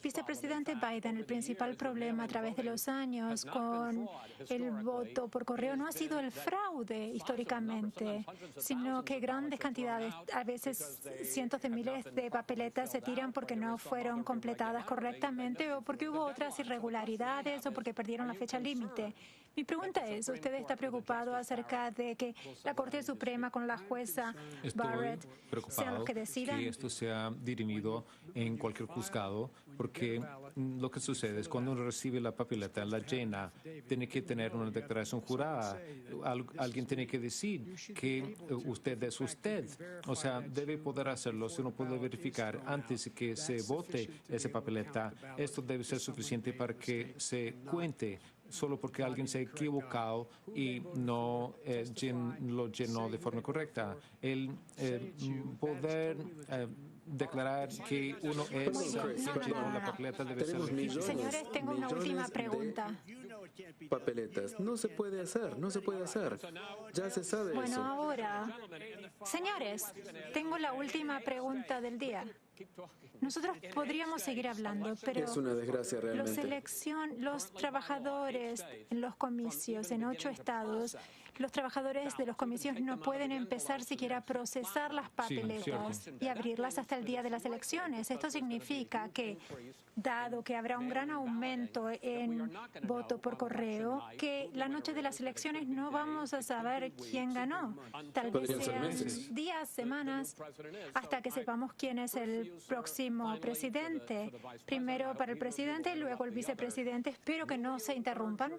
Speaker 3: vicepresidente Biden, el principal problema a través de los años con el voto por correo no ha sido el fraude históricamente, sino que grandes cantidades, a veces cientos de miles de papeletas se tiran porque no fueron completadas correctamente o porque hubo otras irregularidades o porque perdieron la fecha límite. Mi pregunta es, ¿usted está preocupado acerca de que la Corte Suprema con la jueza Barrett
Speaker 4: Estoy
Speaker 3: sean
Speaker 4: preocupado
Speaker 3: los que decidan?
Speaker 4: que esto sea dirimido en cualquier juzgado, porque lo que sucede es cuando uno recibe la papeleta, la llena, tiene que tener una declaración jurada. Alguien tiene que decir que usted es usted. O sea, debe poder hacerlo. Si uno puede verificar antes de que se vote esa papeleta, esto debe ser suficiente para que se cuente. Solo porque alguien se ha equivocado y no lo llenó de forma correcta. El poder declarar que uno es quien llenó la papeleta debe ser
Speaker 5: Tenemos
Speaker 4: difícil.
Speaker 3: Señores, tengo una última
Speaker 5: millones de
Speaker 3: pregunta.
Speaker 5: papeletas. No se puede hacer, no se puede hacer. Ya se sabe
Speaker 3: Bueno,
Speaker 5: eso.
Speaker 3: ahora, señores, tengo la última pregunta del día. Nosotros podríamos seguir hablando, pero
Speaker 5: Es una desgracia realmente.
Speaker 3: los trabajadores en los comicios en 8 estados, los trabajadores de los comicios no pueden empezar siquiera a procesar las papeletas
Speaker 4: cierto.
Speaker 3: y abrirlas hasta el día de las elecciones. Esto significa que, dado que habrá un gran aumento en voto por correo, que la noche de las elecciones no vamos a saber quién ganó. Tal vez
Speaker 5: Podrían ser
Speaker 3: sean
Speaker 5: meses.
Speaker 3: días, semanas, hasta que sepamos quién es el próximo presidente. Primero para el presidente, luego el vicepresidente. Espero que no se interrumpan.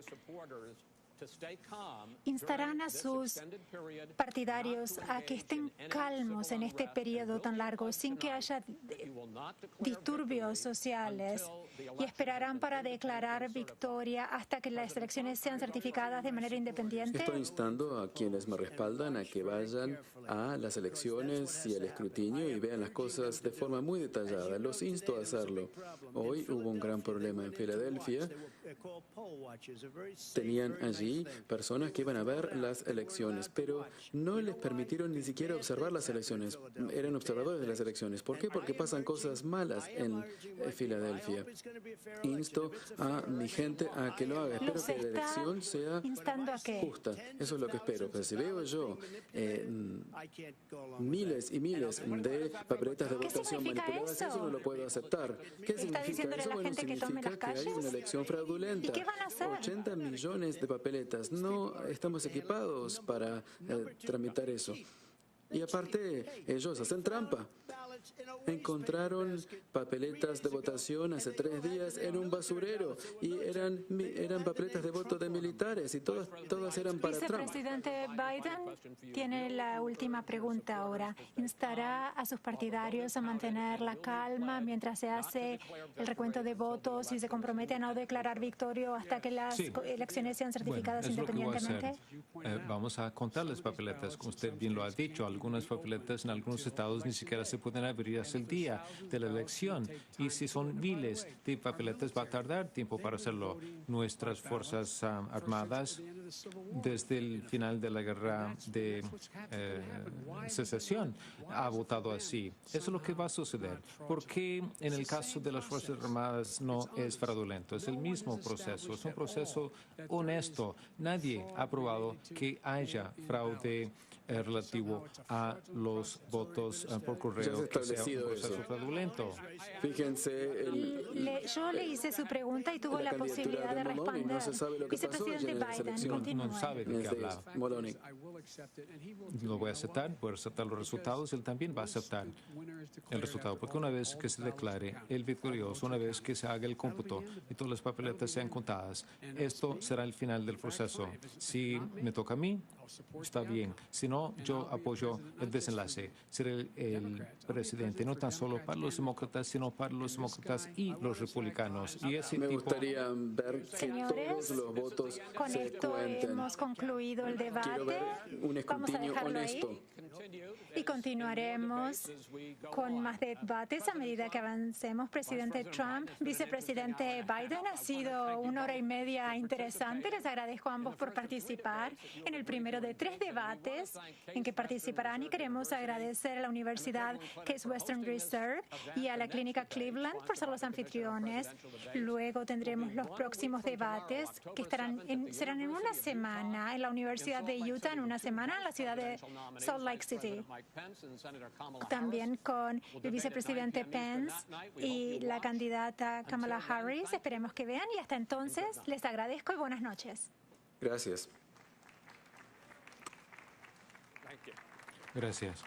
Speaker 3: Instarán a sus partidarios a que estén calmos en este periodo tan largo, sin que haya disturbios sociales, y esperarán para declarar victoria hasta que las elecciones sean certificadas de manera independiente.
Speaker 5: Estoy instando a quienes me respaldan a que vayan a las elecciones y al escrutinio y vean las cosas de forma muy detallada. Los insto a hacerlo. Hoy hubo un gran problema en Filadelfia. Tenían allí ahí personas que iban a ver las elecciones, pero no les permitieron ni siquiera observar las elecciones. Eran observadores de las elecciones. ¿Por qué? Porque pasan cosas malas en Filadelfia. Insto a mi gente a que lo haga. Espero que la elección sea justa. Eso es lo que espero. Pero si veo yo miles y miles de papeletas de votación manipuladas, eso no lo puedo aceptar. ¿Qué significa eso? Bueno, significa que hay una elección fraudulenta.
Speaker 3: ¿Y qué van a hacer?
Speaker 5: 80 millones de papeletas. No estamos equipados para tramitar eso. Y aparte, ellos hacen trampa. Encontraron papeletas de votación hace 3 días en un basurero y eran papeletas de voto de militares y todas eran para Trump.
Speaker 3: Vicepresidente Biden tiene la última pregunta ahora. ¿Instará a sus partidarios a mantener la calma mientras se hace el recuento de votos y se compromete a no declarar victoria hasta que las elecciones sean certificadas independientemente?
Speaker 4: Vamos a contar las papeletas, como usted bien lo ha dicho. Algunas papeletas en algunos estados ni siquiera se pueden abrir hasta el día de la elección. Y si son miles de papeletas, va a tardar tiempo para hacerlo. Nuestras Fuerzas Armadas, desde el final de la guerra de secesión, ha votado así. Eso es lo que va a suceder. Porque en el caso de las Fuerzas Armadas no es fraudulento. Es el mismo proceso. Es un proceso honesto. Nadie ha probado que haya fraude relativo a los votos por correo que sea un proceso fraudulento.
Speaker 5: Fíjense,
Speaker 3: yo le hice su pregunta y tuvo la posibilidad de responder.
Speaker 5: No se sabe lo que pasó
Speaker 3: Vicepresidente
Speaker 5: en la
Speaker 3: Biden,
Speaker 5: selección.
Speaker 3: continúe.
Speaker 4: No sabe de qué hablar.
Speaker 5: Molonic.
Speaker 4: Lo voy a aceptar, voy a aceptar los resultados. Él también va a aceptar el resultado, porque una vez que se declare el victorioso, una vez que se haga el cómputo y todas las papeletas sean contadas, esto será el final del proceso. Si me toca a mí, está bien. Si no, yo apoyo el desenlace. Seré el presidente, no tan solo para los demócratas, sino para los demócratas y los republicanos. Y ese
Speaker 5: Me
Speaker 4: tipo...
Speaker 5: gustaría ver que
Speaker 3: Señores,
Speaker 5: todos los votos
Speaker 3: con
Speaker 5: se
Speaker 3: esto
Speaker 5: cuenten.
Speaker 3: hemos concluido el
Speaker 5: Quiero
Speaker 3: debate.
Speaker 5: ver un
Speaker 3: Vamos a
Speaker 5: escrutinio
Speaker 3: dejarlo
Speaker 5: honesto.
Speaker 3: ahí y continuaremos con más debates a medida que avancemos. Presidente Trump, vicepresidente Biden, ha sido 1 hora y media interesante. Les agradezco a ambos por participar en el primero de 3 debates en que participarán, y queremos agradecer a la Universidad Case Western Reserve y a la Clínica Cleveland por ser los anfitriones. Luego tendremos los próximos debates que serán en una semana en la Universidad de Utah, en una semana en la ciudad de Salt Lake City. También con el vicepresidente Pence y la candidata Kamala Harris. Esperemos que vean, y hasta entonces les agradezco y buenas noches.
Speaker 5: Gracias.
Speaker 4: Gracias.